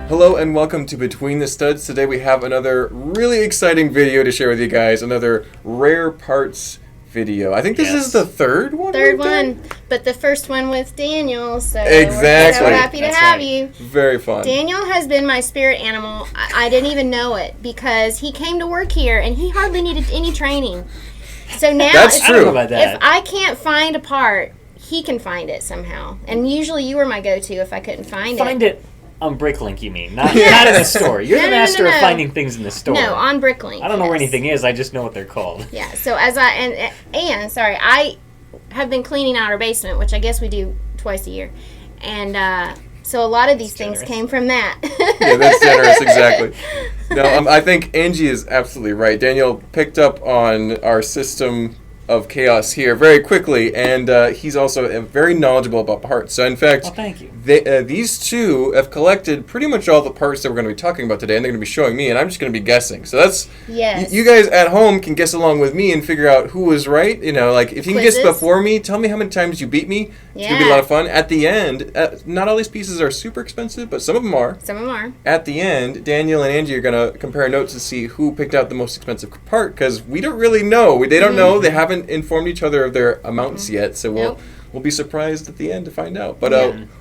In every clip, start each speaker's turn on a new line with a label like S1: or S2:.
S1: Hello and welcome to Between the Studs. Today we have another really exciting video to share with you guys. Another rare parts video. I think this is the third one.
S2: Third one, but the first one with Daniel. So
S1: exactly.
S2: we're so happy to have you.
S1: Very fun.
S2: Daniel has been my spirit animal. I didn't even know it because he came to work here and he hardly needed any training. So now,
S1: that's true.
S2: If I can't find a part, he can find it somehow. And usually you were my go-to if I couldn't find it.
S3: Find it on Bricklink, you mean? Not in the store. You're the master of finding things in the store.
S2: No, on Bricklink.
S3: I don't know where anything is. I just know what they're called.
S2: Yeah. So I have been cleaning out our basement, which I guess we do twice a year, and so a lot of these things came from that.
S1: Yeah, that's generous. Exactly. No, I think Angie is absolutely right. Daniel picked up on our system of chaos here very quickly, and he's also very knowledgeable about parts. So in fact,
S3: thank you.
S1: These two have collected pretty much all the parts that we're going to be talking about today, and they're going to be showing me, and I'm just going to be guessing. So that's you guys at home can guess along with me and figure out who was right. You know, like if you can guess before me, tell me how many times you beat me. It's going to be a lot of fun. At the end, not all these pieces are super expensive, but some of them are.
S2: Some of them are. At
S1: the end, Daniel and Angie are going to compare notes to see who picked out the most expensive part, because we don't really know. They don't know. They haven't informed each other of their amounts yet, so we'll be surprised at the end to find out. But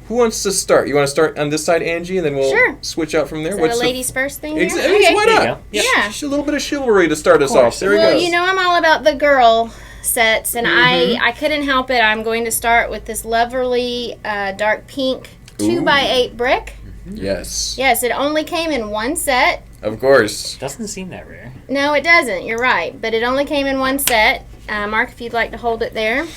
S1: who wants to start? You want to start on this side, Angie, and then we'll switch out from there?
S2: Is that a ladies first thing here?
S1: Okay. Why not?
S2: Yeah.
S1: A little bit of chivalry to start us off. There we go.
S2: Well, you know I'm all about the girl sets, and I couldn't help it. I'm going to start with this lovely dark pink 2x8 brick.
S1: Yes.
S2: Yes, it only came in one set.
S1: Of course.
S3: Doesn't seem that rare.
S2: No, it doesn't. You're right. But it only came in one set. Mark, if you'd like to hold it there.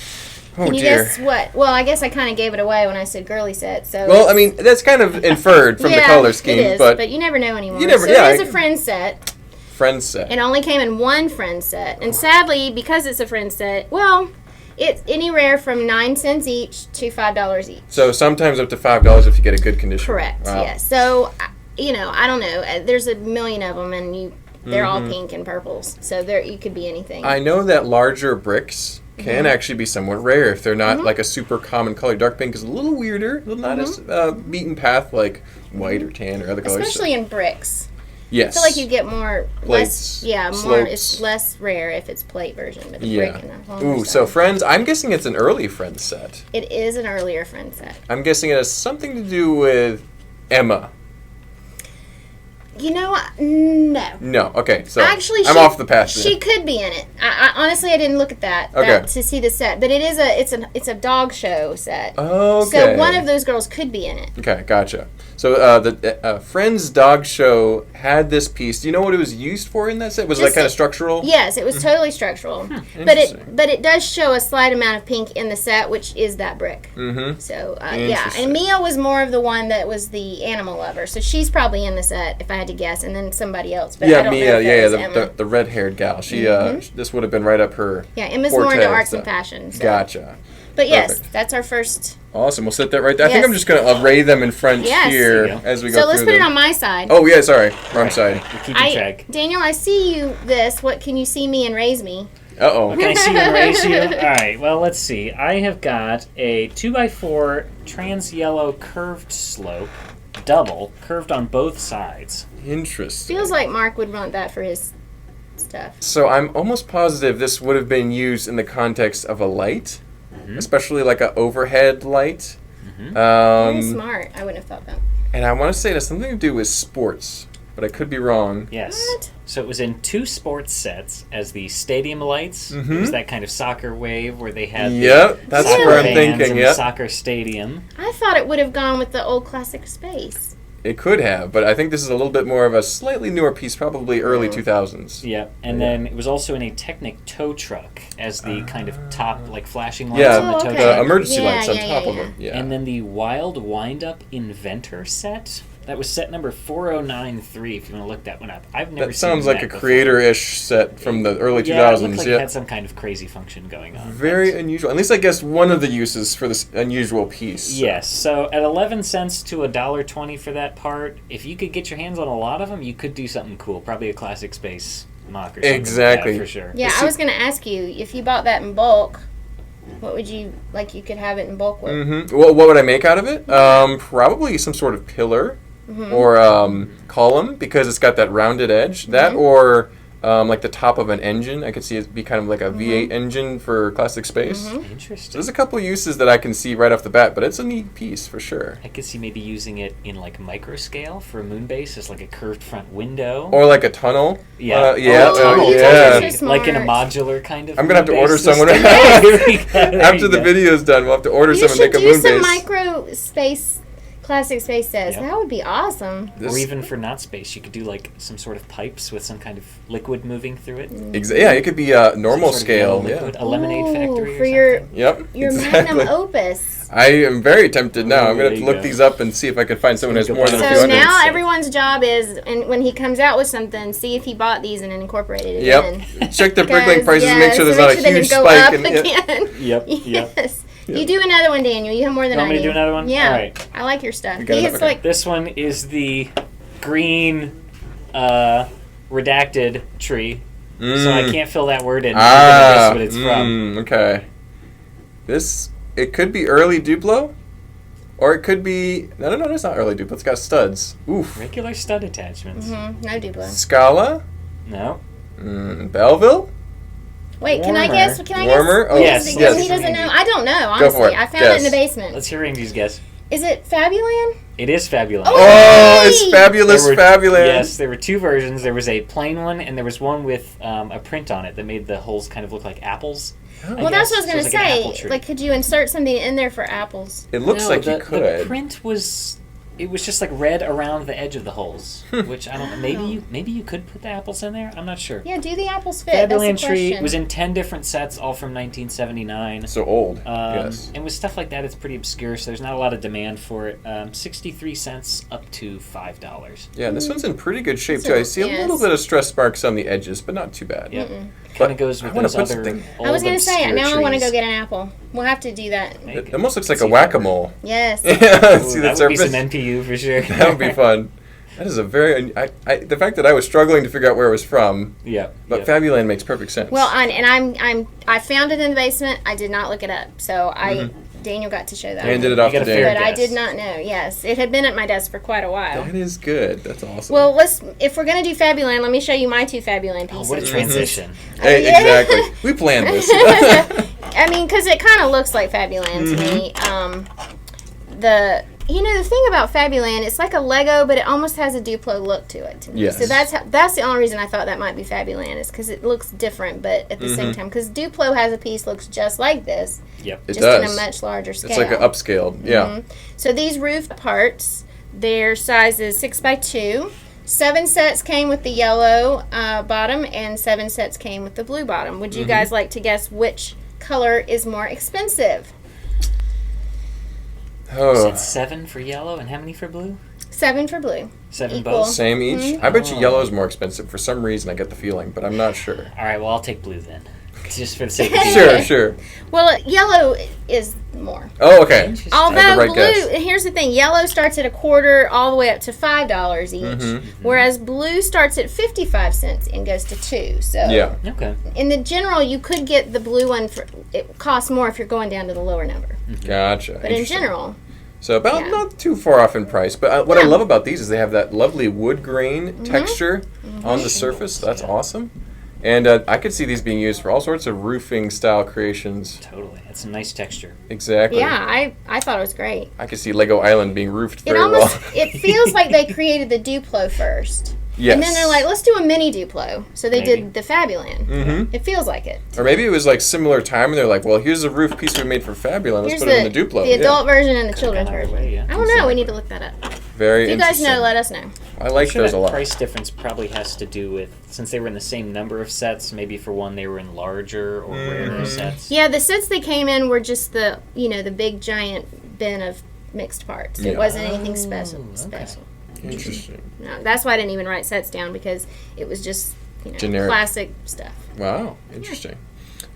S2: Can you guess what? Well, I guess I kind of gave it away when I said girly set. So
S1: well, I mean, that's kind of inferred from the color scheme.
S2: It is, but you never know anymore. It is a friend set.
S1: Friend set.
S2: It only came in one friend set. And sadly, because it's a friend set, well, it's any rare from 9 cents each to $5 each.
S1: So sometimes up to $5 if you get a good condition.
S2: Correct, yes. So, I don't know. There's a million of them, and they're all pink and purples. So you could be anything.
S1: I know that larger bricks can actually be somewhat rare if they're not like a super common color. Dark pink is a little weirder, not as beaten path like white or tan or other colors.
S2: Especially in bricks.
S1: Yes.
S2: I feel like you get more
S1: plates.
S2: It's less rare if it's plate version, but the brick and the
S1: Ooh, so friends, I'm guessing it's an early friend set.
S2: It is an earlier friend set.
S1: I'm guessing it has something to do with Emma.
S2: You know what? No.
S1: No. Okay. So
S2: actually,
S1: I'm off the path.
S2: She could be in it. I honestly, I didn't look at that to see the set, but it's a dog show set.
S1: Oh, okay.
S2: So one of those girls could be in it.
S1: Okay, gotcha. So the Friends Dog Show had this piece. Do you know what it was used for in that set? Was it like kind of structural?
S2: Yes, it was totally structural. But it does show a slight amount of pink in the set, which is that brick. Mm-hmm. So and Mia was more of the one that was the animal lover. So she's probably in the set if I had to guess, and then somebody else. But I don't
S1: Mia.
S2: know
S1: The red-haired gal. She this would have been right up her.
S2: Yeah, Emma's more into arts and fashion. So.
S1: Gotcha.
S2: But yes, that's our first.
S1: Awesome. We'll set that right there. I think I'm just going to array them in front here as we go through.
S2: So let's put it on my side.
S1: Oh, yeah, sorry. Wrong side.
S3: Keep track.
S2: Daniel, I see you What can you see me and raise me?
S1: Uh-oh.
S3: Can I see you and raise you? All right, well, let's see. I have got a 2x4 trans-yellow curved slope, double, curved on both sides.
S1: Interesting.
S2: Feels like Mark would want that for his stuff.
S1: So I'm almost positive this would have been used in the context of a light. Especially like an overhead light.
S2: Very smart. I wouldn't have thought that.
S1: And I want to say it has something to do with sports, but I could be wrong.
S3: Yes.
S2: What?
S3: So it was in 2 sports sets as the stadium lights. It was that kind of soccer wave where they had
S1: that's where I'm thinking.
S3: The soccer stadium.
S2: I thought it would have gone with the old classic space.
S1: It could have, but I think this is a little bit more of a slightly newer piece, probably early 2000s.
S3: Yeah, and then it was also in a Technic tow truck as the kind of top, like flashing lights on the tow truck.
S1: The emergency lights on top of them. Yeah.
S3: And then the Wild Wind-Up Inventor set. That was set number 4093, if you want to look that one up. I've never seen that.
S1: That sounds like a
S3: before.
S1: creator-ish set from the early 2000s.
S3: Yeah, it looked like it had some kind of crazy function going on.
S1: Very unusual. At least I guess one of the uses for this unusual piece. So.
S3: Yes, so at 11 cents to $1.20 for that part, if you could get your hands on a lot of them, you could do something cool. Probably a classic space mock or something
S1: exactly.
S3: like that, for sure.
S2: Yeah, I was going to ask you, if you bought that in bulk, what would you, you could have it in bulk with?
S1: Well, what would I make out of it? Probably some sort of pillar. or column because it's got that rounded edge. That or like the top of an engine. I could see it be kind of like a V8 engine for classic space.
S3: Interesting.
S1: So there's a couple uses that I can see right off the bat, but it's a neat piece for sure.
S3: I could see maybe using it in like micro scale for a moon base as like a curved front window.
S1: Or like a tunnel.
S3: Yeah. Like in a modular kind of.
S1: I'm going to have to order someone. After the video's done, we'll have to order someone and make a moon base.
S2: You should do some micro space. Classic space says that would be awesome.
S3: Or even for not space, you could do like some sort of pipes with some kind of liquid moving through it.
S1: Yeah, it could be normal scale.
S3: Liquid, a lemonade factory.
S2: For
S3: your
S2: magnum opus.
S1: I am very tempted now. I'm going to have to look these up and see if I can find someone who has more than a few hundred.
S2: So now everyone's job is, and when he comes out with something, see if he bought these and incorporated it in.
S1: Check the brickling prices, make sure there's not a huge spike.
S2: Yes. You do another one, Daniel. You have more than I do.
S3: Want me to do another one?
S2: Yeah.
S3: All right.
S2: I like your stuff.
S3: This one is the green redacted tree. So I can't fill that word in. Guess what it's from.
S1: Okay. It could be early Duplo. Or it could be... No, it's not early Duplo. It's got studs. Oof.
S3: Regular stud attachments.
S2: No Duplo.
S1: Scala?
S3: No.
S1: Belleville?
S2: Wait, can I guess?
S1: Warmer?
S3: Oh, yes.
S2: He doesn't know. I don't know, honestly.
S1: Go for it.
S2: I found it in the basement.
S3: Let's hear Angie's guess.
S2: Is it Fabuland?
S3: It is Fabuland.
S1: Oh, it's fabulous Fabuland.
S3: Yes, there were two versions. There was a plain one, and there was one with a print on it that made the holes kind of look like apples.
S2: Well, that's what I was going to say. Like, could you insert something in there for apples?
S1: It looks like you could.
S3: The print was... It was just like red around the edge of the holes, which I don't know. Maybe you could put the apples in there. I'm not sure.
S2: Yeah, do the apples fit?
S3: Fabuland tree was in 10 different sets, all from 1979.
S1: So old. Yes.
S3: And with stuff like that, it's pretty obscure, so there's not a lot of demand for it. 63 cents up to $5.
S1: Yeah, this one's in pretty good shape too. I see a little bit of stress marks on the edges, but not too bad.
S3: Yeah. Kind of goes with those other old
S2: I was going to say, now
S3: trees.
S2: I want to go get an apple. We'll have to do that.
S1: It almost looks like a whack-a-mole.
S2: Yes.
S1: Yeah,
S3: see
S1: the
S3: that
S1: surface?
S3: Would be some NPU for sure.
S1: That would be fun. That is a very... the fact that I was struggling to figure out where it was from.
S3: Yeah.
S1: But Fabuland makes perfect sense.
S2: Well, I found it in the basement. I did not look it up, so Daniel got to show that.
S1: Handed it off to Daniel.
S2: But I did not know. Yes, it had been at my desk for quite a while.
S1: That is good. That's awesome.
S2: Well, if we're gonna do Fabuland, let me show you my two Fabuland pieces.
S3: What a transition!
S1: Hey, exactly. We planned this.
S2: I mean, because it kind of looks like Fabuland to me. The thing about Fabuland, it's like a Lego, but it almost has a Duplo look to it. To me.
S1: Yes.
S2: So that's the only reason I thought that might be Fabuland, is because it looks different, but at the same time, because Duplo has a piece looks just like this.
S3: Yep.
S1: It
S2: just
S1: does.
S2: in a much larger scale.
S1: It's like an upscaled. Yeah.
S2: So these roof parts, their size is 6x2. 7 sets came with the yellow bottom, and 7 sets came with the blue bottom. Would you guys like to guess which color is more expensive?
S3: Oh. You said 7 for yellow, and how many for blue?
S2: 7 for blue.
S3: 7
S2: Equal.
S3: both?
S1: Same each? I bet you yellow is more expensive. For some reason, I get the feeling, but I'm not sure.
S3: All right, well, I'll take blue then. Just for the sake of
S1: Sure.
S2: Well, yellow is more.
S1: Oh, okay.
S2: Although blue, here's the thing, yellow starts at $0.25 all the way up to $5 each, whereas blue starts at 55 cents and goes to $2. So
S3: okay.
S2: In the general, you could get the blue one it costs more if you're going down to the lower number.
S1: Gotcha.
S2: But in general.
S1: So about not too far off in price. But what I love about these is they have that lovely wood grain texture on the surface. That's awesome. And I could see these being used for all sorts of roofing style creations.
S3: Totally. It's a nice texture.
S2: Exactly. Yeah, I thought it was great.
S1: I could see Lego Island being roofed very well.
S2: It feels like they created the Duplo first.
S1: Yes.
S2: And then they're like, let's do a mini Duplo. So they did the Fabuland. It feels like it.
S1: Or maybe it was like similar time and they're like, well, here's a roof piece we made for Fabuland. Let's put it in the Duplo.
S2: The adult version and the children's version. I don't know. We need to look that up.
S1: Very
S2: If you guys know, let us know.
S1: I like those a lot.
S3: The price difference probably has to do with, since they were in the same number of sets, maybe for one they were in larger or rarer sets.
S2: Yeah, the sets they came in were just the big giant bin of mixed parts. It wasn't anything special.
S1: Interesting.
S2: No, that's why I didn't even write sets down, because it was just
S1: generic
S2: classic stuff.
S1: Wow, interesting.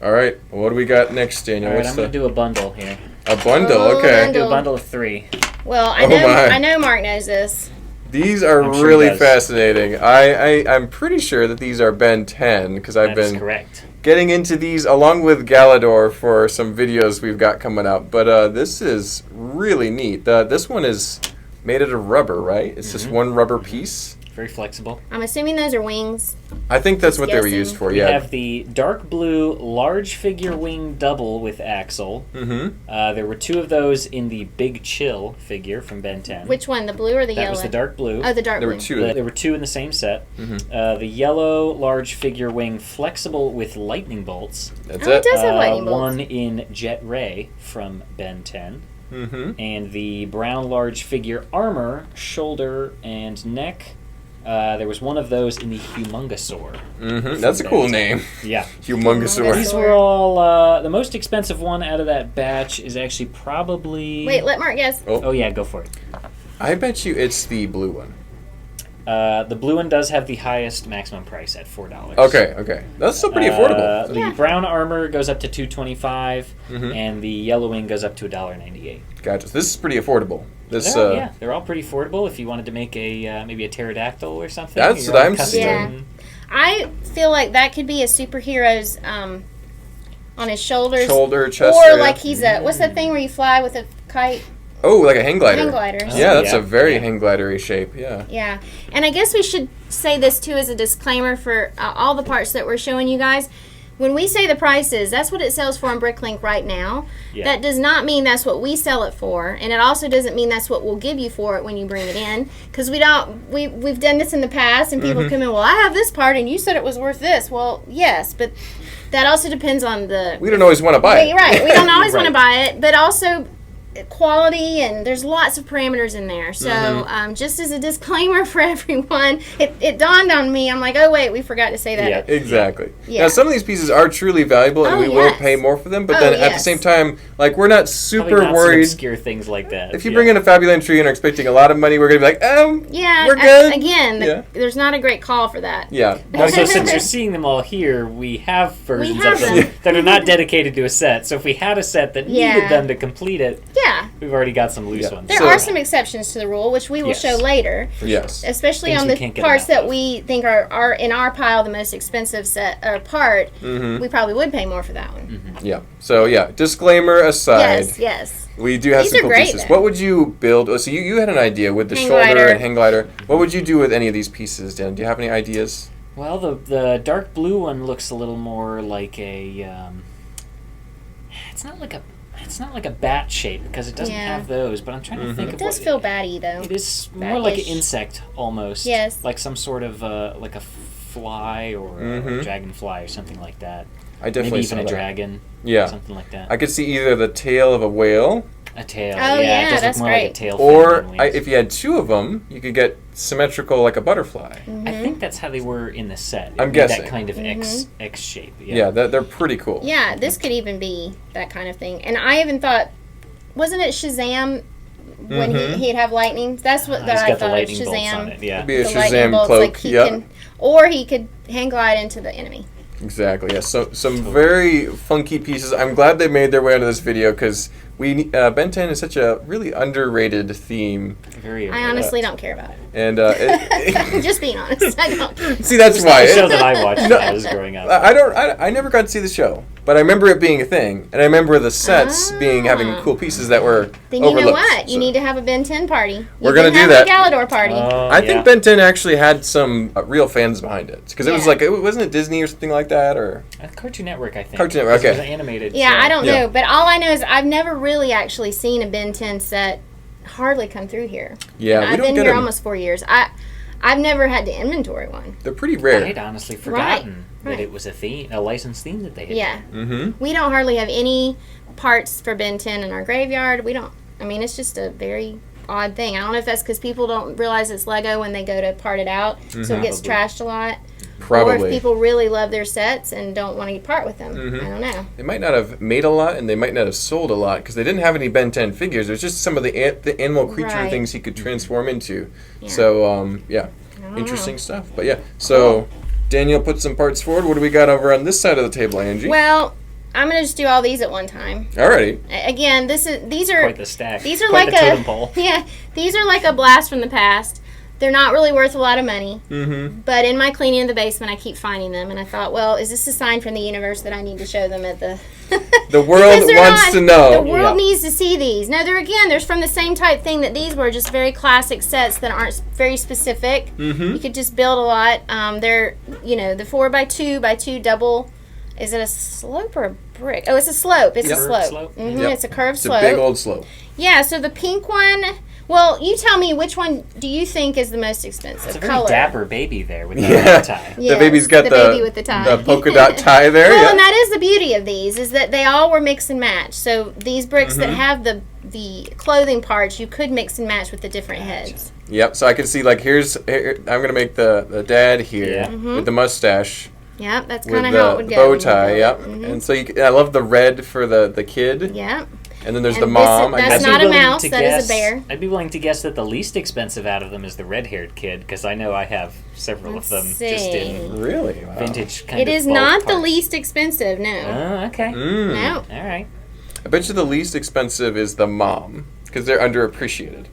S1: All right, well, what do we got next, Daniel?
S3: All right, I'm going to do a bundle here.
S1: A bundle, okay.
S3: Do a bundle of 3.
S2: Well, I know Mark knows this.
S1: These are really fascinating. I'm pretty sure that these are Ben 10, because I've been getting into these along with Galador for some videos we've got coming out. But this is really neat. This one is made out of rubber, right? It's just one rubber piece.
S3: Very flexible.
S2: I'm assuming those are wings.
S1: I think that's what they were used for,
S3: We have the dark blue large figure wing double with axle. There were 2 of those in the Big Chill figure from Ben 10.
S2: Which one, the blue or the yellow?
S3: That was the dark blue.
S2: Oh, the dark blue.
S1: There
S3: were 2 in the same set. The yellow large figure wing flexible with lightning bolts.
S1: That's
S2: it does have lightning bolts.
S3: 1 in Jet Ray from Ben 10. And the brown large figure armor, shoulder, and neck. There was 1 of those in the Humongosaur.
S1: That's a cool name.
S3: Yeah.
S1: Humongosaur.
S3: These were all... the most expensive one out of that batch is actually probably...
S2: Wait, let Mark guess.
S3: Oh, yeah, go for it.
S1: I bet you it's the blue one.
S3: The blue one does have the highest maximum price at $4.
S1: Okay. That's still pretty affordable.
S3: The brown armor goes up to $225, and the yellow wing goes up to $1.98.
S1: Gotcha. This is pretty affordable.
S3: Yeah, they're all pretty affordable. If you wanted to make a maybe a pterodactyl or something,
S1: that's what I'm seeing.
S2: Yeah. I feel like that could be a superhero's on his shoulders,
S1: chest,
S2: or like he's a what's that thing where you fly with a kite?
S1: Oh, like a hang glider.
S2: Hang glider.
S1: Yeah, that's a very hang glider-y shape. Yeah.
S2: Yeah, and I guess we should say this too as a disclaimer for all the parts that we're showing you guys. When we say the prices, that's what it sells for on Bricklink right now. Yeah. That does not mean that's what we sell it for, and it also doesn't mean that's what we'll give you for it when you bring it in. Because we've done this in the past, and people come in, well, I have this part, and you said it was worth this. Well, yes, but that also depends on the...
S1: We don't always want to buy it.
S2: Right, we don't always want to buy it, but also... quality, and there's lots of parameters in there. So just as a disclaimer for everyone, it dawned on me. I'm like, oh wait, we forgot to say that.
S1: Yeah, exactly. Yeah. Now some of these pieces are truly valuable, and we will pay more for them. But then at the same time, like we're not super worried.
S3: Some obscure things like that.
S1: If you bring in a Fabuland tree and are expecting a lot of money, we're gonna be like, we're good.
S2: Again, there's not a great call for that.
S1: Yeah.
S3: Also, since you're seeing them all here, we have versions of them that are not dedicated to a set. So if we had a set that needed them to complete it.
S2: Yeah.
S3: We've already got some loose ones.
S2: There are some exceptions to the rule, which we will show later.
S1: Yes.
S2: Especially things on the parts that we think are in our pile the most expensive set or part. We probably would pay more for that one.
S1: Yeah. So disclaimer aside.
S2: Yes.
S1: We do have some cool pieces. What would you build? Oh, so you had an idea with the shoulder and hang glider. What would you do with any of these pieces, Dan? Do you have any ideas?
S3: Well, the dark blue one looks a little more like a. It's not like a bat shape because it doesn't have those, but I'm trying to think of what...
S2: It does feel batty, though.
S3: It is more like an insect, almost.
S2: Yes.
S3: Like some sort of, like a fly or a dragonfly or something like that.
S1: I definitely
S3: Maybe even a dragon.
S1: Yeah.
S3: Something like that.
S1: I could see either the tail of a whale.
S3: A tail.
S2: Oh, yeah,
S3: it does
S2: that's
S3: look more
S2: great.
S3: like a tail.
S1: Or if you had 2 of them, you could get symmetrical like a butterfly.
S3: I think that's how they were in the set.
S1: I'm guessing.
S3: That kind of X shape.
S1: Yeah, they're pretty cool.
S2: Yeah, this could even be that kind of thing. And I even thought, wasn't it Shazam when he'd have lightning? That's what I thought of Shazam.
S1: It'd be a Shazam cloak.
S2: Like or he could hang glide into the enemy.
S1: Exactly. Yeah. So some very funky pieces. I'm glad they made their way onto this video because Ben 10 is such a really underrated theme.
S2: I honestly don't care about it.
S1: And
S2: just being honest, I don't.
S1: See, that's why.
S3: The show that I watched when I was growing up.
S1: I never got to see the show, but I remember it being a thing, and I remember the sets having cool pieces that were
S2: Then
S1: overlooked.
S2: You know what? You need to have a Ben 10 party.
S1: We're gonna do that.
S2: A Galador party.
S1: I think Ben 10 actually had some real fans behind it because it was like wasn't it Disney or something like that or
S3: Cartoon Network, I think.
S1: Cartoon Network. Okay.
S3: It was animated.
S2: Yeah, I don't know, but all I know is I've never really actually seen a Ben 10 set hardly come through here.
S1: Yeah,
S2: I've been here almost 4 years. I've never had to inventory one.
S1: They're pretty rare.
S3: I had honestly forgotten that it was a licensed theme that they had.
S2: Yeah. We don't hardly have any parts for Ben 10 in our graveyard. We don't. I mean, it's just a very odd thing. I don't know if that's because people don't realize it's Lego when they go to part it out, so it gets trashed a lot.
S1: Probably.
S2: Or if people really love their sets and don't want to part with them. I don't know.
S1: They might not have made a lot, and they might not have sold a lot because they didn't have any Ben 10 figures. There's just some of the animal creature things he could transform into. Yeah. So, interesting stuff. But so Daniel put some parts forward. What do we got over on this side of the table, Angie?
S2: Well, I'm gonna just do all these at one time.
S1: Alrighty.
S2: Again, these are
S3: quite the stack.
S2: These are
S3: quite
S2: like
S3: the totem pole.
S2: These are like a blast from the past. They're not really worth a lot of money, but in my cleaning of the basement, I keep finding them, and I thought, well, is this a sign from the universe that I need to show them at the...
S1: The world wants to know.
S2: The world needs to see these. No, they're from the same type thing that these were, just very classic sets that aren't very specific. You could just build a lot. They're, the 4x2x2 double. Is it a slope or a brick? Oh, it's a slope. It's a slope. It's a curved slope.
S1: It's a big old slope.
S2: Yeah, so the pink one... Well, you tell me, which one do you think is the most expensive?
S3: It's a very dapper baby there with the tie.
S1: Yes, the baby's got the
S2: baby with the tie.
S1: The polka dot tie there.
S2: Well, and that is the beauty of these, is that they all were mix and match. So these bricks that have the clothing parts, you could mix and match with the different heads.
S1: Yep, so I can see, like, here I'm going to make the dad here with the mustache.
S2: Yep, that's kind of how it would go.
S1: Bow tie, And so I love the red for the kid.
S2: Yep.
S1: And then there's the mom.
S2: That's not a mouse. That is a bear.
S3: I'd be willing to guess that the least expensive out of them is the red-haired kid, because I know I have several of them just in vintage kind of
S2: It is not the least expensive, no.
S3: Oh, okay.
S2: No.
S3: All right.
S1: I bet you the least expensive is the mom, because they're underappreciated.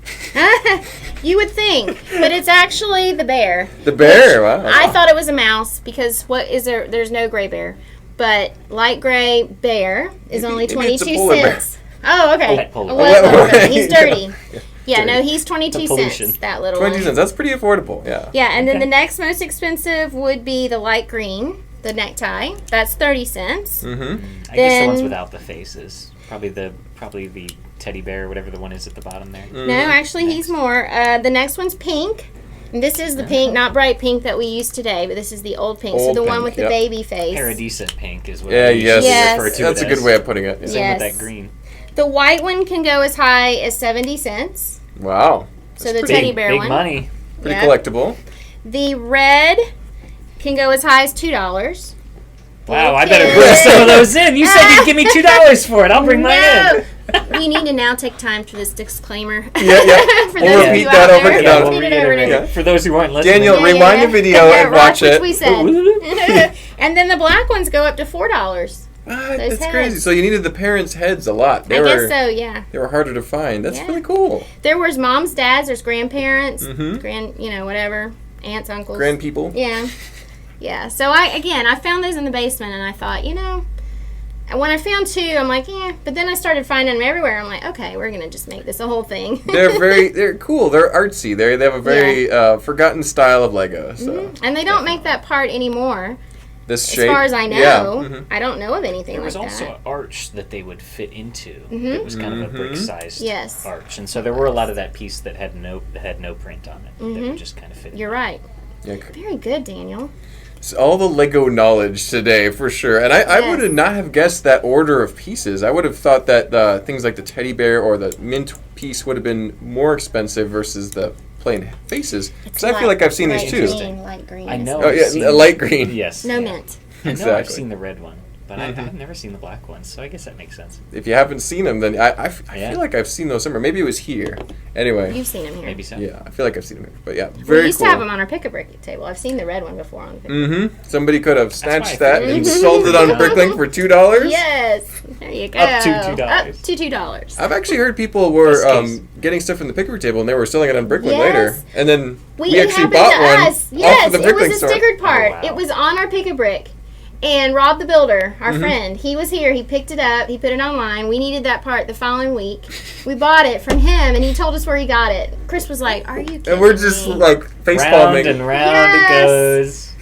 S2: You would think, but it's actually the bear.
S1: The bear? Wow.
S2: I thought it was a mouse, because there's no gray bear. But light gray bear is only 22 cents. Oh, okay. He's dirty. Yeah, no, he's 22 cents, that little
S1: 22 cents. That's pretty affordable, yeah.
S2: Yeah, and then the next most expensive would be the light green, the necktie. That's 30 cents.
S3: I guess the ones without the faces. Probably the teddy bear, whatever the one is at the bottom there.
S2: No, actually, he's more. The next one's pink. And this is the pink, not bright pink that we use today, but this is the old pink. So the one with the baby face.
S3: Paradisant pink is what I usually refer to it as.
S1: That's a good way of putting it.
S3: Same with that green.
S2: The white one can go as high as 70 cents.
S1: Wow.
S2: So the teddy bear one.
S3: Big money.
S1: Pretty collectible.
S2: The red can go as high as $2.
S3: Wow, I better bring some of those in. You said you'd give me $2 for it. I'll bring mine in.
S2: We need to now take time for this disclaimer.
S1: Yeah. We'll repeat that over
S3: again. For those who weren't listening.
S1: Daniel, rewind the video and watch it.
S2: We said. And then the black ones go up to $4.
S1: That's crazy. So you needed the parents' heads a lot.
S2: I guess so, yeah.
S1: They were harder to find. That's really cool.
S2: There was moms, dads, there's grandparents, whatever, aunts, uncles.
S1: Grand people.
S2: Yeah. Yeah. So I found those in the basement, and I thought, when I found two, I'm like, but then I started finding them everywhere. I'm like, okay, we're going to just make this a whole thing.
S1: They're cool. They're artsy. They have a very forgotten style of Lego. So.
S2: And they don't make that part anymore.
S1: This shape?
S2: As far as I know, I don't know of anything like that.
S3: There was also an arch that they would fit into. It was kind of a brick-sized arch, and so there were a lot of that piece that had no print on it. That would just kind of fit.
S2: You're right. Yeah. Very good, Daniel.
S1: It's all the Lego knowledge today, for sure. And I would not have guessed that order of pieces. I would have thought that things like the teddy bear or the mint piece would have been more expensive versus the plain faces. Because I feel like I've seen these too.
S2: Light green.
S3: I know.
S1: Oh, yeah, light green.
S3: Yes.
S2: No mint.
S3: I know I've seen the red one, but I've never seen the black ones, so I guess that makes sense.
S1: If you haven't seen them, then I feel like I've seen those somewhere. Maybe it was here. Anyway.
S2: You've seen them here.
S3: Maybe so.
S1: Yeah, I feel like I've seen them here. But yeah, very cool.
S2: We used to have them on our pick-a-brick table. I've seen the red one before on the pick-a-brick.
S1: Somebody could have snatched that and sold it on Bricklink for $2.
S2: Yes. There you go.
S3: Up to $2.
S2: Up to $2.
S1: I've actually heard people were getting stuff from the pick-a-brick table and they were selling it on Bricklink later. And then we actually bought one off of the Bricklink store.
S2: It was a stickered part. Oh, wow. It was on our pick-a-brick. And Rob the Builder, our friend, he was here. He picked it up. He put it online. We needed that part the following week. We bought it from him, and he told us where he got it. Chris was like, "Are you kidding
S1: And we're just
S2: me?"
S1: like face-palming.
S3: Round and round it goes.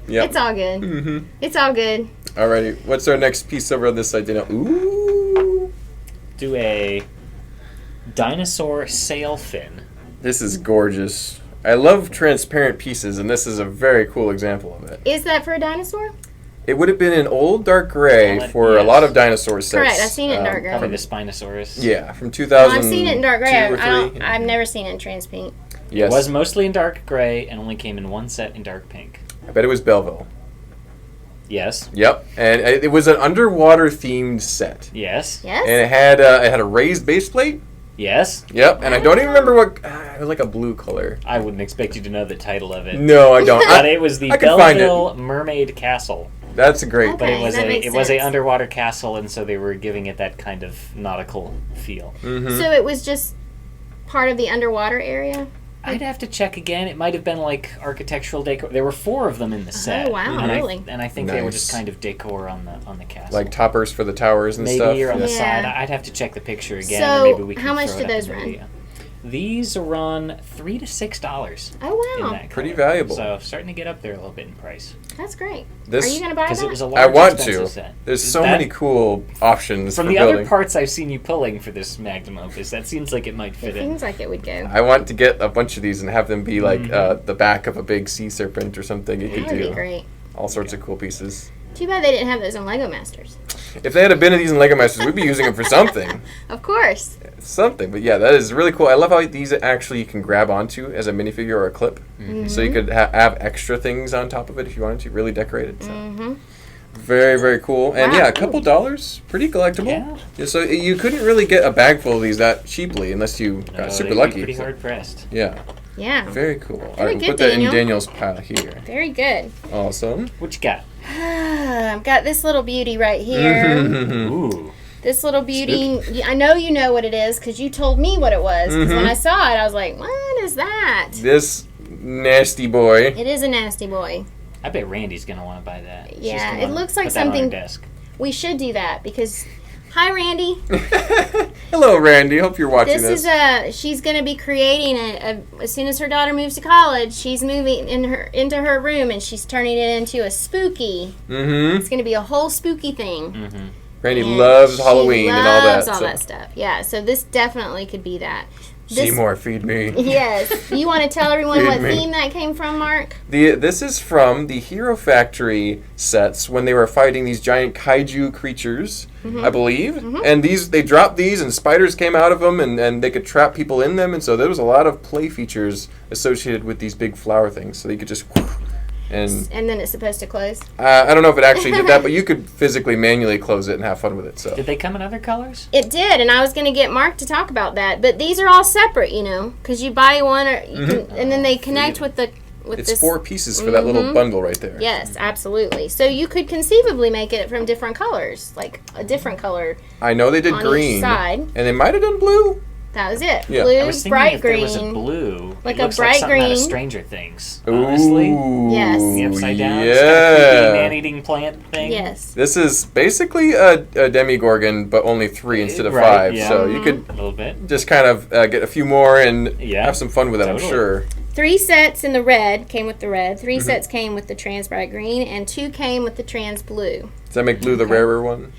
S2: It's all good. It's all good.
S1: Alrighty, what's our next piece over on this side, Daniel? Ooh.
S3: Do a dinosaur sail fin.
S1: This is gorgeous. I love transparent pieces, and this is a very cool example of it.
S2: Is that for a dinosaur?
S1: It would have been an old dark gray for a lot of dinosaur sets.
S2: Correct, I've seen it in dark gray.
S3: Probably the Spinosaurus.
S1: Yeah, from 2000.
S2: I've seen it in dark gray. I've never seen it in trans pink.
S1: Yes.
S3: It was mostly in dark gray and only came in one set in dark pink.
S1: I bet it was Belleville.
S3: Yes.
S1: Yep, and it was an underwater themed set.
S3: Yes.
S2: Yes.
S1: And it had a raised base plate.
S3: Yes.
S1: Yep, and I don't even remember what... it was like a blue color.
S3: I wouldn't expect you to know the title of it.
S1: No, I don't.
S3: But it was the Belleville Mermaid Castle.
S1: That's great.
S2: Okay,
S3: but it was a underwater castle, and so they were giving it that kind of nautical feel.
S2: So it was just part of the underwater area?
S3: I'd have to check again. It might have been like architectural decor. There were 4 of them in the set.
S2: Oh wow, really?
S3: And I think they were just kind of decor on the castle.
S1: Like toppers for the towers and
S3: maybe,
S1: stuff.
S3: Maybe, or on the side. I'd have to check the picture again.
S2: So,
S3: or maybe we can
S2: how much
S3: throw
S2: do
S3: it up
S2: those
S3: in the
S2: run?
S3: video. These run $3 to $6.
S2: Oh wow,
S1: pretty valuable.
S3: So starting to get up there a little bit in price.
S2: That's great.
S1: This,
S2: are you going to buy that?
S3: It was a large,
S1: I want to.
S3: Set.
S1: There's so many cool options
S3: from
S1: for
S3: the
S1: building.
S3: other parts I've seen you pulling for this Magnum Opus. That seems like it might fit in.
S2: Seems like it would go.
S1: I want to get a bunch of these and have them be like the back of a big sea serpent or something. You could
S2: That would
S1: do
S2: be great.
S1: all sorts of cool pieces.
S2: Too bad they didn't have those on Lego Masters.
S1: If they had a bin of these in Lego Masters, we'd be using them for something.
S2: Of course.
S1: Something, but yeah, that is really cool. I love how these actually you can grab onto as a minifigure or a clip, so you could have extra things on top of it if you wanted to, really decorate it. So. Very, very cool, and
S2: Wow.
S1: yeah, a couple dollars, pretty collectible. Yeah. So you couldn't really get a bag full of these that cheaply unless you got super lucky.
S3: Pretty hard pressed.
S1: Yeah.
S2: Yeah.
S1: Very cool. All
S2: Very
S1: right,
S2: good,
S1: we'll put that
S2: Daniel.
S1: in Daniel's pile here.
S2: Very good.
S1: Awesome.
S3: What you got?
S2: I've got this little beauty right here.
S3: Ooh.
S2: This little beauty, I know you know what it is because you told me what it was. Because when I saw it, I was like, what is that?
S1: This nasty boy.
S2: It is a nasty boy.
S3: I bet Randy's going to want to buy that. She's
S2: Yeah,
S3: gonna
S2: it
S3: wanna
S2: looks like
S3: put that on her
S2: something.
S3: desk.
S2: We should do that because. Hi, Randy.
S1: Hello, Randy. Hope you're watching this.
S2: She's going to be creating as soon as her daughter moves to college, she's moving into her room and she's turning it into a spooky. It's going to be a whole spooky thing.
S1: Randy loves Halloween and all that.
S2: Loves all that stuff. Yeah, so this definitely could be that.
S1: Seymour, feed me.
S2: Yes. You want to tell everyone
S1: Feed
S2: what
S1: me.
S2: theme that came from, Mark?
S1: This is from the Hero Factory sets when they were fighting these giant kaiju creatures, I believe. And they dropped these and spiders came out of them and they could trap people in them. And so there was a lot of play features associated with these big flower things. So you could just... And
S2: then it's supposed to close?
S1: I don't know if it actually did that, but you could physically manually close it and have fun with it. So
S3: Did they come in other colors?
S2: It did, and I was going to get Mark to talk about that. But these are all separate, because you buy one, or you can, and then they connect with the...
S1: It's 4 pieces for that little bundle right there.
S2: Yes, absolutely. So you could conceivably make it from different colors, like a different color.
S1: I know they did
S2: on
S1: green,
S2: each side.
S1: and they might have done blue.
S2: That was it.
S1: Yeah.
S2: Blue,
S3: I was thinking
S2: bright
S3: if
S2: green.
S3: there was a blue,
S2: Like
S3: it
S2: a
S3: looks
S2: bright
S3: like something out of
S2: green.
S3: Stranger Things. Honestly,
S2: Yes.
S3: the upside down,
S1: Yeah.
S3: man-eating plant thing.
S2: Yes.
S1: This is basically a Demigorgon, but only 3 instead of
S3: Right,
S1: 5.
S3: yeah.
S1: So you could
S3: A little bit.
S1: just kind of get a few more and
S3: Yeah,
S1: have some fun with it,
S3: totally.
S1: I'm sure.
S2: 3 sets in the red came with the red. 3 sets came with the trans bright green, and 2 came with the trans blue.
S1: Does that make blue the rarer one?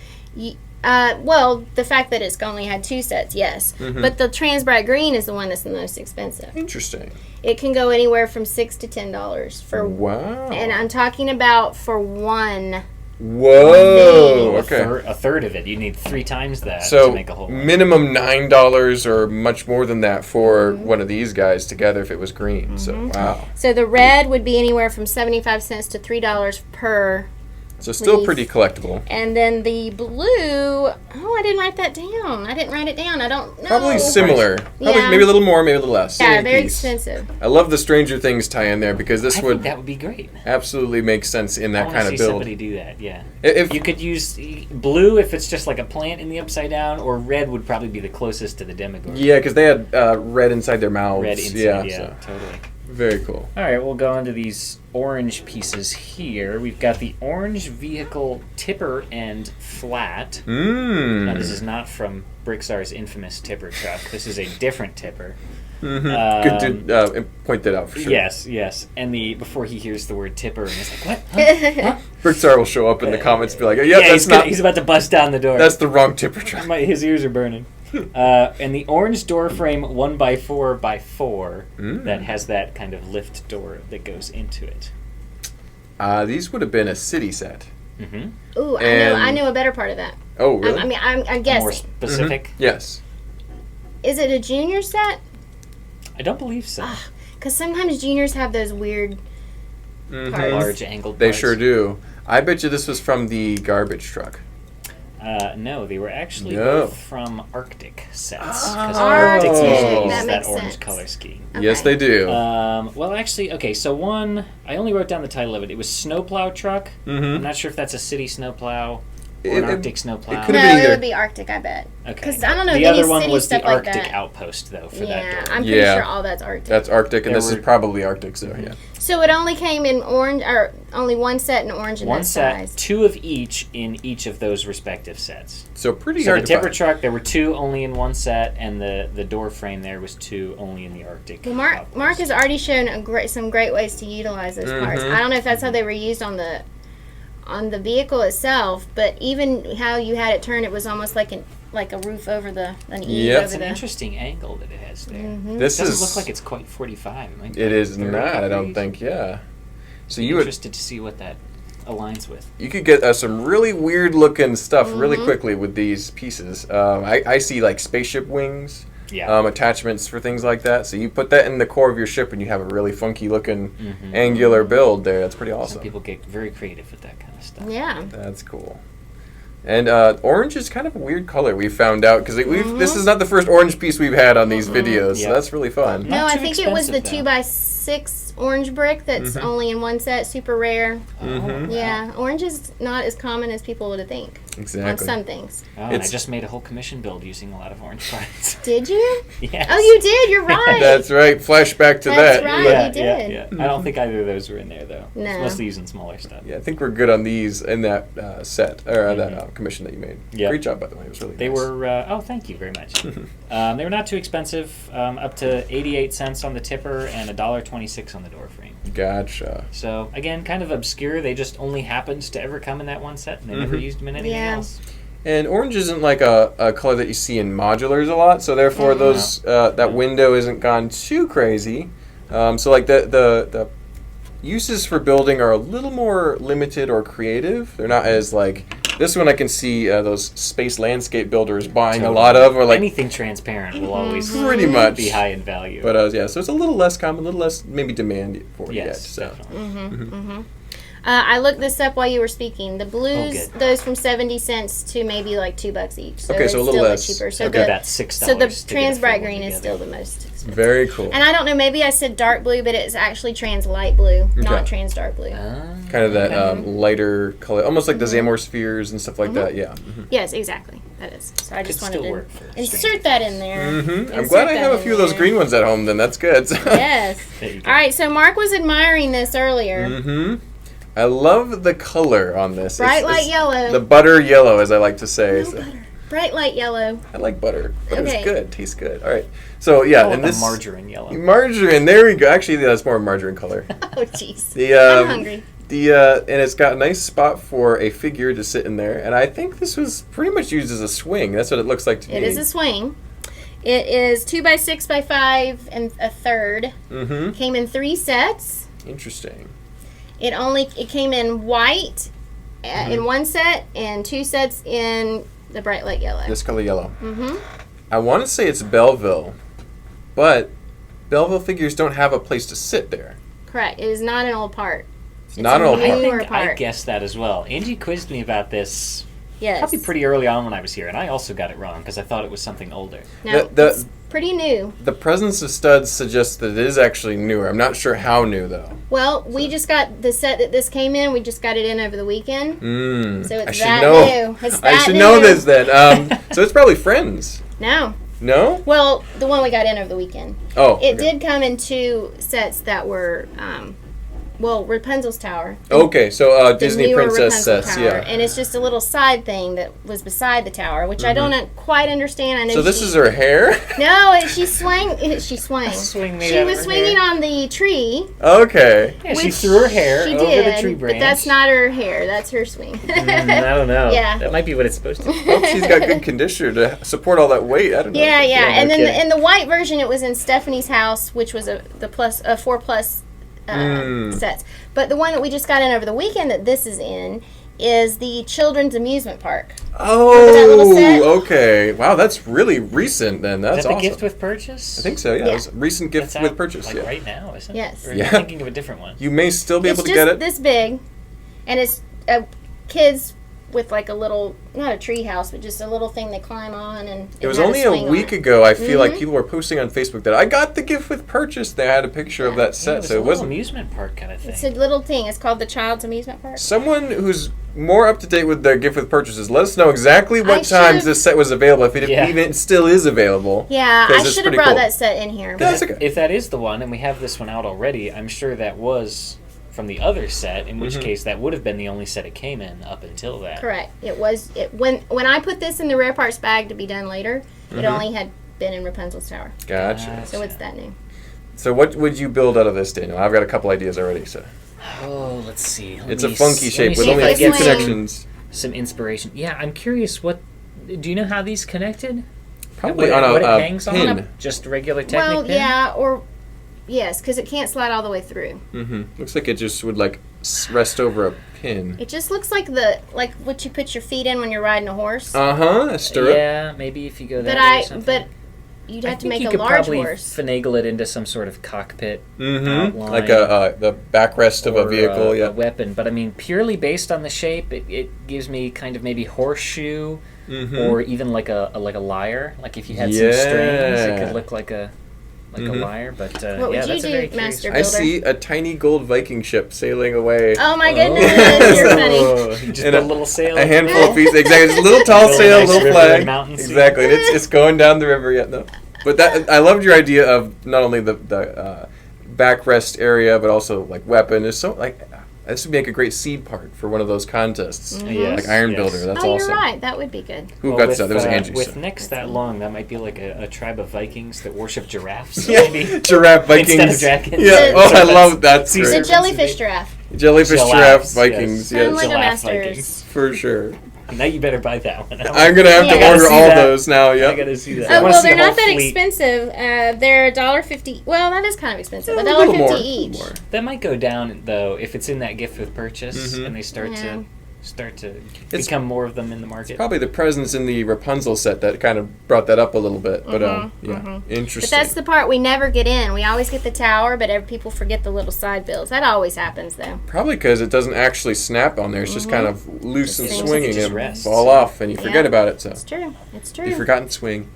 S2: Well, the fact that it's only had 2 sets, yes. But the trans bright green is the one that's the most expensive.
S1: Interesting.
S2: It can go anywhere from $6 to $10 for.
S1: Wow.
S2: And I'm talking about for one.
S1: Whoa.
S3: A
S1: Okay.
S3: third of it. You need 3 times that to
S1: So
S3: make a whole one.
S1: minimum $9 or much more than that for one of these guys together if it was green. So wow.
S2: So the red would be anywhere from 75 cents to $3 per.
S1: So still
S2: Leaf.
S1: pretty collectible.
S2: And then the blue, I didn't write that down. I didn't write it down. I don't know.
S1: Probably similar. Probably
S2: Yeah.
S1: maybe a little more, maybe a little less.
S2: Yeah,
S1: Same
S2: very
S1: piece.
S2: expensive.
S1: I love the Stranger Things tie in there because this
S3: I
S1: would
S3: think that would be great.
S1: absolutely make sense in
S3: I
S1: that
S3: want
S1: kind
S3: to
S1: of
S3: see
S1: build.
S3: somebody do that. Yeah.
S1: If
S3: You could use blue if it's just like a plant in the upside down, or red would probably be the closest to the Demogorgon.
S1: yeah, because they had red inside their mouths.
S3: Red inside, yeah,
S1: so
S3: totally.
S1: very cool.
S3: All right, we'll go into these orange pieces here. We've got the orange vehicle tipper and flat. Now, this is not from Brickstar's infamous tipper truck. This is a different tipper.
S1: Good to point that out for sure.
S3: Yes. And before he hears the word tipper, and he's like, what? Huh?
S1: Brickstar will show up in the comments and be like, yeah, that's
S3: he's about to bust down the door.
S1: that's the wrong tipper truck.
S3: His ears are burning. And the orange door frame 1x4x4 that has that kind of lift door that goes into it.
S1: These would have been a city set.
S2: Ooh, I know a better part of that.
S1: Oh, really?
S2: I'm guessing.
S3: More specific.
S1: Yes.
S2: Is it a junior set?
S3: I don't believe so.
S2: Because sometimes juniors have those weird parts.
S3: Large angled
S1: They
S3: parts.
S1: sure do. I bet you this was from the garbage truck.
S3: No, they were actually
S1: No.
S3: both from Arctic sets. Because
S2: Arctic.
S3: Arctic uses
S2: That
S3: that
S2: makes
S3: orange
S2: sense.
S3: color scheme.
S1: Yes,
S2: Okay.
S1: they do.
S3: Well, actually, okay, so one, I only wrote down the title of it. It was Snowplow Truck. I'm not sure if that's a city snowplow Or an Arctic snowplow?
S2: It would be Arctic, I bet. Okay. Because I don't know
S3: the
S2: any
S3: other one
S2: city
S3: was
S2: stuff
S3: the
S2: like
S3: Arctic
S2: that.
S3: outpost, though, for that door.
S2: I'm pretty sure all that's Arctic.
S1: That's Arctic, and this is probably Arctic, so yeah.
S2: So it only came in orange, or only one set in orange and that size?
S3: One set, 2 of each in each of those respective sets.
S1: So pretty hard to
S3: the tipper truck, there were 2 only in one set, and the door frame there was 2 only in the Arctic.
S2: Well, Mark has already shown some great ways to utilize those parts. I don't know if that's how they were used on the vehicle itself, but even how you had it turned, it was almost like a roof over an eave.
S3: It's an interesting angle that it has there.
S1: This
S3: doesn't look like it's quite 45.
S1: It is not, I don't think, yeah. So
S3: you interested to see what that aligns with.
S1: You could get some really weird looking stuff really quickly with these pieces. I see like spaceship wings. Attachments for things like that. So you put that in the core of your ship and you have a really funky looking angular build there. That's pretty awesome.
S3: Some people get very creative with that kind of stuff.
S2: Yeah.
S1: That's cool. And orange is kind of a weird color, we found out, because this is not the first orange piece we've had on these videos, so that's really fun.
S2: No, I think it was the 2x6 orange brick that's only in one set, super rare. Yeah, orange is not as common as people would think.
S1: Exactly.
S2: On some things.
S3: Oh, and I just made a whole commission build using a lot of orange parts.
S2: Did you?
S3: Yes.
S2: Oh, you did. You're right.
S1: That's right. Flashback to
S2: that.
S1: That's
S2: right. You did.
S3: Yeah. I don't think either of those were in there, though.
S2: No.
S3: It's mostly using smaller stuff.
S1: Yeah, I think we're good on these in that set, or that commission that you made.
S3: Yeah.
S1: Great job, by the way. It was really nice.
S3: They were, thank you very much. They were not too expensive, up to 88 cents on the tipper and $1.26 on the door frame.
S1: Gotcha.
S3: So, again, kind of obscure. They just only happened to ever come in that one set, and they never used them in anything else.
S1: And orange isn't like a color that you see in modulars a lot, so therefore those that window isn't gone too crazy. So like the uses for building are a little more limited or creative. They're not as like this one. I can see those space landscape builders buying a lot of, or like
S3: anything transparent will always
S1: pretty much
S3: be high in value.
S1: But so it's a little less common, a little less maybe demand for it yet.
S3: So.
S2: I looked this up while you were speaking. The blues, those from 70 cents to maybe like $2 each. So
S1: okay, so a little less
S2: cheaper. So
S3: about $6.
S2: So the trans bright green is still the most expensive.
S1: Very cool.
S2: And I don't know, maybe I said dark blue, but it's actually trans light blue, not trans dark blue.
S1: Kind of that lighter color, almost like the Zamor spheres and stuff like that. Yeah.
S2: Yes, exactly. That is. So I just wanted to insert that in there.
S1: I'm glad I have a few of those green ones at home. Then that's good.
S2: Yes. All right. So Mark was admiring this earlier.
S1: I love the color on this.
S2: Bright light yellow.
S1: The butter yellow, as I like to say.
S2: No butter. Bright light yellow.
S1: I like butter. Butter's good. Tastes good. All right. So yeah, and this
S3: margarine yellow.
S1: Margarine. There we go. Actually, that's more margarine color.
S2: Oh jeez.
S1: I'm
S2: hungry.
S1: And it's got a nice spot for a figure to sit in there, and I think this was pretty much used as a swing. That's what it looks like to me.
S2: It is a swing. It is 2x6 by 5 and a third. Came in 3 sets.
S1: Interesting.
S2: It came in white in one set and 2 sets in the bright light yellow.
S1: This color yellow. I want to say it's Belleville, but Belleville figures don't have a place to sit there.
S2: Correct. It is not an old part.
S1: It's not an old part.
S3: I think I guessed that as well. Angie quizzed me about this.
S2: Yes.
S3: Probably pretty early on when I was here, and I also got it wrong because I thought it was something older.
S2: No, it's pretty new.
S1: The presence of studs suggests that it is actually newer. I'm not sure how new, though.
S2: Well, we just got the set that this came in. We just got it in over the weekend. So it's that new.
S1: I should know this then. So it's probably Friends.
S2: No.
S1: No?
S2: Well, the one we got in over the weekend.
S1: Oh.
S2: It did come in 2 sets that were... Rapunzel's Tower.
S1: Okay, so Disney Princess
S2: Rapunzel
S1: sets,
S2: Tower. And it's just a little side thing that was beside the tower, which I don't quite understand. I know.
S1: So this is her hair?
S2: No, she swung. She swung. She was swinging on the tree.
S1: Okay.
S3: Yeah, she threw her hair over the tree branch.
S2: But that's not her hair. That's her swing.
S3: I don't know.
S2: Yeah.
S3: That might be what it's supposed to be.
S1: Hope she's got good conditioner to support all that weight. I don't know.
S2: Yeah. And then in the white version, it was in Stephanie's house, which was a 4+ sets. But the one that we just got in over the weekend that this is in is the children's amusement park.
S1: Oh, okay. Wow, that's really recent then. That's
S3: awesome.
S1: Awesome.
S3: Gift with purchase?
S1: I think so, yeah. It was a recent gift with purchase.
S3: Like right now, isn't it?
S2: Yes.
S3: Or you're thinking of a different one.
S1: You may still be able to get it.
S2: It's this big, and it's a kid's with like a little, not a tree house, but just a little thing they climb on. And
S1: it was only a week ago, I feel like people were posting on Facebook that I got the gift with purchase. They had a picture of that set.
S3: So it was an amusement park kind of thing.
S2: It's a little thing. It's called the Child's Amusement Park.
S1: Someone who's more up to date with their gift with purchases, let us know exactly what times this set was available, if it even still is available.
S2: Yeah, I should have brought that set in here.
S1: That's okay.
S3: If that is the one, and we have this one out already, I'm sure that was from the other set, in which case that would have been the only set it came in up until that.
S2: Correct. It was when I put this in the rare parts bag to be done later, it only had been in Rapunzel's Tower.
S1: Gotcha.
S2: So it's that new.
S1: So what would you build out of this, Daniel? I've got a couple ideas already. So.
S3: Oh, let's see.
S1: It's a funky shape with only a few connections.
S3: Some inspiration. Yeah, I'm curious. Do you know how these connected?
S1: Probably on a
S3: hangs
S1: pin.
S3: On? Just a regular Technic pin?
S2: Yeah, or yes, because it can't slide all the way through.
S1: Looks like it just would like rest over a pin.
S2: It just looks like like what you put your feet in when you're riding a horse.
S1: A stirrup.
S3: Yeah, maybe if you go that way or something.
S2: But you'd have to make a large
S3: horse. You could probably finagle it into some sort of cockpit outline.
S1: Like the backrest of a vehicle,
S3: a weapon. But I mean, purely based on the shape, it gives me kind of maybe horseshoe, or even like a lyre. Like if you had some strings, it could look like a lyre. But
S2: what would you do, Master Builder?
S1: I see a tiny gold Viking ship sailing away.
S2: Oh my goodness, you're funny.
S3: Just a little sail.
S1: A handful of pieces. Exactly. It's a little tall sail, a little flag. Exactly. And it's going down the river yet. No. But I loved your idea of not only the backrest area, but also like weapon. It's so like this would make a great seed part for one of those contests, like Iron Builder. That's awesome.
S2: You're right. That would be good.
S1: Who got that? There was Angie.
S3: With necks that long, that might be like a tribe of Vikings that worship giraffes.
S1: Maybe. Giraffe Vikings.
S3: Instead of dragons.
S1: Yeah. I love that.
S2: The jellyfish giraffe.
S1: Jellyfish giraffe Vikings.
S2: Yes.
S1: Yes.
S3: Masters.
S1: For sure.
S3: Now you better buy that one.
S1: I'm going to have to order all those now,
S3: I got to see that.
S2: Well, they're not that expensive. They're $1.50. Well, that is kind of expensive. Yeah, $1.50 each.
S3: That might go down, though, if it's in that gift with purchase and they start to become more of them in the market.
S1: It's probably the presence in the Rapunzel set that kind of brought that up a little bit. But, interesting.
S2: But that's the part we never get in. We always get the tower, but people forget the little side bills. That always happens, though.
S1: Probably because it doesn't actually snap on there. It's just kind of loose and swinging and fall off, and you forget about it. So
S2: it's true. It's true.
S1: You've forgotten swing.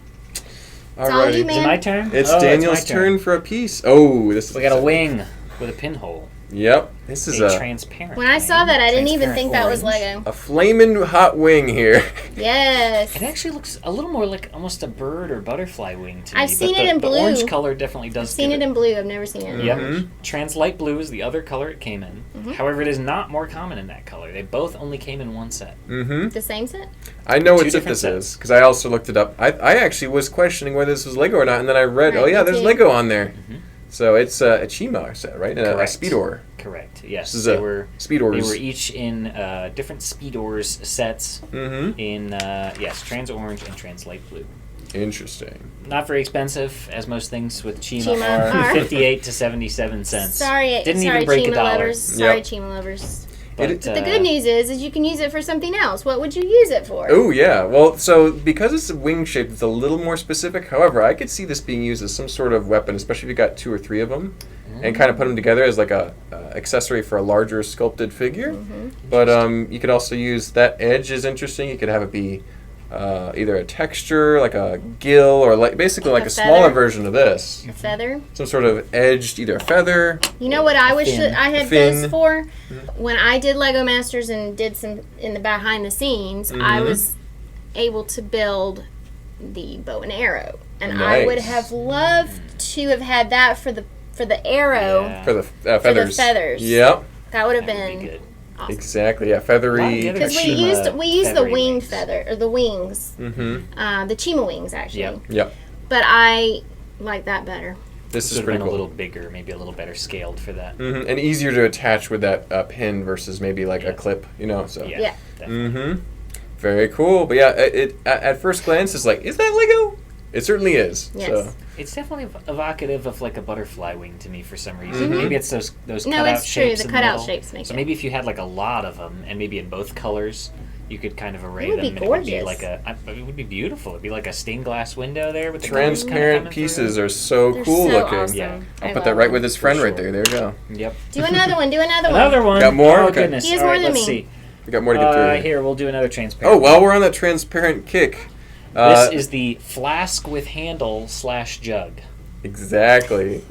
S2: All right. Is
S3: it my turn?
S1: It's Daniel's turn for a piece. Oh,
S3: we got a wing with a pinhole.
S1: Yep, this is a
S3: transparent.
S2: When I saw that, I didn't even think that was Lego.
S1: A flaming hot wing here.
S2: Yes.
S3: It actually looks a little more like almost a bird or butterfly wing to me.
S2: I've seen it in blue.
S3: The orange color definitely does.
S2: I've seen it in blue. I've never seen it in
S3: orange. Yep. Trans-light blue is the other color it came in. However, it is not more common in that color. They both only came in one set.
S2: The same set?
S1: I know what set this is because I also looked it up. I actually was questioning whether this was Lego or not, and then I read, there's Lego on there. So it's a Chima set, right? And a Speedor.
S3: Correct. Yes.
S1: They were Speedors.
S3: They were each in different Speedors sets in trans orange and trans light blue.
S1: Interesting.
S3: Not very expensive, as most things with Chima are. 58 to 77 cents. Didn't even break
S2: Chima
S3: $1.
S2: Lovers. Sorry, Chima lovers.
S1: But
S2: the good news is you can use it for something else. What would you use it for?
S1: Oh, yeah. Well, so because it's a wing shape, it's a little more specific. However, I could see this being used as some sort of weapon, especially if you got 2 or 3 of them, and kind of put them together as like a accessory for a larger sculpted figure. But you could also use that edge is interesting. You could have it be either a texture, like a gill, or basically like a smaller version of this.
S2: A feather?
S1: Some sort of edged, either a feather.
S2: You know what I wish that I had this for? When I did Lego Masters and did some in the behind the scenes, I was able to build the bow and arrow. And I would have loved to have had that for the arrow.
S1: Yeah. For the feathers.
S2: For the feathers.
S1: Yep.
S2: That would have been good.
S1: Awesome. Exactly, yeah, feathery.
S2: Because we used the winged feather, or the wings. The Chima wings, actually.
S1: Yep.
S2: But I like that better.
S1: This is pretty cool.
S3: A little bigger, maybe a little better scaled for that.
S1: And easier to attach with that pin versus maybe like a clip, So.
S2: Yeah.
S1: Very cool. But yeah, it at first glance is like, is that Lego? It certainly is.
S2: Yes.
S1: So.
S3: It's definitely evocative of like a butterfly wing to me for some reason. Maybe it's those cutout
S2: no, it's
S3: shapes.
S2: True. The cutout shapes make it.
S3: So maybe if you had like a lot of them, and maybe in both colors, you could kind of array them.
S2: It would be gorgeous.
S3: It would be beautiful. It'd be like a stained glass window there with the
S1: transparent pieces are so cool looking.
S2: Awesome.
S3: Yeah.
S1: I'll put that right with his friend right there. There we go.
S3: Yep.
S2: Do another one.
S3: Another one.
S1: Got more?
S3: Oh
S1: okay.
S3: goodness.
S2: He has more than me.
S3: See.
S1: We got more to get through.
S3: Here, we'll do another transparent.
S1: Oh, while we're on that transparent kick.
S3: This is the flask with handle / jug.
S1: Exactly.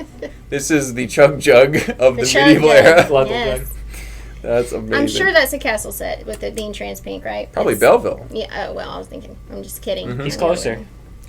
S1: This is the chug jug of the medieval era.
S2: Yes.
S1: That's amazing.
S2: I'm sure that's a castle set with it being trans pink, right?
S1: Probably Belleville.
S2: Yeah. Oh, well, I was thinking. I'm just kidding.
S1: Mm-hmm.
S3: He's closer.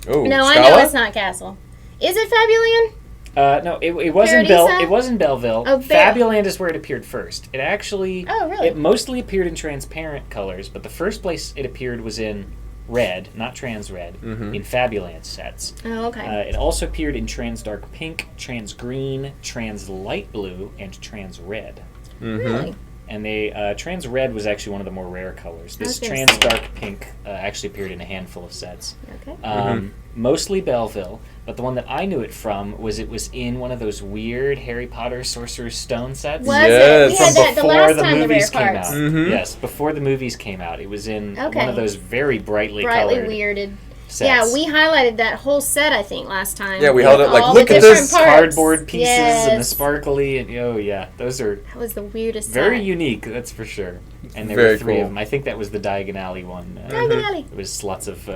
S1: Oh,
S2: no,
S1: Scala?
S2: I know it's not castle. Is it Fabuland?
S3: No, it wasn't It wasn't Belleville.
S2: Oh,
S3: Fabuland is where it appeared first. It actually.
S2: Oh, really?
S3: It mostly appeared in transparent colors, but the first place it appeared was in red, not trans red, in Fabuland sets.
S2: Oh, okay.
S3: It also appeared in trans dark pink, trans green, trans light blue, and trans red.
S2: Really?
S3: And they trans red was actually one of the more rare colors. This trans dark pink actually appeared in a handful of sets.
S2: Okay.
S3: Mostly Belleville, but the one that I knew it from was in one of those weird Harry Potter Sorcerer's Stone sets.
S2: Was it? We had that the
S3: Before
S2: last
S3: the
S2: time
S3: movies
S2: the rare
S3: came
S2: parts.
S3: out.
S1: Mm-hmm.
S3: Yes, before the movies came out. It was in one of those very brightly colored
S2: weirded
S3: sets.
S2: Yeah, we highlighted that whole set, I think, last time.
S1: Yeah, we held it like, look at this.
S3: Cardboard pieces and the sparkly. And, oh, yeah. Those are...
S2: That was the weirdest
S3: very
S2: set.
S3: unique, that's for sure. And there
S1: Very
S3: were 3
S1: cool.
S3: of them. I think that was the Diagon Alley one.
S2: Diagon Alley.
S3: It was lots of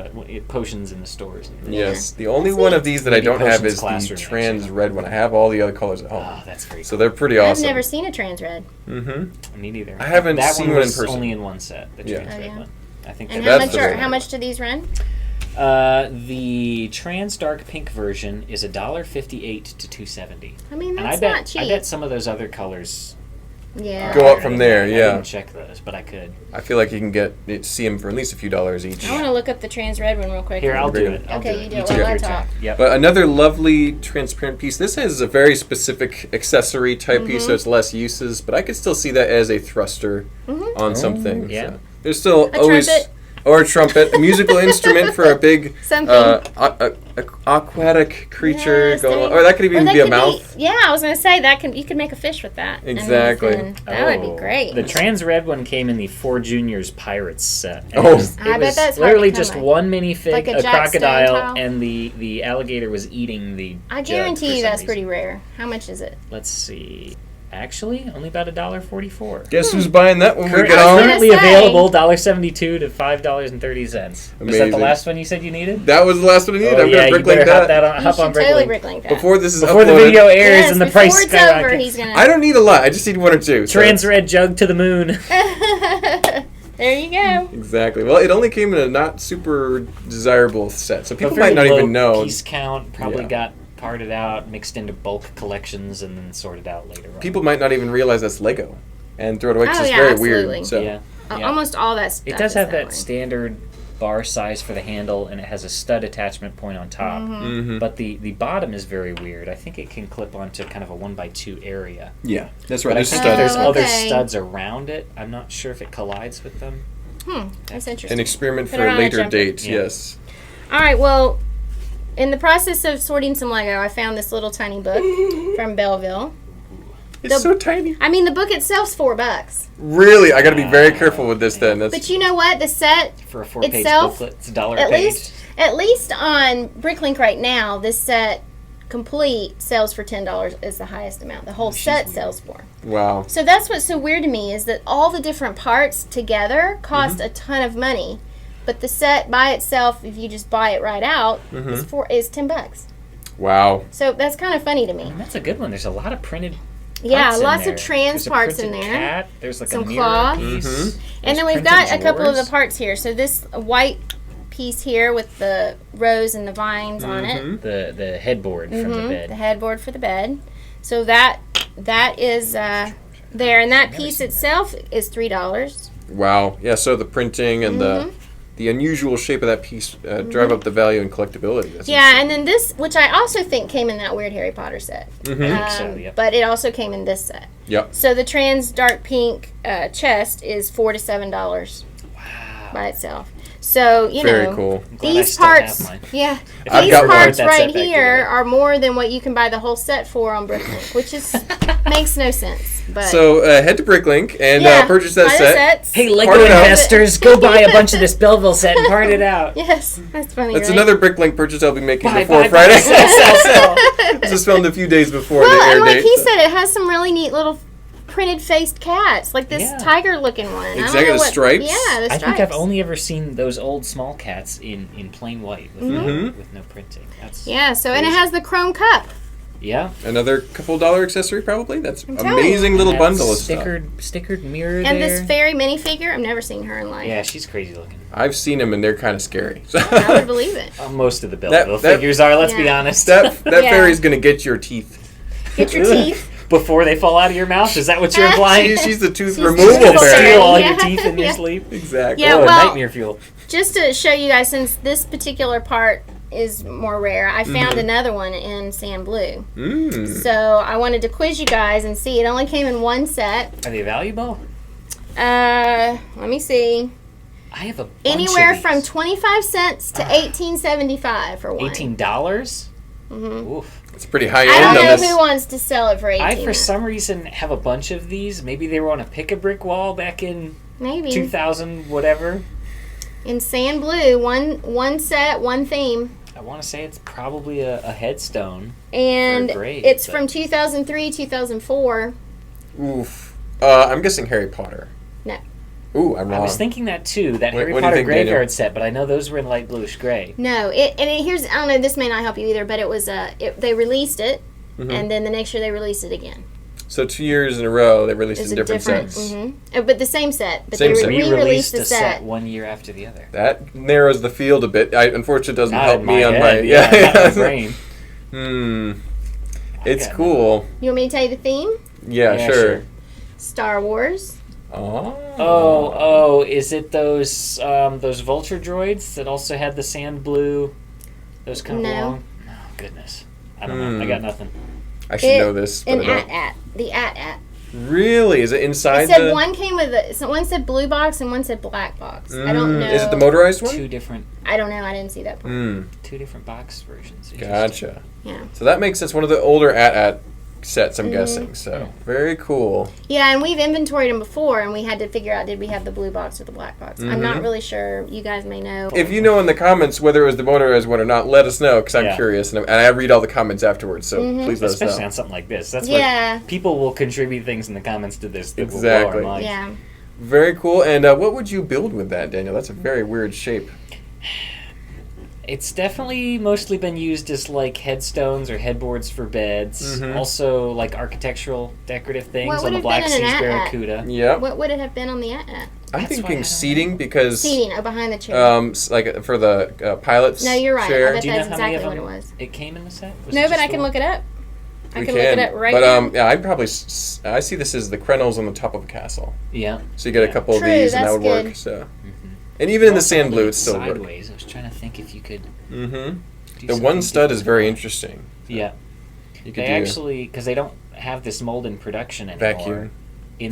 S3: potions in the stores.
S1: Yes. The only one of these that I don't have is the
S3: classroom,
S1: trans
S3: actually.
S1: red one. I have all the other colors at home.
S3: Oh, that's very cool.
S1: So they're pretty
S2: I've
S1: awesome.
S2: never seen a trans red.
S1: Mm-hmm.
S3: Me neither.
S1: I haven't
S3: that
S1: seen
S3: one
S1: one in
S3: was
S1: person.
S3: only in one set, the trans red
S2: yeah.
S3: one. I think
S2: And
S3: that's
S2: how much do these run?
S3: The trans dark pink version is $1.58 to $2.70.
S2: I mean, that's
S3: and
S2: not cheap.
S3: I bet some of those other colors
S1: go up from there.
S3: I
S1: Yeah.
S3: didn't check those, but I could.
S1: I feel like you can see them for at least a few dollars each.
S2: I want to look up the trans red one real quick.
S3: Here, I'll do it.
S2: Okay, you do it
S3: take
S2: while I
S3: your
S2: talk.
S3: turn. Yep.
S1: But another lovely transparent piece. This has a very specific accessory type piece, so it's less uses. But I could still see that as a thruster on something.
S3: Yeah.
S1: So there's still
S2: A
S1: always
S2: trumpet.
S1: Or a trumpet, a musical instrument for a big aquatic creature
S2: Yes,
S1: going on. Or that could even be a mouth.
S2: I was going to say you could make a fish with that.
S1: Exactly.
S2: That would be great.
S3: The trans red one came in the 4 Juniors Pirates set. And
S1: Oh.
S3: it was
S2: I bet that's hard
S3: literally
S2: to
S3: just
S2: come by.
S3: one minifig,
S2: Like a
S3: a
S2: Jack
S3: crocodile,
S2: Stone tile?
S3: and the alligator was eating the
S2: I
S3: jug
S2: guarantee
S3: for
S2: you
S3: some
S2: that's
S3: reason.
S2: pretty rare. How much is it?
S3: Let's see. Actually, only about $1.44.
S1: Guess who's buying that when we get
S2: I was
S1: home?
S2: gonna
S3: Currently
S2: say.
S3: available, $1.72 to $5.30. Was that the
S1: Amazing.
S3: last one you said you needed?
S1: That was the last one I needed.
S3: Oh,
S1: I'm
S3: yeah,
S1: going to
S3: you
S1: bricklink
S3: better
S1: that.
S3: hop on
S2: totally
S3: Bricklink.
S2: bricklink that.
S1: Before this is
S3: Before the
S1: uploaded.
S3: video airs and the
S2: before
S3: price
S2: it's over,
S3: skyrockets.
S2: he's gonna.
S1: I don't need a lot. I just need 1 or 2. so-
S3: Trans red jug to the moon.
S2: There you go.
S1: Exactly. Well, it only came in a not super desirable set, so people
S3: A very
S1: might not
S3: low
S1: even know.
S3: Piece count probably
S1: Yeah.
S3: got parted out, mixed into bulk collections, and then sorted out later on.
S1: People might not even realize that's Lego and throw it away because
S2: Oh,
S1: it's
S2: yeah,
S1: very
S2: absolutely.
S1: weird. So.
S3: Yeah.
S2: Almost all that stuff.
S3: It does
S2: is
S3: have
S2: that
S3: that
S2: way.
S3: standard bar size for the handle, and it has a stud attachment point on top.
S1: Mm-hmm.
S3: But the bottom is very weird. I think it can clip onto kind of a 1x2 area.
S1: Yeah, that's right.
S3: But I
S1: There's
S3: think
S1: studs.
S3: there's other
S2: Okay.
S3: studs around it. I'm not sure if it collides with them.
S2: That's interesting.
S1: An experiment
S2: Put
S1: for
S2: it
S1: a
S2: on a
S1: later
S2: jumper.
S1: date.
S3: Yeah.
S1: Yes.
S2: All right, well, in the process of sorting some Lego, I found this little tiny book from Belleville.
S1: It's so tiny.
S2: I mean, the book itself's $4.
S1: Really, I got to be very careful with this. Then. That's,
S2: But you know what? The set
S3: For a 4-page
S2: itself,
S3: booklet, it's $1 a
S2: at
S3: page.
S2: least on Bricklink right now, this set complete sells for $10 is the highest amount. The whole set
S3: weird.
S2: sells for.
S1: wow.
S2: So that's what's so weird to me is that all the different parts together cost a ton of money, but the set by itself, if you just buy it right out, is $10.
S1: Wow.
S2: So that's kind of funny to me.
S3: And that's a good one. There's a lot of printed
S2: Yeah,
S3: parts in
S2: lots
S3: there.
S2: of trans
S3: There's a
S2: parts in
S3: printed
S2: there.
S3: Cat. There's like
S2: Some
S3: a mirror
S2: cloth.
S3: piece.
S1: Mhm.
S2: And then
S3: There's
S2: we've got
S3: printed
S2: a couple of the
S3: drawers.
S2: parts here. So this white piece here with the rose and the vines on it.
S3: The headboard from the
S2: The
S3: bed.
S2: headboard for the bed. So that is there, and that piece itself is $3.
S1: Wow. Yeah. So the printing and the unusual shape of that piece drive up the value and collectability. That's
S2: Yeah, and then this, which I also think came in that weird Harry Potter set.
S3: I think so, yep.
S2: But it also came in this set.
S1: Yep.
S2: So the trans dark pink chest is $4 to $7
S3: Wow.
S2: by itself. So, you
S1: Very
S2: know,
S1: cool.
S3: I'm glad I
S2: these
S3: still
S2: parts,
S3: have mine.
S2: yeah,
S1: I've
S2: these
S1: got one.
S2: parts
S3: That
S2: right
S3: set back
S2: here
S3: together.
S2: are more than what you can buy the whole set for on Bricklink, which is makes no sense. But
S1: So head to Bricklink and purchase that
S2: buy the
S1: set.
S2: sets.
S3: Hey, Lego
S1: Part it out.
S3: investors, go buy a bunch of this Belleville set and part it out.
S2: Yes, that's funny.
S1: That's
S2: right?
S1: another Bricklink purchase I'll be making
S3: Buy,
S1: before
S3: buy,
S1: Friday.
S3: buy, sell, sell, sell.
S1: This is filmed a few days before
S2: Well,
S1: the air
S2: and like
S1: date.
S2: he said, it has some really neat little printed faced cats, like this tiger looking one.
S1: Exactly, the stripes.
S2: Yeah, the stripes.
S3: I think I've only ever seen those old small cats in plain white with, with no printing. That's
S2: so and it has the chrome cup.
S3: Yeah.
S1: Another couple dollar accessory, probably. That's amazing little bundle of stuff.
S3: Stickered mirror
S2: and this fairy minifigure, I've never seen her in life.
S3: Yeah, she's crazy looking.
S1: I've seen them, and they're kind of scary. So.
S2: I would believe it.
S3: Most of the Belleville figures are, let's be honest.
S1: That fairy's going to get your teeth.
S2: Get your teeth.
S3: Before they fall out of your mouth? Is that what you're implying?
S1: She's the tooth removal fairy.
S3: Steal all your teeth in your sleep?
S1: Exactly.
S2: Yeah, well,
S3: nightmare fuel.
S2: Just to show you guys, since this particular part is more rare, I found another one in sand blue. So I wanted to quiz you guys and see. It only came in one set.
S3: Are they valuable?
S2: Let me see.
S3: I have a
S2: anywhere from 25 cents to $18.75 for one.
S3: $18? Oof.
S1: It's pretty high end.
S2: I don't know who wants to sell it for $18.
S3: I, for some reason, have a bunch of these. Maybe they were on a pick-a-brick wall back in 2000, whatever.
S2: In sand blue, one set, one theme.
S3: I want to say it's probably a headstone.
S2: And it's from 2003, 2004.
S1: Oof. I'm guessing Harry Potter.
S2: No.
S1: Ooh, I'm wrong.
S3: I was thinking that too, that Harry Potter graveyard set, but I know those were in light bluish gray.
S2: No, here's, I don't know, this may not help you either, but it was, they released it, and then the next year they released it again.
S1: So 2 years in a row, they released in different sets.
S2: But the same set. But
S1: same set.
S3: We released the set 1 year after the other.
S1: That narrows the field a bit. Unfortunately, it doesn't help me on my...
S3: my brain.
S1: It's cool.
S2: You want me to tell you the theme?
S1: Yeah, sure.
S2: Star Wars.
S3: Oh, is it those vulture droids that also had the sand blue? Those kind of long? Oh, goodness. I don't know. I got nothing.
S1: I should know this.
S2: An AT-AT. The AT-AT.
S1: Really? Is it inside
S2: it said one came with one said blue box and one said black box. I don't know.
S1: Is it the motorized one?
S3: Two different.
S2: I don't know. I didn't see that part.
S3: Two different box versions.
S1: Gotcha.
S2: Yeah.
S1: So that makes sense. One of the older AT-AT sets, I'm guessing. So very cool.
S2: Yeah, and we've inventoried them before, and we had to figure out, did we have the blue box or the black box? I'm not really sure. You guys may know.
S1: If you know in the comments whether it was the motorized one or not, let us know, because I'm curious, and I read all the comments afterwards. So please let us know.
S3: Especially on something like this. That's what people will contribute things in the comments to this that will blow our minds.
S2: Yeah.
S1: Very cool. And what would you build with that, Daniel? That's a very weird shape.
S3: It's definitely mostly been used as like headstones or headboards for beds. Also like architectural decorative things on the Black Seas Barracuda.
S1: Yeah.
S2: What would it have been on the AT-AT?
S1: I'm thinking seating because...
S2: Seating, behind the chair.
S1: Like for the pilot's chair.
S2: No, you're right. I bet
S3: Do you
S2: that's
S3: know how many
S2: exactly
S3: of
S2: what
S3: them
S2: it was.
S3: it came in the set?
S2: No, but I can look it up. I can look it up right
S1: now.
S2: now.
S1: I'd probably... I see this as the crenels on the top of a castle.
S3: Yeah.
S1: So you get a couple of these and that would work. So. And even in the sand blue, it's still
S3: sideways. I was trying to think if you could.
S1: The one stud is very interesting.
S3: Yeah. They actually, because they don't have this mold in production anymore.
S1: Vacuum.
S3: In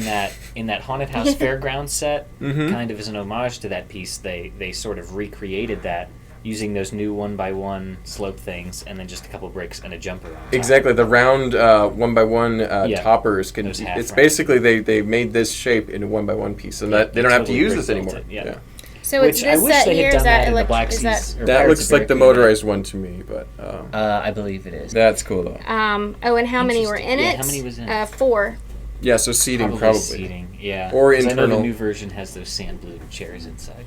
S3: that haunted house fairground set, kind of as an homage to that piece, they sort of recreated that using those new 1x1 slope things, and then just a couple bricks and a jumper on top.
S1: Exactly, the round 1x1 toppers can. It's basically they made this shape in a 1x1 piece, and that they don't have to use this anymore.
S3: Yeah.
S2: So it's this set here. Is that
S3: in the Black Seas?
S1: That looks like the motorized one to me, but
S3: I believe it is.
S1: That's cool though.
S2: And how many were in it?
S3: How many was in it?
S2: 4.
S1: Yeah, so seating probably.
S3: Seating, yeah.
S1: Or internal.
S3: I know the new version has those sand blue chairs inside.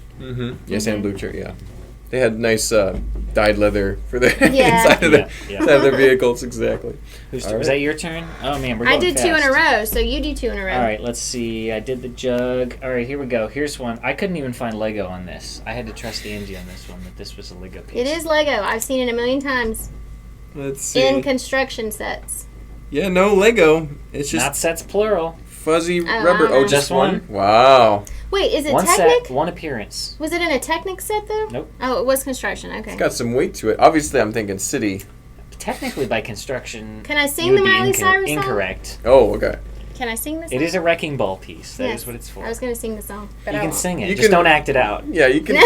S1: Yeah, sand blue chair. Yeah. They had nice dyed leather for the inside of their vehicles. Exactly.
S3: Was that your turn? Oh man, we're going
S2: I did
S3: fast.
S2: 2 in a row, so you do 2 in a row.
S3: All right, let's see. I did the jug. All right, here we go. Here's one. I couldn't even find Lego on this. I had to trust Angie on this one, that this was a Lego piece.
S2: It is Lego. I've seen it a million times.
S1: Let's see.
S2: In construction sets.
S1: Yeah, no Lego. It's just
S3: not sets plural.
S1: Fuzzy rubber.
S3: Oh, just one.
S1: Wow.
S2: Wait, is it
S3: one
S2: Technic?
S3: Set, one appearance.
S2: Was it in a Technic set though?
S3: Nope.
S2: Oh, it was construction. Okay.
S1: It's got some weight to it. Obviously, I'm thinking city.
S3: Technically, by construction.
S2: Can I sing the Miley Cyrus song?
S3: Incorrect.
S1: Oh, okay.
S2: Can I sing this song?
S3: It is a wrecking ball piece. That is what it's for.
S2: I was going to sing the song, but
S3: you can sing it. Just don't act it out.
S1: Yeah, you can.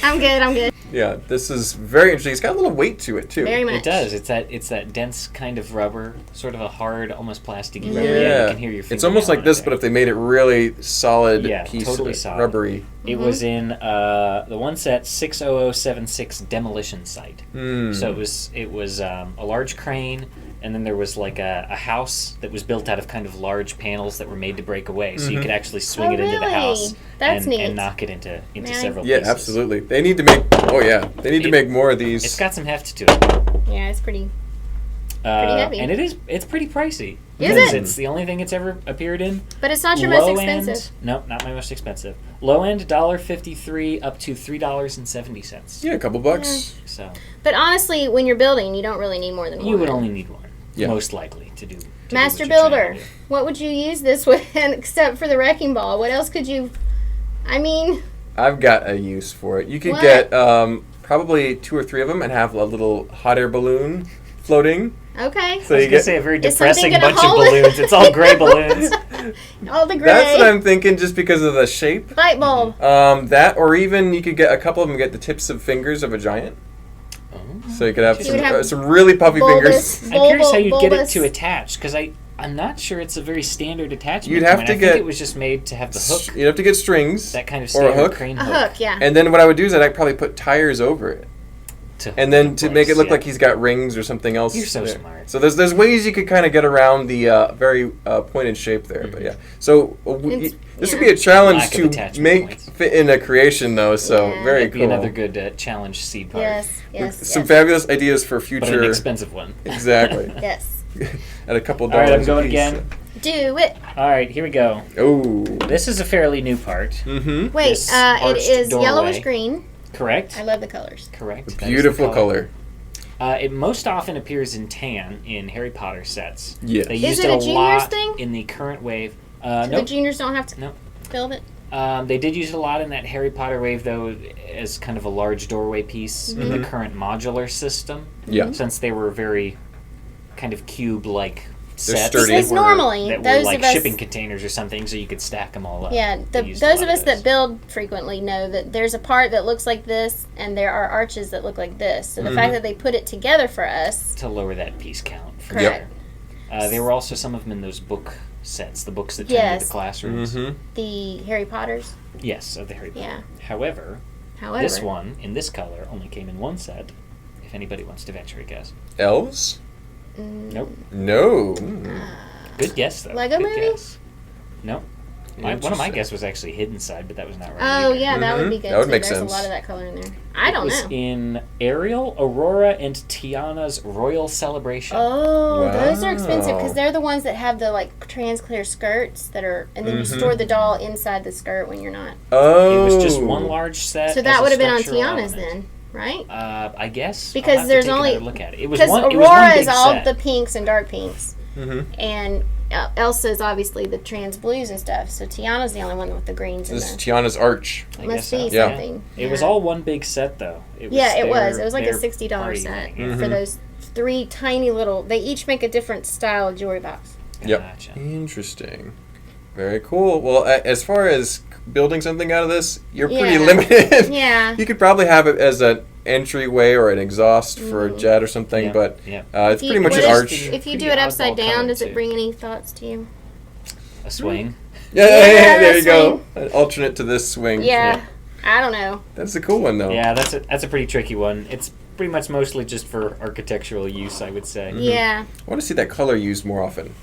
S2: I'm good.
S1: Yeah, this is very interesting. It's got a little weight to it too.
S2: Very much.
S3: It does. It's that dense kind of rubber, sort of a hard, almost plasticky rubber.
S1: Yeah,
S3: You can hear your finger.
S1: it's almost like this, but if they made it really solid piece,
S3: totally
S1: of it,
S3: solid.
S1: rubbery.
S3: It was in the one set 60076 Demolition site. So it was a large crane, and then there was like a house that was built out of kind of large panels that were made to break away, so you could actually swing it into the house and knock it into several pieces.
S1: Yeah, absolutely. They need to make. Oh yeah, they need to make more of these.
S3: It's got some heft to it.
S2: Yeah, it's pretty heavy,
S3: and it's pretty pricey.
S2: Is it?
S3: It's the only thing it's ever appeared in.
S2: But it's not your most expensive.
S3: Nope, not my most expensive. Low end $1.53 up to $3.70.
S1: Yeah, a couple bucks.
S3: Yeah. So.
S2: But honestly, when you're building, you don't really need more than one.
S3: You would only need one, most likely, to do.
S2: Master Builder, what would you use this with except for the wrecking ball? What else could you? I mean,
S1: I've got a use for it. You could get probably 2 or 3 of them and have a little hot air balloon floating.
S2: Okay.
S1: So
S3: I was going to say a very depressing bunch of balloons. It's all gray balloons.
S2: All the gray.
S1: That's what I'm thinking, just because of the shape.
S2: Light bulb.
S1: That, or even you could get a couple of them. Get the tips of fingers of a giant. Oh. So you could have some really puffy fingers.
S3: I'm curious how you'd get it to attach, because I'm not sure it's a very standard attachment.
S1: You'd have to
S3: I think it was just made to have the hook.
S1: You'd have to get strings.
S3: That kind of
S1: or a hook.
S3: crane
S2: hook. A hook, yeah.
S1: And then what I would do is I'd probably put tires over it. And then to make it look like he's got rings or something else.
S3: You're so smart.
S1: So there's ways you could kind of get around the very pointed shape there. But yeah. So this would be a challenge to make fit in a creation, though. So very
S3: It'd
S1: cool.
S3: be another good challenge seed part.
S2: Yes.
S1: Some fabulous ideas for future.
S3: But an expensive one.
S1: Exactly.
S2: Yes.
S1: At a couple
S3: dollars.
S1: All
S3: right, I'm going again.
S2: Do it.
S3: All right, here we go.
S1: Oh.
S3: This is a fairly new part.
S1: Mm-hmm.
S2: Wait, it is yellowish-green.
S3: Correct.
S2: I love the colors.
S3: Correct.
S1: Beautiful color.
S3: It most often appears in tan in Harry Potter sets.
S1: Yes.
S3: They used
S2: it a
S3: lot
S2: juniors thing?
S3: in the current wave.
S2: So the juniors don't have to build it?
S3: They did use it a lot in that Harry Potter wave, though, as kind of a large doorway piece in the current modular system.
S1: Yeah.
S3: Since they were very kind of cube-like sets.
S1: Sturdy.
S2: Because normally,
S3: that
S2: those
S3: were like
S2: of us,
S3: shipping containers or something, so you could stack them all up.
S2: Yeah, those of us that build frequently know that there's a part that looks like this, and there are arches that look like this. So the fact that they put it together for us
S3: to lower that piece count. For
S2: correct.
S3: Sure. There were also some of them in those book sets, the books that tend to the classrooms.
S2: The Harry Potters.
S3: Yes, of the Harry Potter.
S2: Yeah.
S3: However, this one in this color only came in one set. If anybody wants to venture a guess.
S1: Elves?
S3: Nope.
S1: No.
S3: Good guess, though.
S2: Lego
S3: Good
S2: Movie?
S3: guess. Nope. One of my guess was actually Hidden Side, but that was not right.
S2: Oh,
S3: either.
S2: yeah, that would be good.
S1: That would make
S2: There's
S1: sense.
S2: a lot of that color in there. I don't know.
S3: It was in Ariel, Aurora, and Tiana's Royal Celebration.
S2: Oh, those are expensive because they're the ones that have the like trans clear skirts that are, and then you store the doll inside the skirt when you're not.
S1: Oh.
S3: It was just one large set.
S2: So that would have been on Tiana's then, right?
S3: I guess.
S2: Because there's only
S3: look at it. Because
S2: Aurora is all the pinks and dark pinks, and Elsa's obviously the trans blues and stuff. So Tiana's the only one with the greens.
S1: This is Tiana's arch.
S2: Must be
S1: so.
S2: something.
S3: It was all one big set though.
S2: It was. It was like a $60 set for those 3 tiny little. They each make a different style of jewelry box.
S1: Gotcha. Interesting. Very cool. Well, as far as building something out of this, you're pretty limited.
S2: Yeah.
S1: You could probably have it as an entryway or an exhaust for a jet or something, but it's pretty much an arch.
S2: If you do it upside down, does it bring any thoughts to you?
S3: A swing.
S1: Yeah, there you go. An alternate to this swing.
S2: Yeah. I don't know.
S1: That's a cool one, though.
S3: Yeah, that's a pretty tricky one. It's pretty much mostly just for architectural use, I would say.
S2: Yeah.
S1: I want to see that color used more often.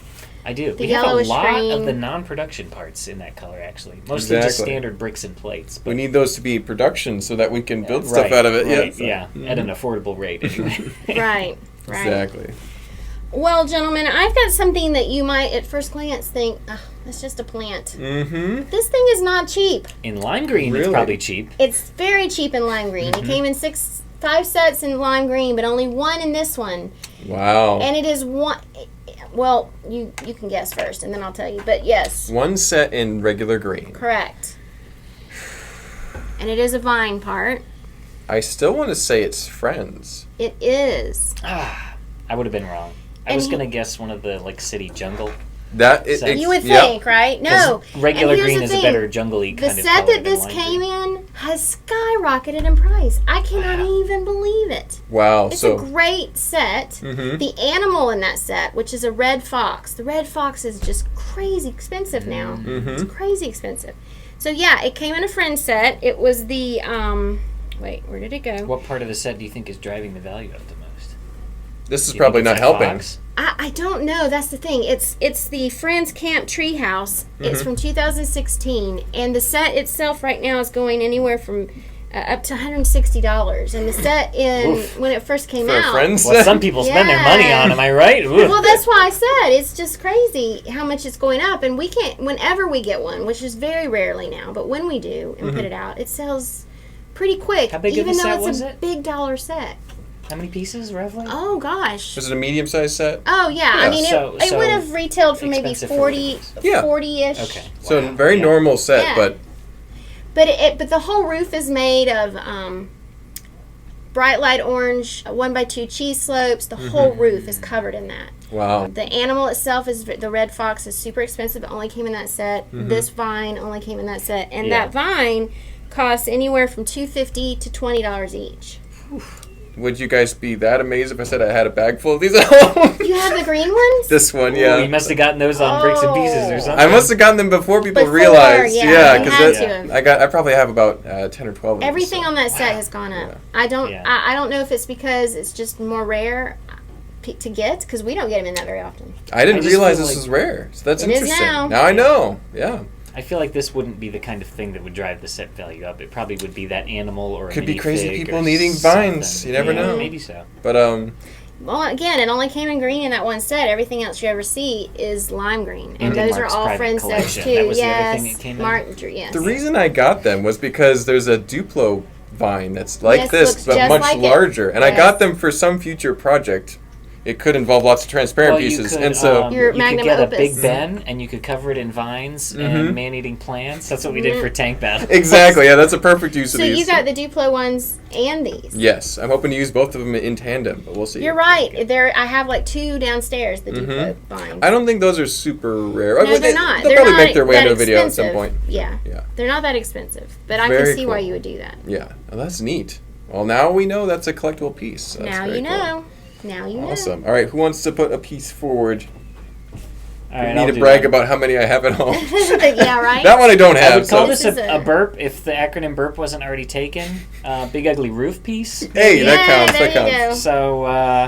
S3: I do.
S2: The
S3: we have a lot
S2: yellowish-green.
S3: of the non-production parts in that color, actually. Mostly just standard bricks and plates.
S1: We need those to be production so that we can build stuff out of it.
S3: Right, yeah, at an affordable rate, anyway.
S2: Right.
S1: Exactly.
S2: Well, gentlemen, I've got something that you might, at first glance, think, oh, it's just a plant.
S1: Mm-hmm.
S2: This thing is not cheap.
S3: In lime green, it's probably cheap.
S2: It's very cheap in lime green. It came in 5 sets in lime green, but only 1 in this one.
S1: Wow.
S2: And it is one. Well, you can guess first, and then I'll tell you. But yes.
S1: 1 set in regular green.
S2: Correct. And it is a vine part.
S1: I still want to say it's Friends.
S2: It is.
S3: I would have been wrong. I was going to guess one of the, city jungle.
S2: You would think, right? No.
S3: Regular green is a better jungle-y kind of color.
S2: The set that this came in has skyrocketed in price. I cannot even believe it.
S1: Wow.
S2: It's a great set. The animal in that set, which is a red fox. The red fox is just crazy expensive now. It's crazy expensive. So yeah, it came in a friend set. It was the, wait, where did it go?
S3: What part of the set do you think is driving the value up the most?
S1: This is probably not helping.
S3: Fox?
S2: I don't know. That's the thing. It's the Friends Camp Treehouse. It's from 2016, and the set itself right now is going anywhere from up to $160. And the set when it first came out.
S1: Friends?
S3: Well, some people spend their money on. Am I right? Ooh.
S2: Well, that's why I said it's just crazy how much it's going up, and we can't. Whenever we get one, which is very rarely now, but when we do and put it out, it sells pretty quick.
S3: How big
S2: even
S3: of a
S2: though
S3: set
S2: it's
S3: was
S2: a
S3: it?
S2: big dollar set.
S3: How many pieces, roughly?
S2: Oh gosh.
S1: Was it a medium-sized set?
S2: Oh yeah. I mean, it would have retailed for maybe 40-ish.
S3: Okay.
S1: So a very normal set, but
S2: the whole roof is made of bright light orange 1x2 cheese slopes. The whole roof is covered in that.
S1: Wow.
S2: The animal itself is the red fox is super expensive. It only came in that set. This vine only came in that set, and that vine costs anywhere from $250 to $20 each.
S1: Would you guys be that amazed if I said I had a bag full of these at home?
S2: You have the green ones?
S1: This one, yeah.
S3: Ooh, you must have gotten those on Bricks and Pieces or something.
S1: I must have gotten them before people realized.
S2: Yeah,
S1: because I probably have about 10 or 12 of them.
S2: Everything on that set has gone up. I don't know if it's because it's just more rare to get, because we don't get them in that very often.
S1: I didn't realize this was rare, so that's interesting.
S2: Is now.
S1: Now I know. Yeah.
S3: I feel like this wouldn't be the kind of thing that would drive the set value up. It probably would be that animal or
S1: could
S3: a
S1: be crazy
S3: minifig
S1: people
S3: or
S1: needing vines.
S3: something.
S1: You never know.
S3: Maybe so.
S1: But
S2: well, again, it only came in green in that one set. Everything else you ever see is lime green, and those
S3: Mark's
S2: are all
S3: private
S2: friend sets
S3: collection.
S2: too.
S3: That was the
S2: yes,
S3: other thing that came in?
S2: Mark. Yes.
S1: the reason I got them was because there's a Duplo vine that's like
S2: Yes,
S1: this
S2: looks
S1: but
S2: just
S1: much
S2: like it.
S1: larger, and I
S2: Yes.
S1: got them for some future project. It could involve lots of transparent pieces,
S3: you could,
S1: and so
S2: Your
S3: you
S2: magnum
S3: could get
S2: opus.
S3: a Big Ben and you could cover it in vines and man-eating plants. That's what we did for Tank Battle.
S1: exactly, yeah, that's a perfect use of
S2: So
S1: these.
S2: you got the Duplo ones and these.
S1: Yes, I'm hoping to use both of them in tandem, but we'll see.
S2: You're right. I have like 2 downstairs. The Duplo vines.
S1: I don't think those are super rare.
S2: No, they're not.
S1: They'll
S2: They're
S1: probably
S2: not
S1: make their way
S2: that
S1: into a video at
S2: expensive.
S1: some point.
S2: Yeah. They're not that expensive, but I
S1: Very
S2: can see why
S1: cool.
S2: you would do that.
S1: Yeah, well, that's neat. Well, now we know that's a collectible piece. So that's
S2: Now
S1: very
S2: you
S1: cool.
S2: know. Now you know.
S1: Awesome. All right, who wants to put a piece forward?
S3: All right,
S1: I need
S3: I'll
S1: to
S3: do
S1: brag
S3: that.
S1: about how many I have at home.
S2: Yeah, right?
S1: That one I don't have.
S3: I would call
S1: so.
S3: this
S2: This is
S3: a burp if the acronym burp wasn't already taken. Big ugly roof piece.
S1: Hey, that counts.
S2: there
S1: That
S2: you
S1: counts.
S2: go.
S3: So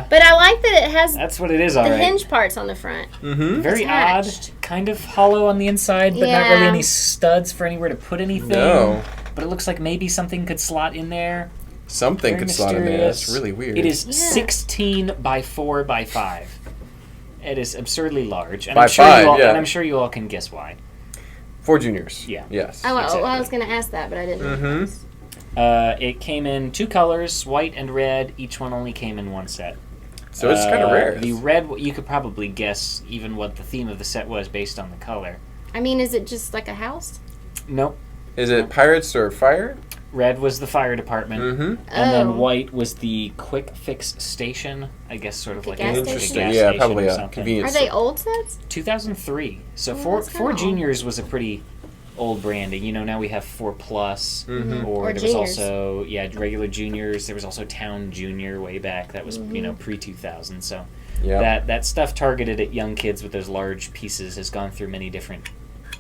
S2: But I like that it has
S3: that's what it is,
S2: the
S3: all right.
S2: hinge parts on the front.
S1: Mm-hmm.
S3: Very
S2: attached.
S3: odd, kind of hollow on the inside, but not really
S2: Yeah.
S3: any studs for anywhere to put anything.
S1: No.
S3: But it looks like maybe something could slot in there.
S1: Something
S3: Very
S1: could slot in there.
S3: mysterious.
S1: That's really weird.
S3: It is
S2: Yeah.
S3: 16 by 4 by 5. It is absurdly large, and
S1: By
S3: I'm sure
S1: 5,
S3: you all,
S1: yeah.
S3: and I'm sure you all can guess why.
S1: For juniors.
S3: Yeah.
S1: Yes.
S2: Oh, well,
S3: Exactly.
S2: I was going to ask that, but I didn't.
S1: Mm-hmm.
S3: It came in 2 colors, white and red. Each one only came in 1 set.
S1: So it's kind of rare.
S3: The red, you could probably guess even what the theme of the set was based on the color.
S2: I mean, is it just like a house?
S3: Nope.
S1: Is it pirates or fire?
S3: Red was the fire department.
S1: Mm-hmm.
S3: And
S2: Oh.
S3: then white was the quick fix station. I guess sort of
S2: Like
S3: like
S2: a gas
S3: a
S2: station?
S3: gas
S1: Yeah,
S3: station
S1: probably
S3: or
S1: a
S3: something.
S1: convenience
S2: Are they
S1: store.
S2: old sets?
S3: 2003. So
S2: Oh,
S3: four
S2: that's kinda
S3: juniors was a pretty old branding. You know, now we have 4 plus,
S1: Mm-hmm.
S2: Or
S3: or there was
S2: juniors.
S3: also regular juniors. There was also Town Junior way back. That was pre 2000. So
S1: Yeah.
S3: that stuff targeted at young kids with those large pieces has gone through many different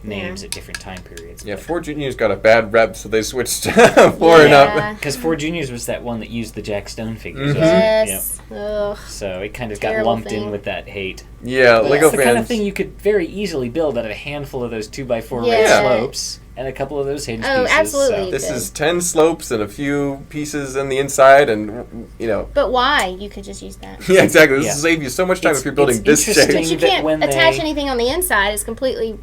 S3: names at different time periods.
S1: Yeah, 4 juniors got a bad rep, so they switched to 4 and up.
S3: Because 4 Juniors was that one that used the Jack Stone figures.
S1: Mhm.
S2: Yes. Ugh.
S3: So it kind of got
S2: Terrible
S3: lumped in
S2: thing.
S3: with that hate.
S1: Yeah,
S3: But
S1: Lego
S3: that's the kind of
S1: fans.
S3: thing you could very easily build out of a handful of those 2x4
S2: Yeah.
S3: red slopes and a couple of those hinge
S2: Oh,
S3: pieces.
S2: absolutely.
S1: This is 10 slopes and a few pieces in the inside, and, you know.
S2: But why? You could just use that.
S1: Yeah, exactly. This
S3: Yeah.
S1: will save you so much time
S3: It's-
S1: if you're building
S3: it's
S1: this
S3: interesting.
S1: shape.
S2: You
S3: that
S2: can't
S3: when
S2: attach
S3: they-
S2: anything on the inside. It's completely...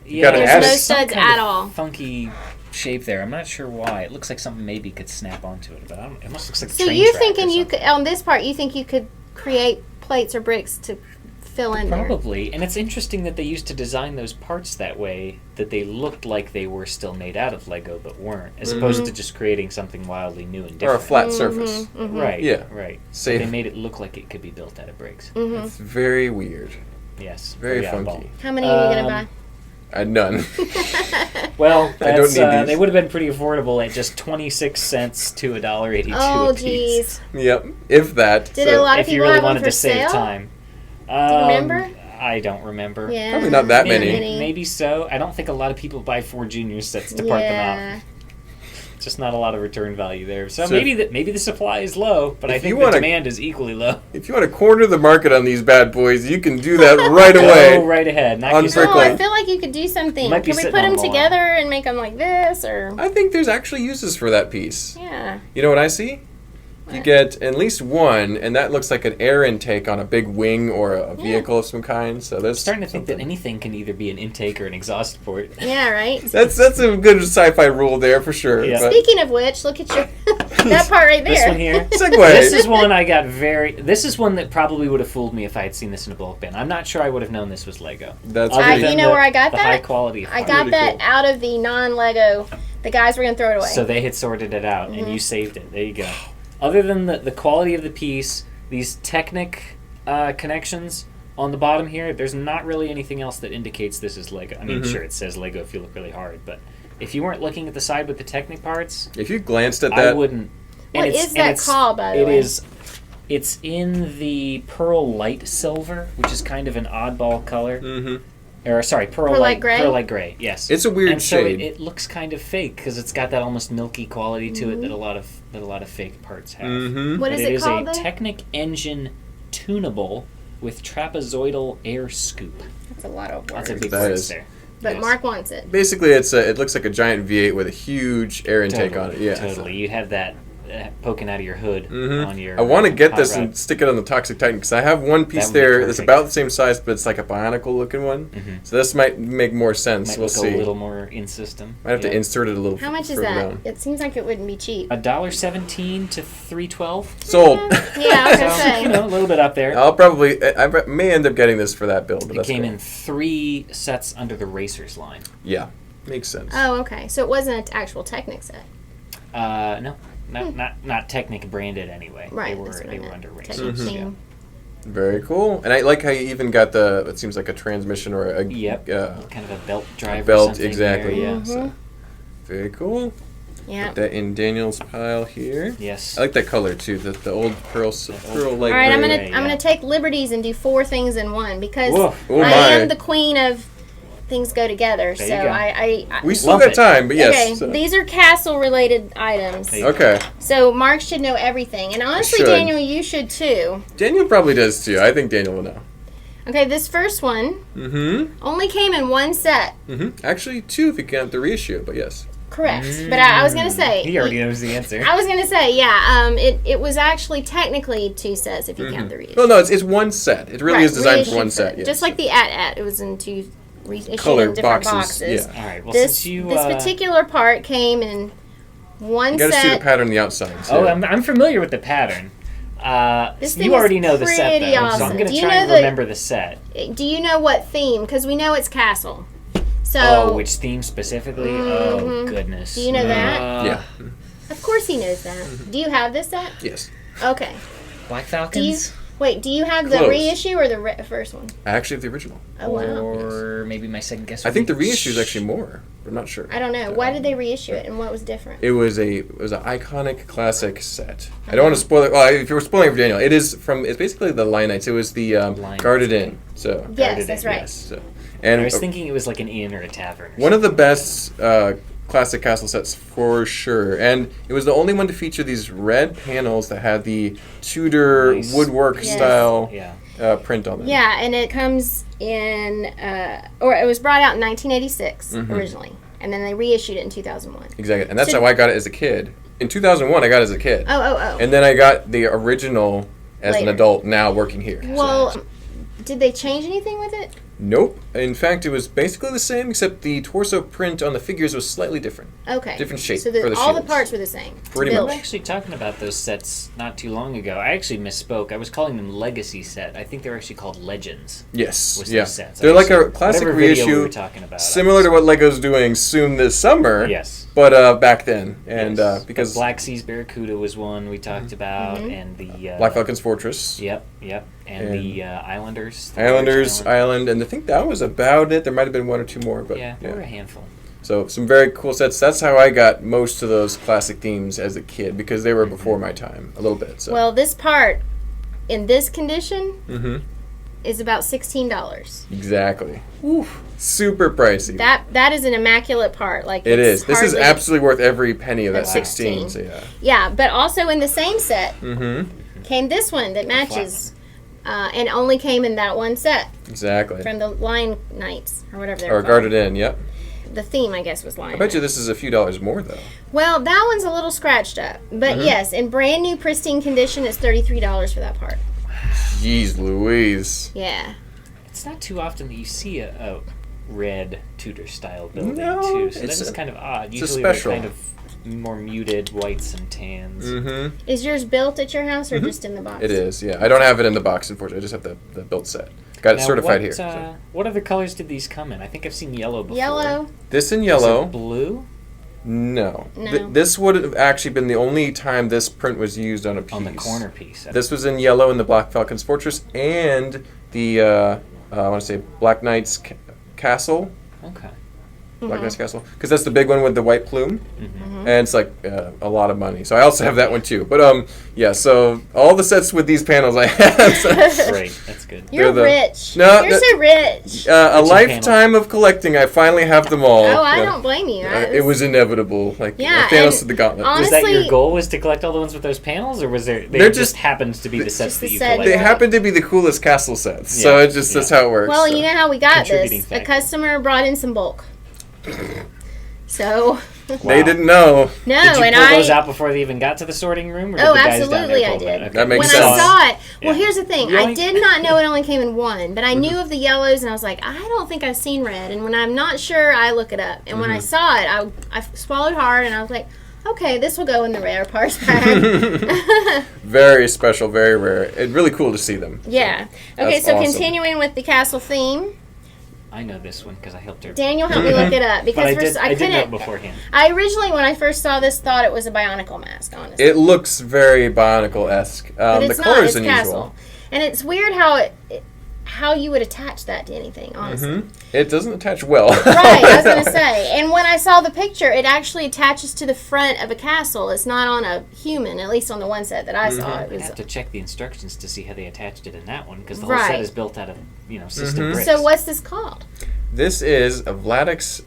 S3: Yeah,
S1: gotta
S3: there's
S1: add it.
S2: no
S3: some
S2: studs
S3: kind
S2: at
S3: of
S2: all.
S3: funky shape there. I'm not sure why. It looks like something maybe could snap onto it, but it almost looks like a
S2: So
S3: train
S2: you're
S3: track or
S2: thinking you
S3: something.
S2: could... On this part, you think you could create plates or bricks to fill in there?
S3: Probably, and it's interesting that they used to design those parts that way, that they looked like they were still made out of Lego but weren't, as opposed to just creating something wildly new and
S1: Or a
S3: different.
S1: flat surface.
S3: Right,
S1: Yeah.
S3: right. So
S1: Save-
S3: they made it look like it could be built out of bricks.
S1: It's very weird.
S3: Yes.
S1: Very
S3: oddball.
S1: funky.
S2: How many are you going to buy?
S1: None.
S3: Well,
S1: I don't need these.
S3: They would have been pretty affordable at just 26 cents to $1.82
S2: Oh,
S3: a piece.
S2: jeez.
S1: Yep, if that.
S2: Did a lot of
S3: If you
S2: people
S3: really
S2: have them
S3: wanted
S2: for
S3: to save
S2: sale?
S3: time.
S2: Do you remember?
S3: I don't remember.
S2: Yeah.
S1: Probably not that many.
S3: Maybe so. I don't think a lot of people buy 4 Junior sets to part them out. Just not a lot of return value there. So maybe the supply is low, but I think the demand is equally low.
S1: If you want to corner the market on these bad boys, you can do that right away.
S3: Go right ahead.
S2: Oh, I feel like you could do something. Can we put them together and make them like this? Or
S1: I think there's actually uses for that piece.
S2: Yeah.
S1: You know what I see? You get at least one, and that looks like an air intake on a big wing or a vehicle of some kind. So there's
S3: I'm starting to think that anything can either be an intake or an exhaust port.
S2: Yeah, right.
S1: That's a good sci-fi rule there for sure.
S2: Yeah. Speaking of which, look at your that part right there.
S3: This one here.
S1: Segue.
S3: This is one I got This is one that probably would have fooled me if I had seen this in a bulk bin. I'm not sure I would have known this was Lego.
S1: That's
S2: you know where I got that?
S3: High quality.
S2: I got that out of the non-Lego. The guys were gonna throw it away.
S3: So they had sorted it out, and you saved it. There you go. Other than the quality of the piece, these Technic connections on the bottom here, there's not really anything else that indicates this is Lego. I mean, sure, it says Lego if you look really hard, but if you weren't looking at the side with the Technic parts...
S1: If you glanced at that...
S3: I wouldn't...
S2: What is that called, by the way?
S3: It's in the pearl light silver, which is kind of an oddball color. Mm-hmm. Or sorry, pearl light gray. Pearl light gray. Yes,
S1: it's a weird shade.
S3: So it looks kind of fake because it's got that almost milky quality to it that a lot of fake parts have.
S2: Mm-hmm. What is it called?
S3: It is a Technic engine tunable with trapezoidal air scoop.
S2: That's a lot of words.
S3: That's a big word there.
S2: But Mark wants it.
S1: Basically, it looks like a giant V8 with a huge air intake on it. Yeah,
S3: totally. You have that poking out of your hood on your.
S1: I want to get this and stick it on the Toxic Titan because I have one piece there that's about the same size, but it's like a bionicle looking one. Mm-hmm. So this might make more sense. We'll see.
S3: A little more in system.
S1: Might have to insert it a little.
S2: How much is that? Down. It seems like it wouldn't be cheap.
S3: $1.17 to $3.12.
S1: Sold.
S2: Yeah, I was gonna say.
S3: A little bit up there.
S1: I may end up getting this for that build. But
S3: it came in 3 sets under the Racers line.
S1: Yeah, makes sense.
S2: Oh, okay. So it wasn't an actual Technic set.
S3: No. Not Technic branded anyway.
S2: Right.
S3: They were under Racers.
S2: Yeah.
S1: Very cool. And I like how you even got it seems like a transmission or a...
S3: Yep. Kind of a belt drive
S1: belt,
S3: or something.
S1: Exactly.
S3: There, yeah.
S2: Mm-hmm.
S1: So, very cool.
S2: Yeah.
S1: Put that in Daniel's pile here.
S3: Yes.
S1: I like that color too. The old pearl like.
S2: All right, I'm gonna take liberties and do 4 things in one because I am the queen of things go together.
S3: There
S2: so I
S1: we still got time, but yes.
S2: Okay, these are castle related items.
S1: Okay.
S2: So Mark should know everything, and honestly, Daniel, you should too.
S1: Daniel probably does too. I think Daniel will know.
S2: Okay, this first one only came in 1 set.
S1: Actually, 2 if you count the reissue, but yes.
S2: Correct. But I was going to say...
S3: He already knows the answer.
S2: I was going to say, yeah, it was actually technically 2 sets if you count the reissue.
S1: Well, no, it's 1 set. It really is designed for 1 set. Yes.
S2: Just like the AT-AT, it was in 2 reissued
S1: color
S2: in different boxes.
S1: Yeah.
S3: All right, well,
S2: this
S3: since you...
S2: This particular part came in 1 set.
S1: You got to see the pattern on the outside.
S3: So. Oh, I'm familiar with the pattern. You already know the set, though,
S2: awesome.
S3: so I'm going to try and remember the set.
S2: Do you know what theme? Because we know it's castle. So,
S3: which theme specifically? Oh, goodness.
S2: Do you know that?
S1: Yeah.
S2: Of course he knows that. Do you have this set?
S1: Yes.
S2: Okay.
S3: Black Falcons?
S2: Do you have the reissue or the first one?
S1: I actually have the original.
S2: Oh, wow.
S3: Or maybe my second guess.
S1: I think the reissue is actually more, but I'm not sure.
S2: I don't know. Why did they reissue it, and what was different?
S1: It was an iconic classic set. I don't want to spoil it. Well, if you were spoiling it for Daniel, it's basically the Lionites. It was the Guarded Inn. So
S2: yes, that's right.
S1: Yes, so. And
S3: I was thinking it was like an inn or a tavern.
S1: One of the best classic castle sets for sure, and it was the only one to feature these red panels that had the Tudor woodwork style print on them.
S2: Yeah, and it comes in, or it was brought out in 1986 originally, and then they reissued it in 2001.
S1: Exactly, and that's how I got it as a kid. In 2001, I got it as a kid.
S2: Oh.
S1: And then I got the original as an adult now working here.
S2: Well, did they change anything with it?
S1: Nope. In fact, it was basically the same, except the torso print on the figures was slightly different.
S2: Okay.
S1: Different shape
S2: so
S1: for the
S2: all
S1: shields.
S2: the parts were the same.
S1: Pretty
S3: We
S1: much.
S3: were actually talking about those sets not too long ago. I actually misspoke. I was calling them Legacy set. I think they were actually called Legends.
S1: Yes.
S3: Yeah. Sets.
S1: They're like a classic reissue,
S3: we were talking about,
S1: similar to what Lego's doing soon this summer.
S3: Yes.
S1: But back then, and because
S3: Black Seas Barracuda was one we talked about, and the
S1: Black Falcon's Fortress.
S3: Yep, and the Islanders.
S1: Island, and the think that was about it. There might have been one or two more, but
S3: there were a handful.
S1: So some very cool sets. That's how I got most of those classic themes as a kid because they were before my time a little bit. So.
S2: Well, this part in this condition is about $16.
S1: Exactly. Oof. Super pricey.
S2: That is an immaculate part. Like
S1: it is. This is absolutely worth every penny of that 16. So
S2: yeah, but also in the same set came this one that matches. And only came in that one set.
S1: Exactly.
S2: From the Lion Knights, or whatever they're called.
S1: Or Guarded Inn, yep.
S2: The theme, I guess, was Lion
S1: I bet you this is a few dollars more, though.
S2: Well, that one's a little scratched up. But yes, in brand new, pristine condition, it's $33 for that part.
S1: Jeez Louise.
S2: Yeah.
S3: It's not too often that you see a red Tudor-style building, too. So that is kind of odd. Usually they're kind of more muted whites and tans.
S2: Is yours built at your house or just in the box?
S1: It is, yeah. I don't have it in the box, unfortunately. I just have the built set. Got it certified here. So.
S3: What other colors did these come in? I think I've seen yellow before.
S2: Yellow.
S1: This in yellow.
S3: Is it blue?
S1: No. This would have actually been the only time this print was used on a piece.
S3: On the corner piece.
S1: This was in yellow in the Black Falcon's Fortress and the, I want to say, Black Knight's Castle.
S3: Okay.
S1: Black Knight's Castle. Because that's the big one with the white plume. And it's like a lot of money. So I also have that one too. But yeah, so all the sets with these panels I have. So
S3: great. That's good.
S2: You're rich.
S1: No,
S2: you're so rich.
S1: A lifetime of collecting. I finally have them all.
S2: Oh, I don't blame you.
S1: It was inevitable. Like Thanos to the gauntlet.
S2: Honestly,
S3: was that your goal, was to collect all the ones with those panels, or was there? They just happened to be the sets that you collected.
S1: They happen to be the coolest castle sets. So it just that's how it works.
S2: Well, you know how we got this. A customer brought in some bulk. So
S1: they didn't know.
S2: No,
S3: did you
S2: and
S3: pull those out before they even got to the sorting room? Or did the guys
S2: absolutely,
S3: down there
S2: I did.
S3: Okay.
S1: That makes
S2: sense.
S1: sense.
S2: I saw it, well, here's the thing. I did not know it only came in one, but I knew of the yellows, and I was like, I don't think I've seen red. And when I'm not sure, I look it up. And when I saw it, I swallowed hard, and I was like, okay, this will go in the rare parts bag.
S1: Very special, very rare. It's really cool to see them.
S2: Yeah. Okay, so awesome. Continuing with the castle theme.
S3: I know this one because I helped her.
S2: Daniel helped me look it up because
S3: I did know it beforehand.
S2: I originally, when I first saw this, thought it was a Bionicle mask. Honestly,
S1: it looks very Bionicle-esque.
S2: But it's
S1: the color is
S2: unusual.
S1: Castle.
S2: And it's weird how you would attach that to anything. Honestly,
S1: it doesn't attach well.
S2: Right, I was gonna say. And when I saw the picture, it actually attaches to the front of a castle. It's not on a human, at least on the one set that I saw.
S3: I have to check the instructions to see how they attached it in that one because the whole set is built out of system bricks.
S2: So what's this called?
S1: This is a Vladic's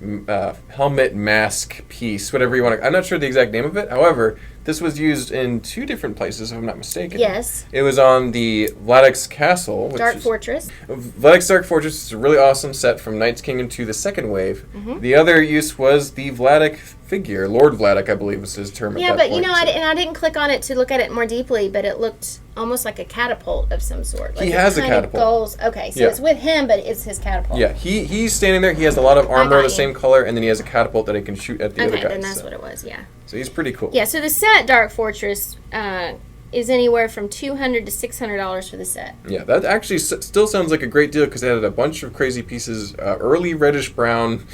S1: helmet mask piece, whatever you want to. I'm not sure the exact name of it. However, this was used in 2 different places, if I'm not mistaken.
S2: Yes.
S1: It was on the Vladic's Castle.
S2: Dark Fortress.
S1: Vladic's Dark Fortress is a really awesome set from Knights Kingdom to the second wave. The other use was the Vladic figure. Lord Vladic, I believe was his term at that point.
S2: Yeah, but I didn't click on it to look at it more deeply, but it looked almost like a catapult of some sort. Like
S1: he has a catapult.
S2: Okay, so it's with him, but it's his catapult.
S1: Yeah, he's standing there. He has a lot of armor of the same color, and then he has a catapult that he can shoot at the other guys.
S2: Okay, then that's what it was, yeah.
S1: So he's pretty cool.
S2: Yeah, so the set Dark Fortress is anywhere from $200 to $600 for the set.
S1: Yeah, that actually still sounds like a great deal because they had a bunch of crazy pieces, early reddish brown,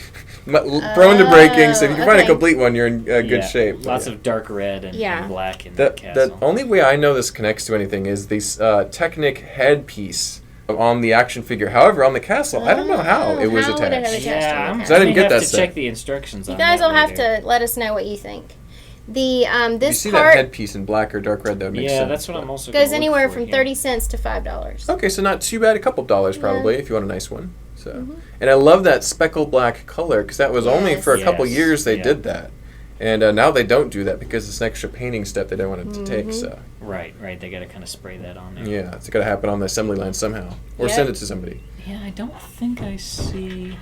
S1: prone to breaking. So if you can find a complete one, you're in good shape.
S3: Lots of dark red and black in
S1: the
S3: castle.
S1: The only way I know this connects to anything is the Technic headpiece on the action figure. However, on the castle, I don't know how it was attached.
S3: Yeah,
S1: I didn't get that
S3: set. Check the instructions.
S2: You guys will have to let us know what you think. This
S1: you see that headpiece in black or dark red, that makes sense.
S3: Yeah, that's what I'm also
S2: goes anywhere from 30 cents to $5.
S1: Okay, so not too bad. A couple dollars probably if you want a nice one. So, and I love that speckled black color because that was only for a couple years they did that, and now they don't do that because it's an extra painting step they don't want it to take. So
S3: right, they got to kind of spray that on there.
S1: Yeah, it's got to happen on the assembly line somehow, or send it to somebody.
S3: Yeah, I don't think I see.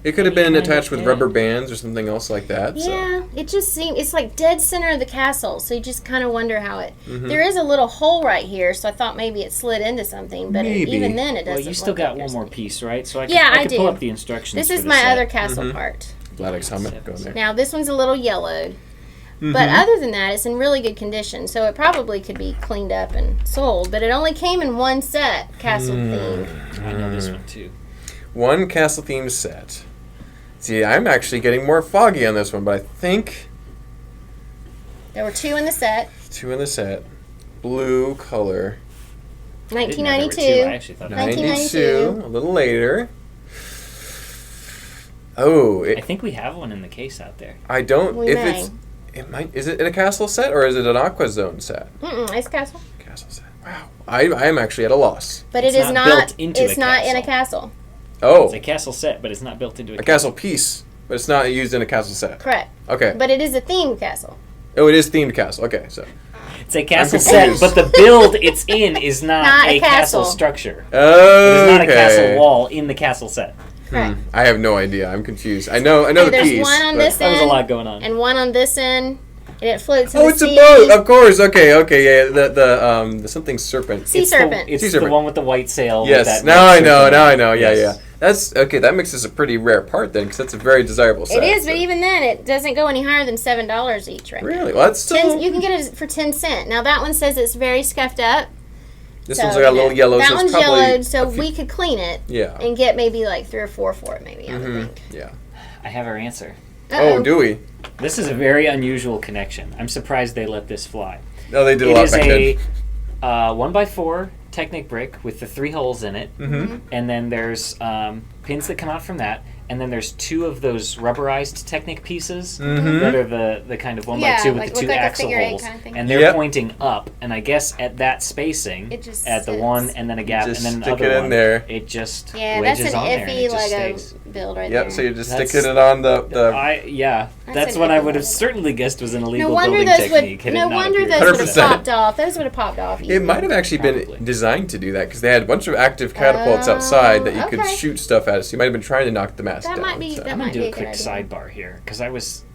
S1: It could have been attached with rubber bands or something else like that.
S2: Yeah, it just seems it's like dead center of the castle, so you just kind of wonder how it. There is a little hole right here, so I thought maybe it slid into something, but even then it doesn't.
S3: Well, you still got one more piece, right? So I can pull up the instructions.
S2: This is my other castle part.
S1: Vladic's helmet going there.
S2: Now this one's a little yellowed, but other than that, it's in really good condition, so it probably could be cleaned up and sold. But it only came in one set, castle theme.
S3: I know this one too.
S1: One castle themed set. See, I'm actually getting more foggy on this one, but I think
S2: there were 2 in the set.
S1: 2 in the set. Blue color.
S2: 1992.
S3: I actually thought
S1: 92, a little later. Oh,
S3: I think we have one in the case out there.
S1: I don't.
S2: We may.
S1: Is it in a castle set or is it an Aqua Zone set?
S2: It's castle.
S1: Castle set. Wow. I am actually at a loss.
S2: But it's not built into it's not in a castle.
S1: Oh.
S3: It's a castle set, but it's not built into a
S1: castle piece, but it's not used in a castle set.
S2: Correct.
S1: Okay.
S2: But it is a themed castle.
S1: Oh, it is themed castle. Okay, so.
S3: It's a castle set, but the build it's in is not a castle structure.
S1: Oh,
S3: it is not a castle wall in the castle set.
S2: Correct.
S1: I have no idea. I'm confused. I know the
S2: there's
S1: piece.
S2: There's one on this end.
S3: There was a lot going on.
S2: And one on this end. And it floats in the sea.
S1: Oh, it's a boat. Of course. Okay. Yeah. The something serpent.
S2: Sea serpent.
S3: It's the one with the white sail.
S1: Yes.
S3: With that
S1: now I know.
S3: Yes.
S1: Yeah. That's okay. That makes this a pretty rare part then, because that's a very desirable set.
S2: It is, but even then, it doesn't go any higher than $7 each, right?
S1: Really? Well, that's still.
S2: You can get it for 10 cents. Now that one says it's very scuffed up.
S1: This one's got a little yellow.
S2: That
S1: so
S2: one's
S1: it's
S2: yellowed, so we could clean it.
S1: Yeah.
S2: And get maybe like 3 or 4 for it, maybe. I would think.
S1: Yeah.
S3: I have our answer.
S1: Uh-oh. Oh, do we?
S3: This is a very unusual connection. I'm surprised they let this fly.
S1: No, they did a lot back then.
S3: It is a 1x4 Technic brick with the 3 holes in it, and then there's pins that come out from that, and then there's 2 of those rubberized Technic pieces that are the kind of 1x2 with the 2 axle holes,
S2: kind of
S3: and they're pointing up. And I guess at that spacing,
S2: it just
S3: at the one and then a gap and then another
S1: stick it in there.
S3: It just
S2: that's
S3: wedges
S2: an
S3: on there and
S2: iffy
S3: it just
S2: Lego
S3: stays.
S2: build right there.
S1: Yep. So you're just sticking it on the.
S3: That's what I would have certainly guessed was an illegal building technique.
S2: No wonder those would have popped off. Those would have popped off.
S1: It might have actually been designed to do that, because they had a bunch of active catapults outside that you could shoot stuff at. So you might have been trying to knock the mast down.
S2: Might be.
S3: I'm gonna do a quick sidebar here, because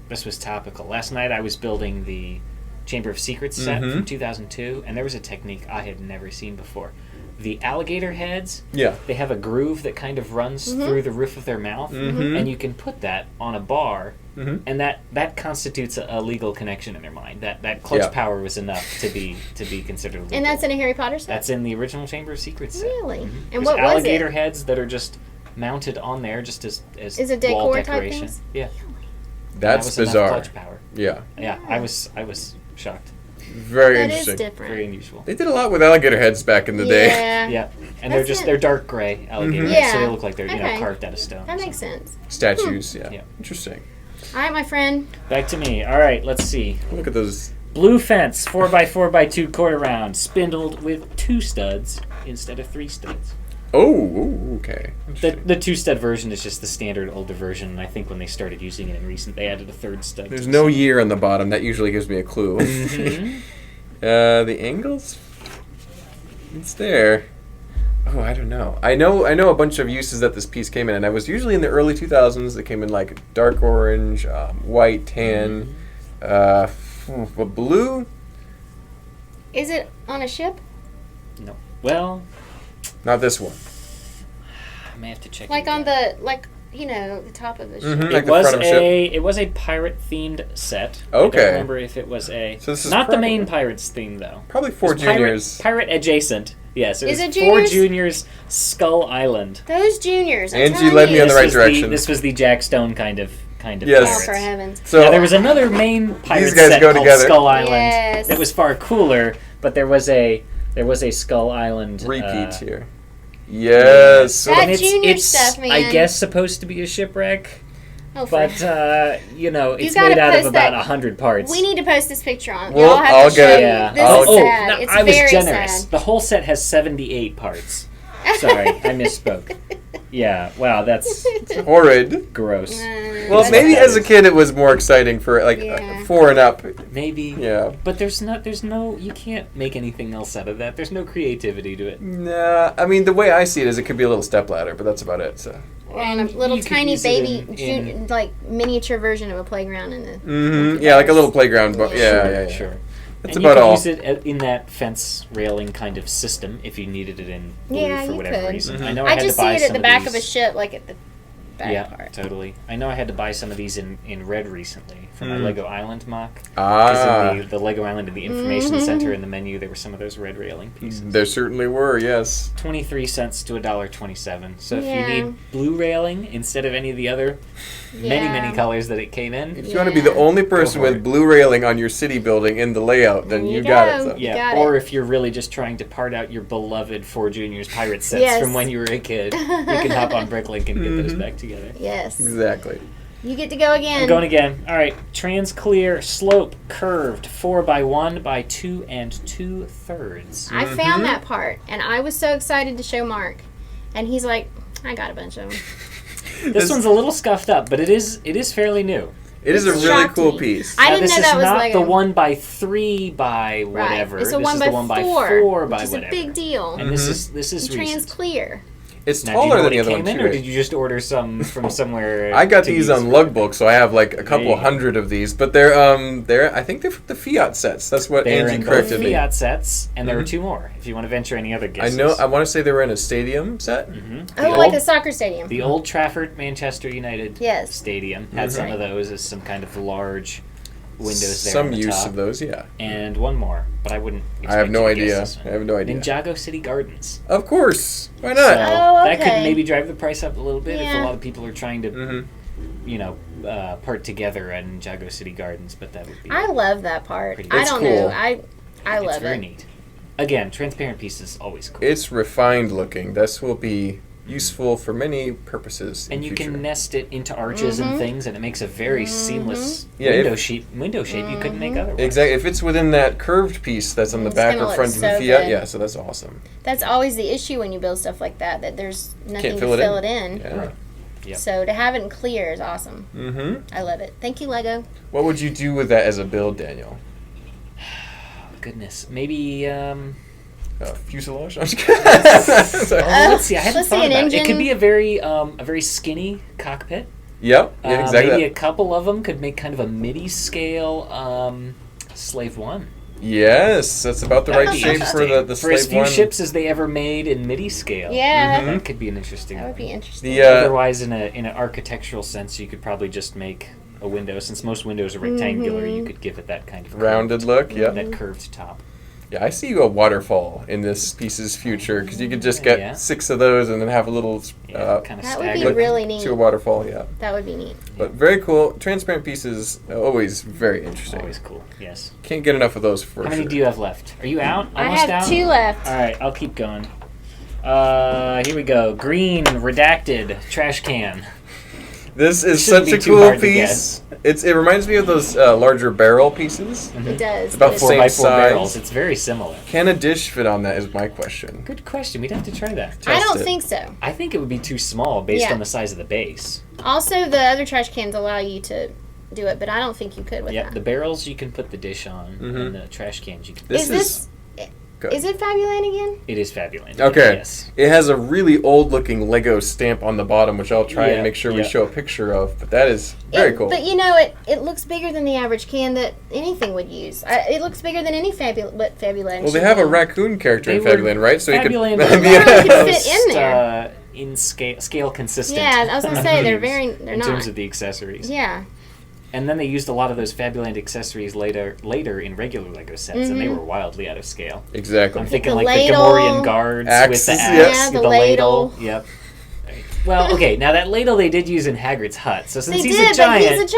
S3: this was topical. Last night I was building the Chamber of Secrets set from 2002, and there was a technique I had never seen before. The alligator heads, they have a groove that kind of runs through the roof of their mouth, and you can put that on a bar, and that constitutes a legal connection in their mind. That clutch power was enough to be considered legal.
S2: And that's in a Harry Potter set?
S3: That's in the original Chamber of Secrets set.
S2: Really? And
S3: there's
S2: what was it?
S3: Alligator heads that are just mounted on there just as
S2: is it
S3: wall
S2: decor
S3: decoration.
S2: Type things?
S3: Yeah.
S1: That's
S3: that was
S1: bizarre.
S3: Enough clutch power.
S1: Yeah.
S3: Yeah, I was shocked.
S1: Very
S2: that
S1: interesting.
S2: Is different.
S3: Very unusual.
S1: They did a lot with alligator heads back in the day.
S3: Yeah. And they're dark gray alligator heads, so they look like they're carved out of stone.
S2: That makes sense.
S1: Statues, yeah. Interesting.
S2: All right, my friend.
S3: Back to me. All right, let's see.
S1: Look at those.
S3: Blue fence, 4x4x2 quarter round, spindled with 2 studs instead of 3 studs.
S1: Oh, okay.
S3: The 2-stud version is just the standard older version, and I think when they started using it in recent, they added a 3rd stud.
S1: There's no year on the bottom. That usually gives me a clue. The angles? It's there. Oh, I don't know. I know a bunch of uses that this piece came in, and I was usually in the early 2000s. It came in like dark orange, white, tan, blue.
S2: Is it on a ship?
S3: No. Well,
S1: not this one.
S3: I may have to check.
S2: Like on the the top of the ship.
S1: Like
S3: it was a pirate themed set.
S1: Okay.
S3: I don't remember if it was a.
S1: So this is
S3: not the main pirates theme though.
S1: Probably 4 juniors.
S3: Pirate adjacent. Yes, it was 4
S2: juniors?
S3: juniors. Skull Island.
S2: Those juniors.
S1: Angie led me in the right direction.
S3: This was the Jack Stone kind of.
S1: Yes.
S2: Oh, for heavens.
S3: So now, there was another main pirate set called Skull Island that was far cooler, but there was a Skull Island
S1: repeat here. Yes.
S2: That junior stuff, man.
S3: I guess supposed to be a shipwreck.
S2: Oh,
S3: but it's made out of about 100 parts.
S2: We need to post this picture on.
S1: Well, I'll get
S2: it. This is sad. It's
S3: I was
S2: very
S3: generous.
S2: sad.
S3: The whole set has 78 parts. Sorry, I misspoke. Yeah, wow, that's
S1: horrid.
S3: Gross.
S1: Well, maybe as a kid it was more exciting for 4 and up.
S3: Maybe.
S1: Yeah.
S3: But there's no, you can't make anything else out of that. There's no creativity to it.
S1: Nah, I mean, the way I see it is it could be a little stepladder, but that's about it, so.
S2: And a little tiny baby, miniature version of a playground in the...
S1: Yeah, like a little playground.
S3: Sure.
S1: That's about all.
S3: You could use it in that fence railing kind of system if you needed it in blue for whatever reason. I know I had to buy
S2: just see it at the back of a ship, like at the part.
S3: Totally. I know I had to buy some of these in red recently for my Lego Island mock.
S1: Ah.
S3: Because in the Lego Island, in the information center in the menu, there were some of those red railing pieces.
S1: There certainly were, yes.
S3: 23 cents to $1.27. So if you need blue railing instead of any of the other many colors that it came in.
S1: If you want to be the only person with blue railing on your city building in the layout, then you got it. So.
S3: Yeah, or if you're really just trying to part out your beloved 4 Juniors pirate sets from when you were a kid, you can hop on Bricklink and get those back together.
S2: Yes.
S1: Exactly.
S2: You get to go again.
S3: I'm going again. All right. Trans-clear, slope, curved, 4x1 by 2 2/3.
S2: I found that part, and I was so excited to show Mark. And he's like, I got a bunch of them.
S3: This one's a little scuffed up, but it is fairly new.
S1: It is a really cool piece.
S2: I didn't know that was
S3: Lego. This
S2: This
S3: is not the 1x3 by whatever.
S2: It's a 1x4,
S3: this is the 1x4 by
S2: which is
S3: whatever.
S2: a big deal.
S3: And this is recent.
S2: Trans-clear.
S1: It's
S3: Now,
S1: taller than
S3: do
S1: the
S3: you know
S1: other
S3: what
S1: one,
S3: it came
S1: too.
S3: in, or did you just order some from somewhere?
S1: I got these on Lugbook, so I have like a couple hundred of these. But they're I think they're the Fiat sets. That's what Angie corrected me.
S3: Fiat sets, and there are 2 more. If you want to venture any other guesses,
S1: I want to say they were in a stadium set.
S2: Like a soccer stadium.
S3: The Old Trafford Manchester United Stadium had some of those as some kind of large windows there.
S1: Some
S3: on the
S1: use
S3: top.
S1: of those, yeah.
S3: And one more, but I wouldn't.
S1: I have no idea.
S3: Ninjago City Gardens.
S1: Of course, why not?
S3: So
S2: okay.
S3: that could maybe drive the price up a little bit if a lot of people are trying to, part together at Ninjago City Gardens. But that would be.
S2: I love that part.
S1: I don't know.
S2: I love it.
S3: It's very neat. Again, transparent piece is always cool.
S1: It's refined looking. This will be useful for many purposes.
S3: And you
S1: future.
S3: can nest it into arches and things, and it makes a very seamless window shape you couldn't make otherwise.
S1: Exactly. If it's within that curved piece that's on the back or front of the Fiat, so that's awesome.
S2: That's always the issue when you build stuff like that there's nothing to fill it in.
S1: Yeah.
S3: Right. Yep.
S2: So to have it in clear is awesome. I love it. Thank you, Lego.
S1: What would you do with that as a build, Daniel?
S3: Goodness, maybe.
S1: Fuselage. I'm just kidding.
S3: Let's see. I hadn't thought about it. It could be a very skinny cockpit.
S1: Yep. Yeah, exactly.
S3: Maybe a couple of them could make kind of a midi scale Slave One.
S1: Yes, that's about the right shape for the
S3: for as
S1: Slave
S3: few
S1: One.
S3: ships as they ever made in midi scale.
S2: Yeah,
S3: that could be an interesting.
S2: That would be interesting.
S3: Otherwise, in an architectural sense, you could probably just make a window. Since most windows are rectangular, you could give it that kind of
S1: rounded look. Yeah,
S3: that curved top.
S1: Yeah, I see a waterfall in this piece's future because you could just get 6 of those and then have a little
S3: kind of
S2: that would be really neat.
S1: To a waterfall. Yeah,
S2: that would be neat.
S1: But very cool. Transparent pieces always very interesting.
S3: Always cool. Yes.
S1: Can't get enough of those for
S3: How many do you have left? Are you out? Almost
S2: I have
S3: out?
S2: 2 left.
S3: All right, I'll keep going. Here we go. Green redacted trash can.
S1: This is such a cool piece. It reminds me of those larger barrel pieces.
S2: It does.
S1: It's about 4x4
S3: barrels. It's very similar.
S1: Can a dish fit on that is my question.
S3: Good question. We'd have to try that.
S2: I don't think so.
S3: I think it would be too small based on the size of the base.
S2: Also, the other trash cans allow you to do it, but I don't think you could with that.
S3: The barrels you can put the dish on, and the trash cans you can.
S2: Is it Fabuland again?
S3: It is Fabuland.
S1: Okay.
S3: Yes.
S1: It has a really old-looking Lego stamp on the bottom, which I'll try and make sure we show a picture of. But that is very cool.
S2: But it looks bigger than the average can that anything would use. It looks bigger than any Fabuland.
S1: Well, they have a raccoon character in Fabuland, right? So
S3: Fabuland
S2: could fit in there.
S3: In scale consistent.
S2: Yeah, I was gonna say they're not
S3: in terms of the accessories.
S2: Yeah.
S3: And then they used a lot of those Fabuland accessories later in regular Lego sets, and they were wildly out of scale.
S1: Exactly.
S3: I'm thinking like the Gamorrean guards with the axe,
S2: yes.
S3: the ladle. Yep. Well, okay, now that ladle they did use in Hagrid's hut, so since he's a giant,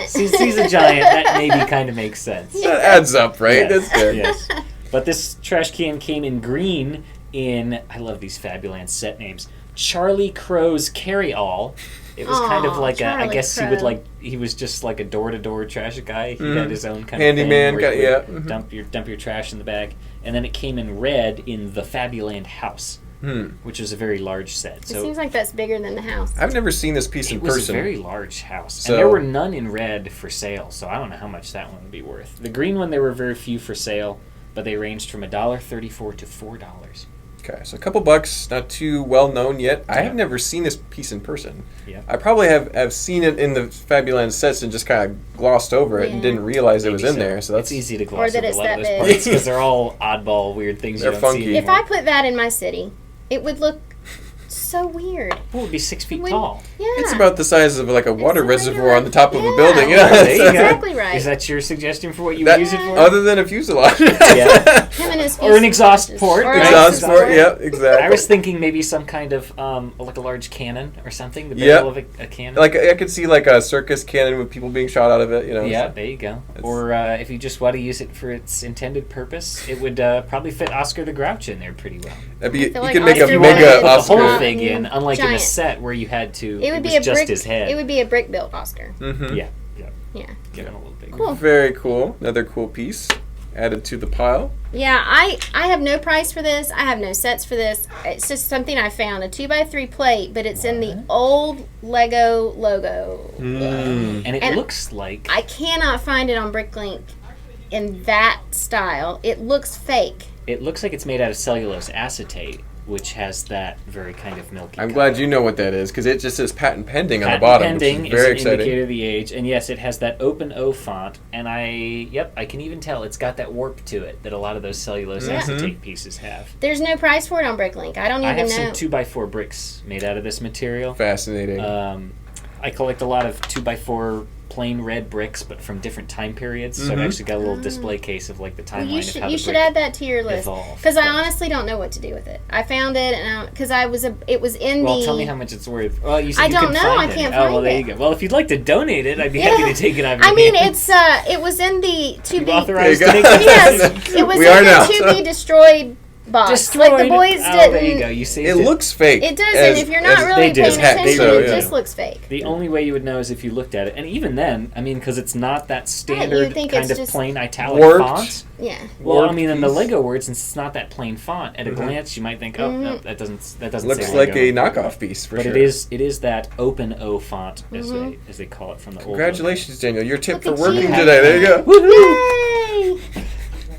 S3: since he's a giant, that maybe kind of makes sense.
S1: That adds up, right?
S3: Yes.
S1: That's good.
S3: Yes. But this trash can came in green I love these Fabuland set names, Charlie Crow's Carry-All. It was kind of like I guess Crow. He was just like a door-to-door trash guy. He had his own kind
S1: handyman
S3: of thing where dump your trash in the bag. And then it came in red in the Fabuland house, which was a very large set. So
S2: it seems like that's bigger than the house.
S1: I've never seen this piece in person.
S3: It was a very large house. And there were none in red for sale, so I don't know how much that one would be worth. The green one, there were very few for sale, but they ranged from $1.34 to $4.
S1: Okay, so a couple bucks, not too well known yet. I have never seen this piece in person.
S3: Yeah.
S1: I probably have seen it in the Fabuland sets and just kind of glossed over it and didn't realize it was in there. So that's
S3: it's easy to gloss over a lot of those
S2: big.
S3: parts because they're all oddball, weird things.
S1: They're
S3: you don't
S1: funky.
S3: see
S2: if I put that in my city, it would look so weird.
S3: It would be 6 feet tall.
S2: Yeah.
S1: It's about the size of like a water reservoir on the top of a building.
S3: Yeah,
S1: That's
S2: exactly right.
S3: Is that your suggestion for what you would use it for?
S1: Other than a fuselage.
S3: Yeah.
S2: Or
S3: an exhaust port.
S1: Exhaust port, yeah, exactly.
S3: I was thinking maybe some kind of, like a large cannon or something. The barrel of a cannon.
S1: Like, I could see like a circus cannon with people being shot out of it,
S3: Yeah, there you go. Or if you just want to use it for its intended purpose, it would probably fit Oscar the Grouch in there pretty well.
S1: You
S2: like
S1: can make a
S2: Oscar
S1: mega
S3: put
S1: Oscar.
S3: the whole thing in, unlike in a
S2: Giant.
S3: set where you had to.
S2: It would be
S3: was
S2: a
S3: just
S2: brick.
S3: his head.
S2: It would be a brick built Oscar.
S1: Mm-hmm.
S3: Yeah.
S2: Yeah.
S3: A little bigger.
S2: Cool.
S1: Very cool. Another cool piece added to the pile.
S2: Yeah, I have no price for this. I have no sets for this. It's just something I found, a 2x3 plate, but it's in the old Lego logo.
S3: And it looks like...
S2: I cannot find it on Bricklink in that style. It looks fake.
S3: It looks like it's made out of cellulose acetate, which has that very kind of milky
S1: I'm
S3: color.
S1: glad you know what that is, because it just says patent pending on the
S3: Patent
S1: bottom,
S3: pending
S1: which is very
S3: is an
S1: exciting.
S3: indicator of the age, and yes, it has that open O font, and I can even tell it's got that warp to it that a lot of those cellulose acetate pieces have.
S2: There's no price for it on Bricklink. I don't even
S3: I have
S2: know.
S3: some 2x4 bricks made out of this material.
S1: Fascinating.
S3: I collect a lot of 2x4 plain red bricks, but from different time periods. So I've actually got a little display case of like the timeline of how
S2: you
S3: the
S2: should
S3: brick
S2: add that to your list,
S3: evolved.
S2: because I honestly don't know what to do with it. I found it, and because it was in
S3: Well,
S2: the.
S3: tell me how much it's worth. Well, you said
S2: I
S3: you
S2: don't
S3: couldn't
S2: know.
S3: find
S2: I
S3: it.
S2: can't
S3: Oh, well,
S2: find
S3: there
S2: it.
S3: you go. Well, if you'd like to donate it, I'd be happy to take it out of your
S2: I mean,
S3: hand.
S2: it was in the to
S3: You
S2: be.
S3: authorized
S1: There
S3: to
S1: you
S3: make
S1: go.
S2: Yes, it was
S1: We are
S2: in
S1: now.
S2: the to be destroyed box.
S3: Destroyed.
S2: Like the boys
S3: Oh,
S2: didn't.
S3: there you go. You saved
S1: it looks fake.
S2: It does,
S1: as-
S2: and if you're not
S1: as-
S2: really
S3: they do.
S2: paying attention,
S1: so,
S2: it
S1: yeah.
S2: just looks fake.
S3: The only way you would know is if you looked at it, and even then, I mean, because it's not that standard
S2: think
S3: kind
S2: it's
S3: of
S2: just
S3: plain italic
S1: warped.
S3: font.
S2: Yeah.
S3: Well, I
S1: Warped
S3: mean, in the
S1: piece.
S3: Lego word, since it's not that plain font, at a glance you might think, oh, no, that doesn't
S1: Looks
S3: say
S1: like
S3: Lego.
S1: a knockoff piece, for
S3: But
S1: sure.
S3: it is that open O font as they call it from the
S1: Congratulations, Daniel. Your tip
S2: Look
S1: for
S2: at
S1: working
S2: you.
S1: today. There you go.
S3: old logo.
S2: Yay!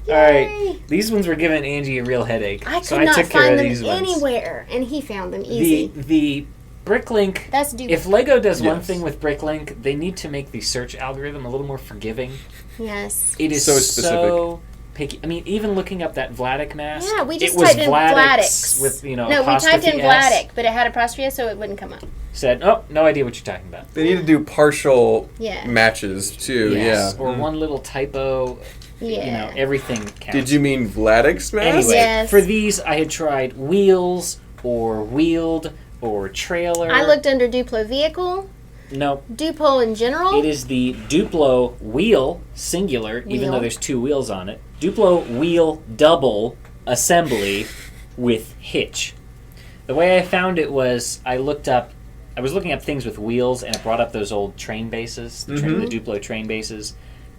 S3: All right, these ones were giving Angie a real headache,
S2: I could
S3: so I
S2: not
S3: took care
S2: find
S3: of
S2: them
S3: these ones.
S2: anywhere, and he found them easy.
S3: The Bricklink.
S2: That's Duplo.
S3: If Lego does one
S1: Yes.
S3: thing with Bricklink, they need to make the search algorithm a little more forgiving.
S2: Yes.
S3: It is
S1: So specific.
S3: picky. I mean, even looking up that Vladic mask.
S2: Yeah, we just
S3: it was
S2: typed in
S3: Vladic's
S2: Vladic's.
S3: with
S2: No, we
S3: apostrophe
S2: typed in
S3: S.
S2: Vladic, but it had apostrophe S, so it wouldn't come up.
S3: Said, oh, no idea what you're talking about.
S1: They need to do partial
S2: Yeah.
S1: matches, too.
S3: Yes.
S1: Yeah.
S3: Or one little typo.
S2: Yeah.
S3: Everything counts.
S1: Did you mean Vladic's mask?
S3: Anyway,
S2: Yes.
S3: for these, I had tried wheels or wheeled or trailer.
S2: I looked under Duplo vehicle,
S3: Nope.
S2: Duplo in general.
S3: It is the Duplo wheel, singular, even
S2: Wheel.
S3: though there's two wheels on it. Duplo wheel double assembly with hitch. The way I found it was I was looking up things with wheels, and it brought up those old train bases, the Duplo train bases,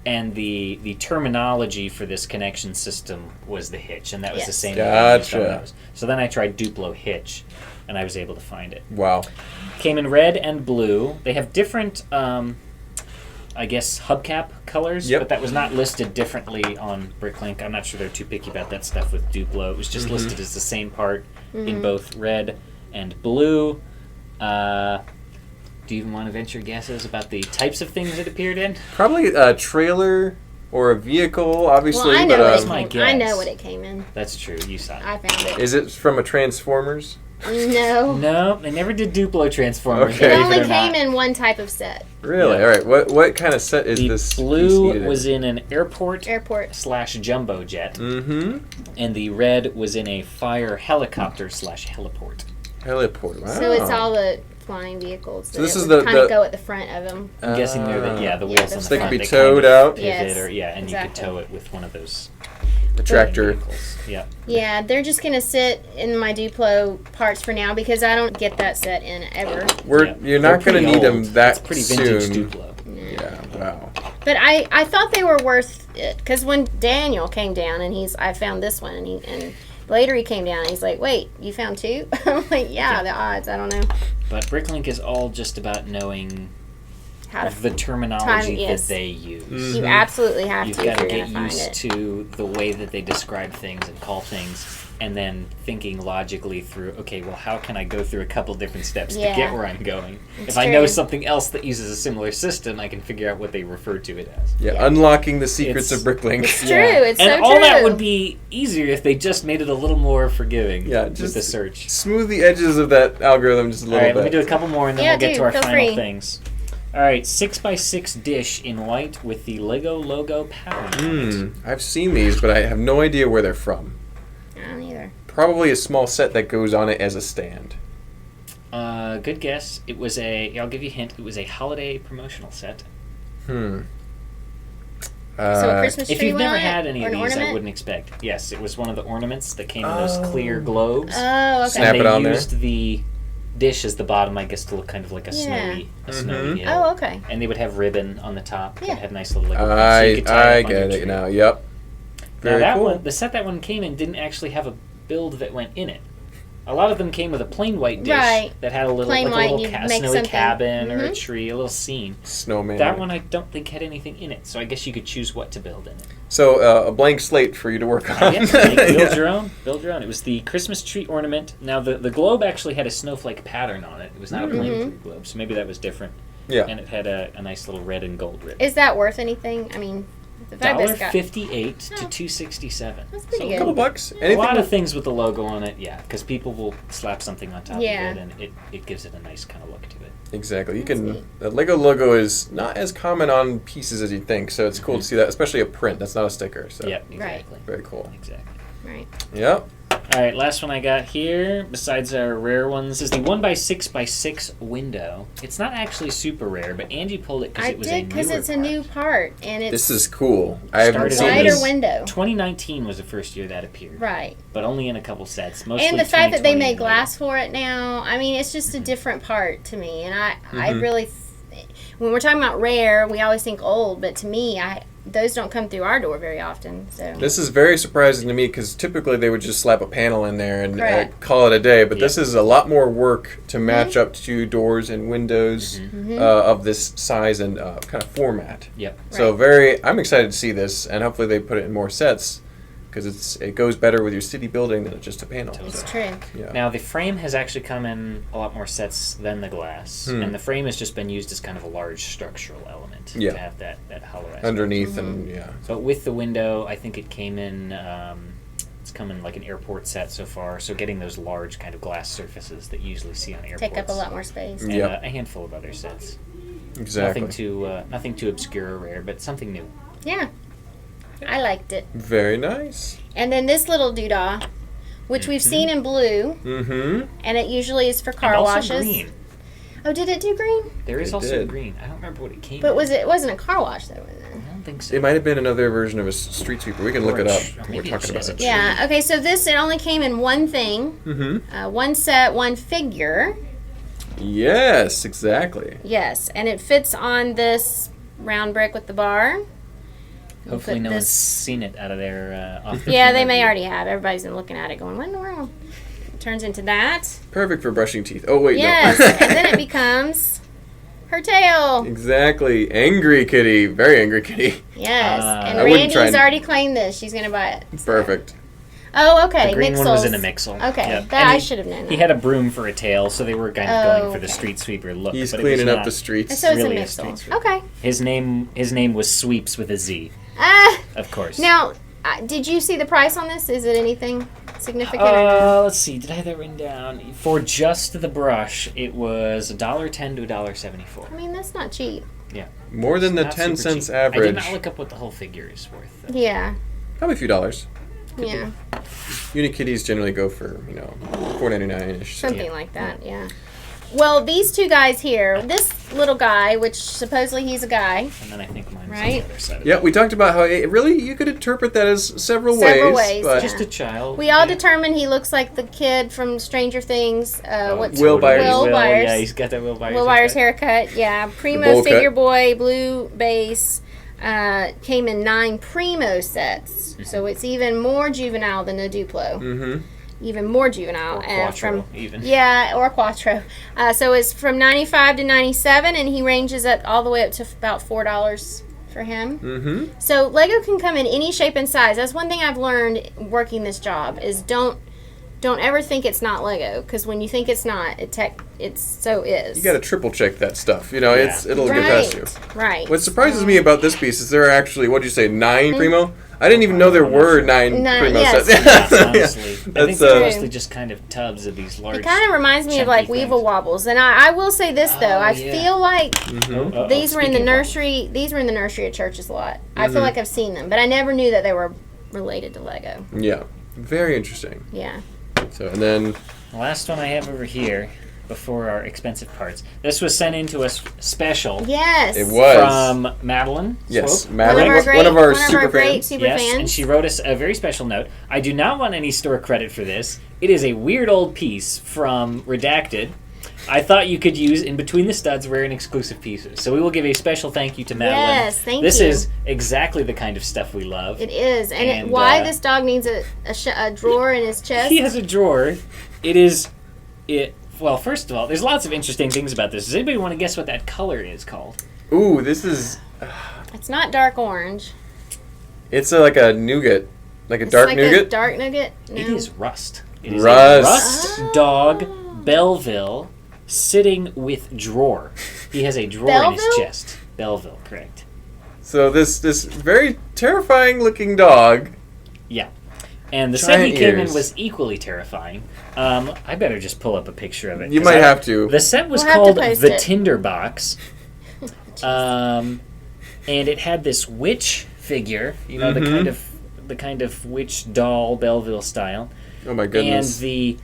S3: and the terminology for this connection system was the hitch, and that was the
S2: Yes.
S3: same.
S1: Gotcha.
S3: So then I tried Duplo hitch, and I was able to find it.
S1: Wow.
S3: Came in red and blue. They have different, I guess, hubcap colors,
S1: Yep.
S3: but that was not listed differently on Bricklink. I'm not sure they're too picky about that stuff with Duplo. It was just listed as the same part in both red and blue. Do you even want to venture guesses about the types of things it appeared in?
S1: Probably a trailer or a vehicle, obviously.
S2: well, I know,
S1: but,
S3: That's
S2: what
S3: my
S2: it came, I
S3: guess.
S2: know what it came in.
S3: That's true. You saw it.
S2: I found it.
S1: is it from a Transformers?
S2: No.
S3: No, they never did Duplo Transformers.
S1: Okay.
S2: It
S3: believe
S2: only
S3: or not.
S2: came in one type of set.
S1: Really?
S3: Yeah.
S1: All right. What kind of set is
S3: The
S1: this?
S3: blue was in an airport / jumbo jet,
S1: Mm-hmm.
S3: and the red was in a fire helicopter / heliport.
S1: Heliport. Wow.
S2: So it's all the flying vehicles that
S1: So this is
S2: kind
S1: the-
S2: of go at the front of them.
S3: I'm guessing they're the wheels on the
S2: So
S1: they
S3: front.
S1: could be
S3: kind
S1: towed
S3: of
S1: out.
S3: pivot
S2: Yes,
S3: or, and you could
S2: exactly.
S3: tow it with one of those
S1: the tractor.
S3: vehicles. Yeah.
S2: Yeah, they're just going to sit in my Duplo parts for now because I don't get that set in ever.
S1: You're not
S3: They're
S1: going to
S3: pretty
S1: need them
S3: old.
S1: that
S3: It's pretty vintage
S1: soon.
S3: Duplo.
S1: Yeah. Wow.
S2: But I thought they were worth it because when Daniel came down and I found this one and later he came down and he's like, wait, you found two? I'm like, yeah, the odds, I don't know.
S3: But Bricklink is all just about knowing
S2: how to
S3: the terminology that they use.
S2: Mm-hmm. You absolutely have
S3: You've
S2: to.
S3: You've got to get used to the way that they describe things and call things, and then thinking logically through, okay, well, how can I go through a couple different steps to get where I'm going? If I know something else that uses a similar system, I can figure out what they refer to it as.
S1: Yeah, unlocking the secrets of Bricklink.
S2: It's true. It's
S3: and
S2: so true.
S3: all that would be easier if they just made it a little more forgiving with the search.
S1: Smooth the edges of that algorithm just a little bit.
S3: All right, let me do a couple more, and then we'll get to our final things. All right, 6x6 dish in white with the Lego logo pattern.
S1: I've seen these, but I have no idea where they're from.
S2: I don't either.
S1: Probably a small set that goes on it as a stand.
S3: Good guess. It was I'll give you a hint. It was a holiday promotional set.
S2: So a Christmas tree.
S3: If you've never had any of these, I wouldn't expect. Yes, it was one of the ornaments that came in those clear globes.
S2: Oh, okay.
S1: Snap it on there.
S3: They used the dish as the bottom, I guess, to look kind of like a snowy hill.
S2: Oh, okay.
S3: And they would have ribbon on the top that had nice little.
S1: I get it now. Yep.
S3: Very cool. The set that one came in didn't actually have a build that went in it. A lot of them came with a plain white dish that had a little, snowy cabin or a tree, a little scene.
S1: Snowman.
S3: That one I don't think had anything in it, so I guess you could choose what to build in it.
S1: So a blank slate for you to work on.
S3: Build your own. Build your own. It was the Christmas tree ornament. Now the globe actually had a snowflake pattern on it. It was not a plain globe, so maybe that was different.
S1: Yeah.
S3: And it had a nice little red and gold ribbon.
S2: Is that worth anything? I mean,
S3: $1.58 to $2.67.
S2: That's pretty good.
S1: A couple bucks.
S3: A lot of things with the logo on it, because people will slap something on top of it, and it gives it a nice kind of look to it.
S1: Exactly. The Lego logo is not as common on pieces as you'd think, so it's cool to see that, especially a print. That's not a sticker. So.
S3: Yep, exactly.
S1: Very cool.
S3: Exactly.
S2: Right.
S1: Yep.
S3: All right, last one I got here, besides our rare ones, is the 1x6x6 window. It's not actually super rare, but Angie pulled it because it was a newer part.
S2: because it's a new part, and it's...
S1: This is cool. I haven't seen
S2: wider
S1: this.
S2: window.
S3: 2019 was the first year that appeared.
S2: Right.
S3: But only in a couple sets. Mostly
S2: and the fact that they made glass for it now, I mean, it's just a different part to me. And I really... when we're talking about rare, we always think old, but to me, those don't come through our door very often. So
S1: this is very surprising to me because typically they would just slap a panel in there and call it a day. But this is a lot more work to match up to doors and windows of this size and kind of format.
S3: Yep.
S1: So I'm excited to see this, and hopefully they put it in more sets because it goes better with your city building than just a panel.
S2: It's true.
S1: Yeah.
S3: Now the frame has actually come in a lot more sets than the glass, and the frame has just been used as kind of a large structural element to have that hollow aspect.
S1: Underneath
S3: But with the window, I think it came in. It's come in like an airport set so far. So getting those large kind of glass surfaces that you usually see on airports
S2: take up a lot more space.
S3: And a handful of other sets.
S1: Exactly.
S3: Nothing too obscure or rare, but something new.
S2: Yeah. I liked it.
S1: Very nice.
S2: And then this little doodah, which we've seen in blue, and it usually is for car washes.
S3: Green.
S2: Oh, did it do green?
S3: There is also green. I don't remember what it came.
S2: But
S3: in.
S2: It wasn't a car wash though, was it?
S3: I don't think so.
S1: It might have been another version of a street sweeper. We can look it up. We're talking about it.
S2: Yeah. Okay. So it only came in one thing. One set, one figure.
S1: Yes, exactly.
S2: Yes, and it fits on this round brick with the bar.
S3: Hopefully no one's seen it out of their office.
S2: Yeah, they may already have. Everybody's been looking at it going, what in the world? It turns into that.
S1: Perfect for brushing teeth. Oh, wait,
S2: yes,
S1: no.
S2: and then it becomes her tail.
S1: Exactly. Angry kitty. Very angry kitty.
S2: Yes, and Randy's already claimed this. She's going to buy it. So.
S1: Perfect.
S2: Oh, okay.
S3: The green
S2: Mixels.
S3: one was in a mixel.
S2: Okay, I should have known that.
S3: He had a broom for a tail, so they were kind of going for the street sweeper look.
S1: He's cleaning up the streets.
S2: So it's really a mixel. Okay.
S3: His name was Sweeps with a Z. Of course.
S2: Now, did you see the price on this? Is it anything significant? Or no?
S3: Let's see. Did I have that written down? For just the brush, it was $1.10 to $1.74.
S2: I mean, that's not cheap.
S3: Yeah.
S1: More than the 10 cents average.
S3: I did not look up what the whole figure is worth, though.
S2: Yeah.
S1: Probably a few dollars.
S2: Yeah.
S1: Unikitties generally go for, $4.99-ish.
S2: Something like that, yeah. Well, these two guys here, this little guy, which supposedly he's a guy.
S3: And then I think mine's
S2: right?
S3: on the other side of
S1: Yeah, we talked about how you could interpret that as several ways. But
S3: just a child.
S2: We all determined he looks like the kid from Stranger Things.
S1: Will Byers.
S2: Will Byers.
S3: Yeah, he's got that Will Byers.
S2: Will Byers haircut. Yeah. Primo figure boy, blue base. Came in 9 Primo sets, so it's even more juvenile than a Duplo. even more juvenile.
S3: Or Quattro, even.
S2: Yeah, or Quattro. So it's from $95 to $97, and he ranges up all the way up to about $4 for him. Mm-hmm. So Lego can come in any shape and size. That's one thing I've learned working this job is don't ever think it's not Lego, because when you think it's not, it's so is.
S1: You got to triple check that stuff. You know, it'll get past you.
S2: Right.
S1: What surprises me about this piece is there are actually, what did you say, 9 Primo? I didn't even know there were 9 Primo sets.
S3: Yeah, honestly. I think they're mostly just kind of tubs of these large.
S2: It kind of reminds me of like Weevil Wobbles, and I will say this though, I feel like these were in the nursery. These were in the nursery at churches a lot. I feel like I've seen them, but I never knew that they were related to Lego.
S1: Yeah, very interesting.
S2: Yeah.
S1: So and then
S3: the last one I have over here before our expensive parts. This was sent in to us special.
S2: Yes.
S1: It was.
S3: From Madeline.
S1: Yes, Madeline. One of our super fans.
S3: Yes, and she wrote us a very special note. I do not want any store credit for this. It is a weird old piece from Redacted. I thought you could use in between the studs rare and exclusive pieces. So we will give a special thank you to Madeline.
S2: Yes, thank you.
S3: This is exactly the kind of stuff we love.
S2: It is. And why this dog needs a drawer in his chest?
S3: He has a drawer. Well, first of all, there's lots of interesting things about this. Does anybody want to guess what that color is called?
S1: Ooh, this is...
S2: It's not dark orange.
S1: It's like a nougat. Like a dark nougat?
S2: A dark nougat? No.
S3: It is rust. It is
S1: Rust.
S3: A rust dog Belleville sitting with drawer. He has a drawer in his chest. Belleville, correct.
S1: So this very terrifying looking dog.
S3: Yeah. And the set he came in was equally terrifying. I better just pull up a picture of it.
S1: You might have to.
S3: The set was called The Tinderbox. And it had this witch figure, you know, the kind of witch doll Belleville style.
S1: Oh my goodness.
S3: And the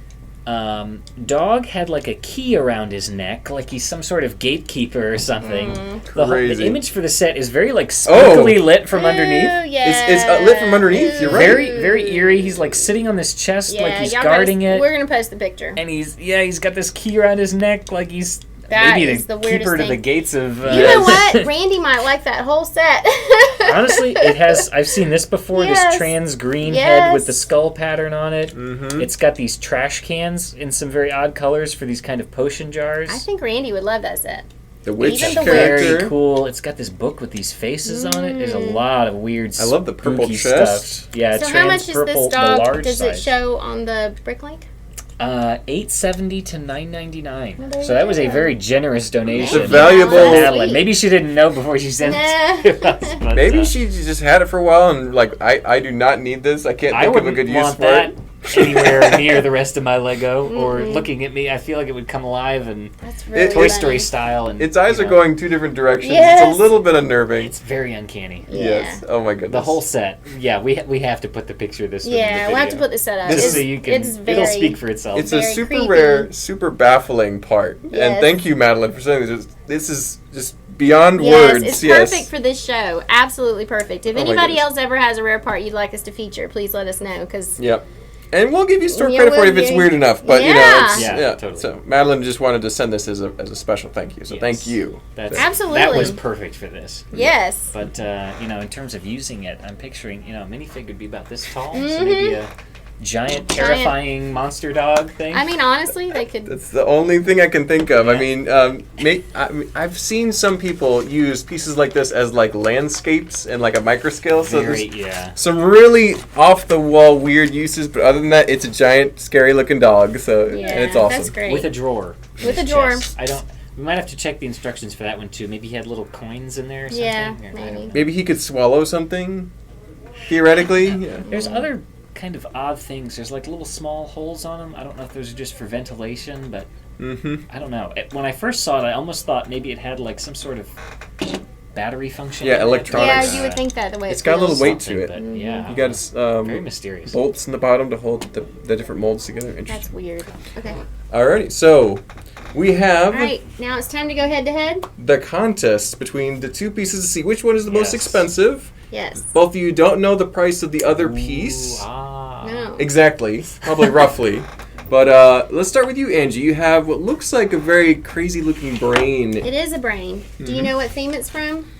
S3: dog had like a key around his neck, like he's some sort of gatekeeper or something. The image for the set is very like sparkly lit from underneath.
S2: Yes.
S1: It's lit from underneath. You're right.
S3: Very, very eerie. He's like sitting on this chest, like he's guarding it.
S2: We're gonna post the picture.
S3: And he's got this key around his neck, like he's
S2: That
S3: maybe
S2: is
S3: the
S2: weirdest
S3: keeper
S2: thing.
S3: to the gates of.
S2: You know what? Randy might like that whole set.
S3: Honestly, it has. I've seen this before.
S2: Yes.
S3: This trans green head with the skull pattern on it. It's got these trash cans in some very odd colors for these kind of potion jars.
S2: I think Randy would love that set.
S1: The witch character.
S3: Very cool. It's got this book with these faces on it. There's a lot of weird.
S1: I love the purple chest.
S3: Stuff. Yeah.
S2: So how much is this dog? Does it
S3: size.
S2: show on the Bricklink?
S3: $870 to $999. So that was a very generous donation.
S1: It's a valuable.
S3: Madeline. Maybe she didn't know before she sent it to us. But,
S1: maybe she just had it for a while and like I do not need this. I can't think of a good use for it.
S3: Anywhere near the rest of my Lego or looking at me, I feel like it would come alive and
S2: really
S3: Toy Story style. And
S1: its eyes are going two different directions.
S2: Yes.
S1: It's a little bit unnerving.
S3: It's very uncanny.
S2: Yeah.
S1: Yes. Oh my goodness.
S3: The whole set. Yeah, we have to put the picture of this.
S2: Yeah, we'll have to put the set up.
S3: Just so you can. It'll speak for itself.
S1: It's a super rare, super baffling part. Yes. And thank you, Madeline, for saying this. This is just beyond words.
S2: It's perfect for this show. Absolutely perfect. If anybody else ever has a rare part you'd like us to feature, please let us know. Yep. And we'll give you store credit for it if it's weird enough. But, you know, it's,
S3: totally.
S1: So Madeline just wanted to send this as a special thank you. So thank you.
S2: Absolutely.
S3: That was perfect for this.
S2: Yes.
S3: But, in terms of using it, I'm picturing, a minifig would be about this tall. So maybe a giant, terrifying monster dog thing.
S2: I mean, honestly, they could.
S1: That's the only thing I can think of. Yeah. I mean, I've seen some people use pieces like this as like landscapes and like a microscale. So there's some really off the wall weird uses, but other than that, it's a giant, scary looking dog. So and it's awesome.
S2: That's great.
S3: With a drawer.
S2: With a drawer.
S3: We might have to check the instructions for that one too. Maybe he had little coins in there or something.
S2: Yeah,
S1: maybe he could swallow something. Theoretically,
S3: There's other kind of odd things. There's like little small holes on them. I don't know if those are just for ventilation, but I don't know. When I first saw it, I almost thought maybe it had like some sort of battery function.
S1: Yeah, electronics.
S2: Yeah, you would think that the way
S1: it's got a little weight to it.
S3: But, yeah,
S1: you got
S3: very mysterious
S1: bolts in the bottom to hold the different molds together.
S2: That's weird. Okay.
S1: Alrighty, so we have.
S2: All right, now it's time to go head to head.
S1: The contest between the two pieces to see which one is the most expensive.
S2: Yes.
S1: Both of you don't know the price of the other piece.
S2: No.
S1: Exactly. Probably roughly. But let's start with you, Angie. You have what looks like a very crazy-looking brain.
S2: It is a brain. Do you know what theme it's from?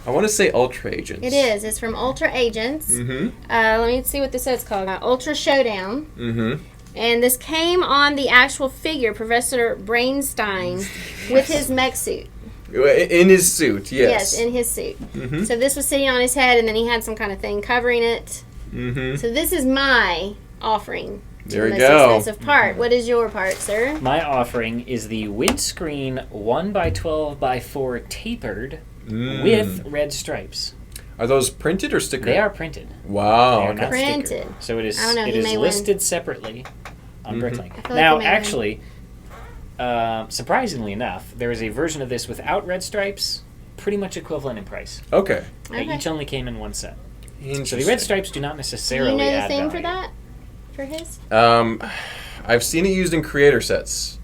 S1: I want to say Ultra Agents.
S2: It is. It's from Ultra Agents. Let me see what this set's called. Ultra Showdown. And this came on the actual figure, Professor Brainstein, with his mech suit.
S1: In his suit, yes.
S2: Yes, in his suit. Mm-hmm. So this was sitting on his head, and then he had some kind of thing covering it. Mm-hmm. So this is my offering.
S1: There we go.
S2: The most expensive part. What is your part, sir?
S3: My offering is the windscreen 1x12x4 tapered with red stripes.
S1: Are those printed or stickered?
S3: They are printed.
S1: Wow.
S3: They are not
S2: printed.
S3: stickered. So it is
S2: win.
S3: listed separately on Bricklink. Now, actually, surprisingly enough, there is a version of this without red stripes, pretty much equivalent in price.
S1: Okay.
S3: They each only came in one set.
S1: Interesting.
S3: So the red stripes do not necessarily add
S2: value. Do you know the thing
S3: value.
S2: for that? For his?
S1: I've seen it used in creator sets,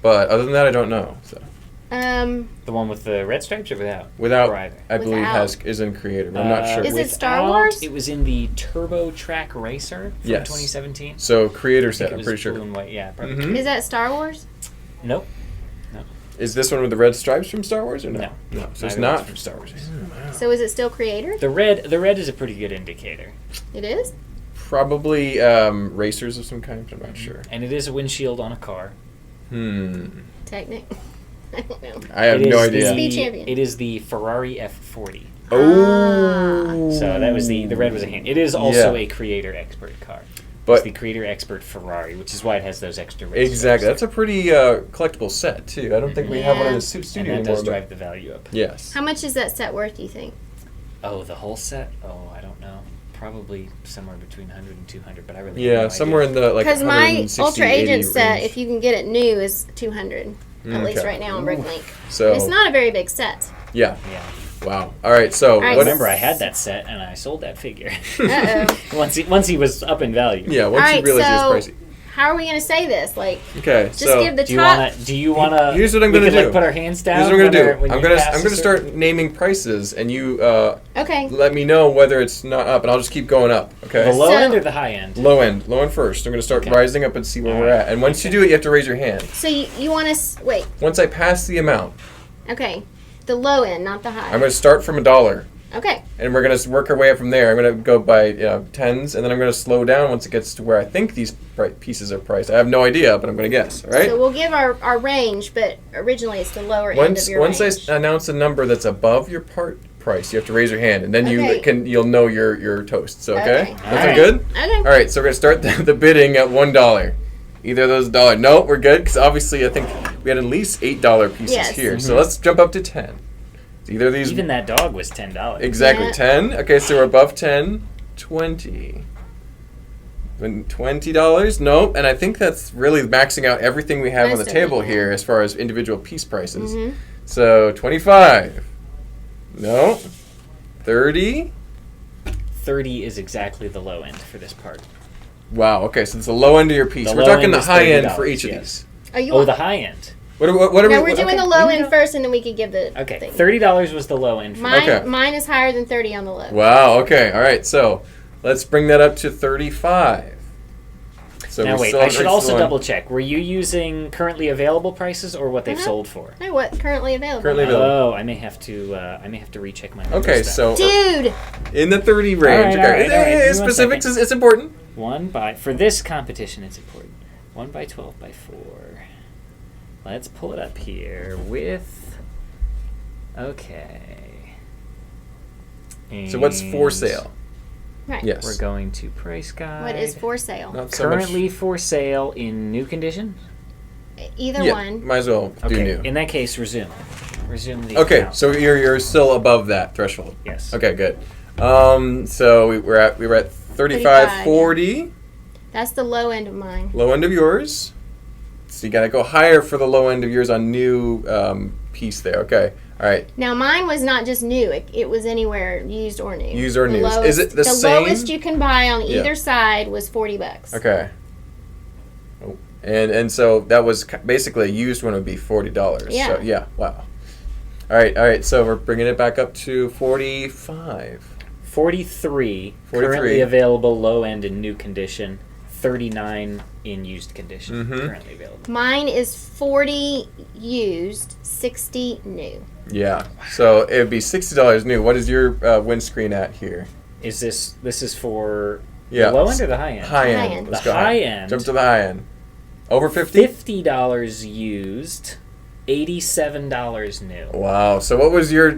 S1: but other than that, I don't know. So.
S3: The one with the red stripes or without?
S1: Without,
S3: or either?
S1: I believe is in creator. But I'm not sure.
S2: Is it Star Wars?
S3: It was in the Turbo Track Racer from 2017.
S1: So creator set, I'm pretty sure.
S3: Blue and white, yeah.
S1: Mm-hmm.
S2: Is that Star Wars?
S3: Nope.
S1: Is this one with the red stripes from Star Wars or no?
S3: No.
S1: No. So it's not from Star Wars.
S2: So is it still creator?
S3: The red is a pretty good indicator.
S2: It is?
S1: Probably racers of some kind. I'm not sure.
S3: And it is a windshield on a car.
S2: Technic. I don't know.
S1: I have no idea.
S2: Speed champion.
S3: It is the Ferrari F40.
S1: Oh.
S3: So that was the red was a hint. It is also a creator expert car.
S1: But
S3: it's the creator expert Ferrari, which is why it has those extra red
S1: exactly. That's a pretty collectible set too. I don't think we have one in the studio
S3: anymore. And that
S1: anymore.
S3: does drive the value up.
S1: Yes.
S2: How much is that set worth, do you think?
S3: Oh, the whole set? Oh, I don't know. Probably somewhere between 100 and 200, but I really
S1: somewhere in the like.
S2: Because my Ultra Agent set,
S1: range.
S2: if you can get it new, is 200 at least right now on Bricklink.
S1: So
S2: it's not a very big set.
S1: Yeah.
S3: Yeah.
S1: Wow. All right. So
S3: remember, I had that set and I sold that figure. once he was up in value.
S1: Yeah. Once you realized he was pricey.
S2: How are we going to say this? Like,
S1: okay,
S2: just give the top.
S3: Do you want to?
S1: Here's what I'm going to do.
S3: Like, put our hands down.
S1: Here's what I'm going to do. I'm going to start naming prices, and you let me know whether it's not up, and I'll just keep going up. Okay.
S3: The low end or the high end?
S1: Low end first. I'm going to start rising up and see where we're at. And once you do it, you have to raise your hand.
S2: So you want to wait?
S1: Once I pass the amount.
S2: Okay, the low end, not the high.
S1: I'm going to start from $1.
S2: Okay.
S1: And we're going to work our way up from there. I'm going to go by tens, and then I'm going to slow down once it gets to where I think these pieces are priced. I have no idea, but I'm going to guess. All right.
S2: So we'll give our range, but originally it's the lower end of your range.
S1: Once I announce a number that's above your part price, you have to raise your hand, and then you'll know your toasts. Okay. That's good.
S2: Okay.
S1: All right. So we're going to start the bidding at $1. Either of those $1. No, we're good because obviously I think we had at least $8 pieces here. So let's jump up to 10. Either of these.
S3: Even that dog was $10.
S1: Exactly, 10. Okay, so we're above 10. 20. $20? Nope. And I think that's really maxing out everything we have on the table here as far as individual piece prices. So 25. No. 30.
S3: 30 is exactly the low end for this part.
S1: Wow. Okay, so it's the low end of your piece. We're talking the high end for each of these.
S3: The high end.
S1: What are
S2: no, we're doing the low end first, and then we could give the thing.
S3: $30 was the low end.
S2: Mine is higher than 30 on the low.
S1: Wow. Okay. All right. So let's bring that up to 35. So
S3: now wait, I should also double check. Were you using currently available prices or what they've sold for?
S2: No, what currently available?
S3: Oh, I may have to recheck my numbers.
S1: Okay, so
S2: dude,
S1: in the 30 range.
S3: All right.
S1: Specifics is important.
S3: For this competition, it's important. 1x12x4. Let's pull it up here with. Okay. And
S1: so what's for sale?
S2: Right.
S1: Yes.
S3: We're going to price guide.
S2: What is for sale?
S1: Not so
S3: currently for sale in new condition?
S2: Either one.
S1: Might as well do new.
S3: In that case, resume. Resume the account.
S1: So you're still above that threshold.
S3: Yes.
S1: Okay, good. So we were at 35.40.
S2: That's the low end of mine.
S1: Low end of yours. So you gotta go higher for the low end of yours on new piece there. Okay. All right.
S2: Now mine was not just new; it was anywhere used or new.
S1: Used or new. Is it the same?
S2: The lowest you can buy on either side was $40.
S1: Okay. Oh. And so that was basically a used one would be $40.
S2: Yeah.
S1: So yeah. Wow. All right. So we're bringing it back up to 45.
S3: 43. Currently available low end in new condition. 39 in used condition. Currently available.
S2: Mine is 40 used, 60 new.
S1: Yeah. So it would be $60 new. What is your windscreen at here?
S3: This is for
S1: Yeah.
S3: The low end or the high end?
S1: High end.
S3: The high end.
S1: Jump to the high end. Over 50?
S3: $50 used. $87 new.
S1: Wow. So what was your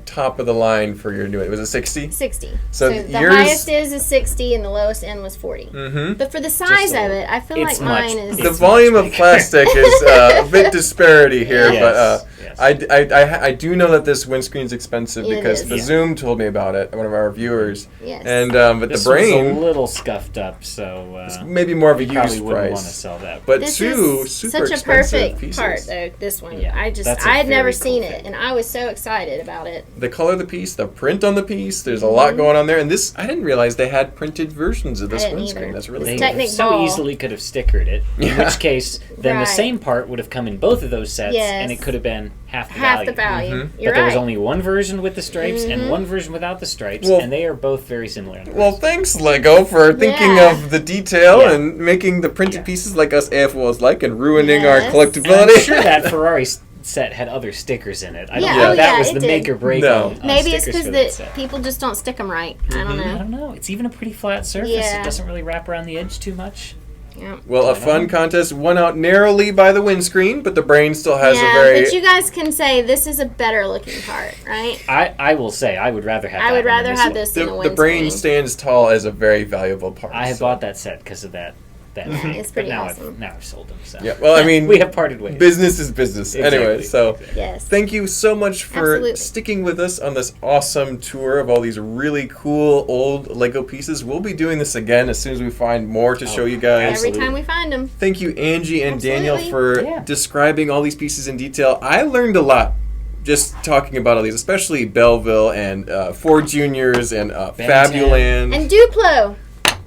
S1: top of the line for your new one? Was it 60?
S2: 60.
S1: So
S2: the highest is 60 and the lowest end was 40.
S1: Mm-hmm.
S2: But for the size of it, I feel like mine is...
S1: The volume of plastic is a bit disparity here, but I do know that this windscreen is expensive because the Zoom told me about it, one of our viewers.
S2: Yes.
S1: And but
S3: this
S1: the Brain...
S3: was a little scuffed up, so...
S1: it's maybe more of a used
S3: probably wouldn't
S1: price.
S3: want to sell that.
S1: But
S2: this
S1: two
S2: is
S1: super
S2: such a
S1: expensive
S2: perfect
S1: pieces.
S2: part, though, this one.
S3: Yeah,
S2: I had never seen
S3: cool
S2: it, and I was so excited about it.
S1: The color of the piece, the print on the piece, there's a lot going on there. And this, I didn't realize they had printed versions of this windscreen. That's really
S3: They
S1: cool.
S2: Technic
S3: so
S2: ball.
S3: easily could have stickered it, in which case, then the same part would have come in both of those sets, and it could have been half the value.
S1: Mm-hmm.
S2: You're
S3: but there was
S2: right.
S3: only one version with the stripes and one version without the stripes,
S1: Well,
S3: and they are both very similar. On the
S1: well, thanks, Lego, for thinking of the detail and making the printed pieces like us AFOLs like and ruining our collectability.
S3: And I'm sure that Ferrari set had other stickers in it. I don't know if that was the make or break on
S2: maybe it's
S3: stickers
S2: because
S3: for that
S2: people just don't stick them right. I don't know.
S3: I don't know. It's even a pretty flat surface. It doesn't really wrap around the edge too much.
S2: Yeah.
S1: Well, a fun contest won out narrowly by the windscreen, but the Brain still has a very...
S2: but you guys can say this is a better looking part, right?
S3: I will say I would rather have
S2: this than a windscreen.
S1: The Brain stands tall as a very valuable part.
S3: I have bought that set because of that.
S2: It's pretty
S3: awesome. Now I've sold them. So.
S1: Yeah, well, I mean...
S3: we have parted ways.
S1: Business is business.
S3: Exactly.
S1: Anyway, so...
S2: Yes.
S1: Thank you so much for sticking with us on this awesome tour of all these really cool old Lego pieces. We'll be doing this again as soon as we find more to show you guys.
S2: Every time we find them.
S1: Thank you, Angie and Daniel, for describing all these pieces in detail. I learned a lot just talking about all these, especially Belleville and Ford Juniors and Fabuland.
S2: And Duplo.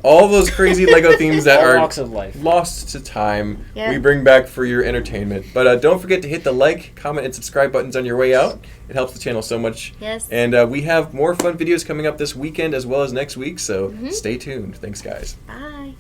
S1: All those crazy Lego themes that are
S3: walks of life.
S1: lost to time, we bring back for your entertainment. But don't forget to hit the like, comment, and subscribe buttons on your way out. It helps the channel so much.
S2: Yes.
S1: And we have more fun videos coming up this weekend as well as next week, so stay tuned. Thanks, guys.
S2: Bye.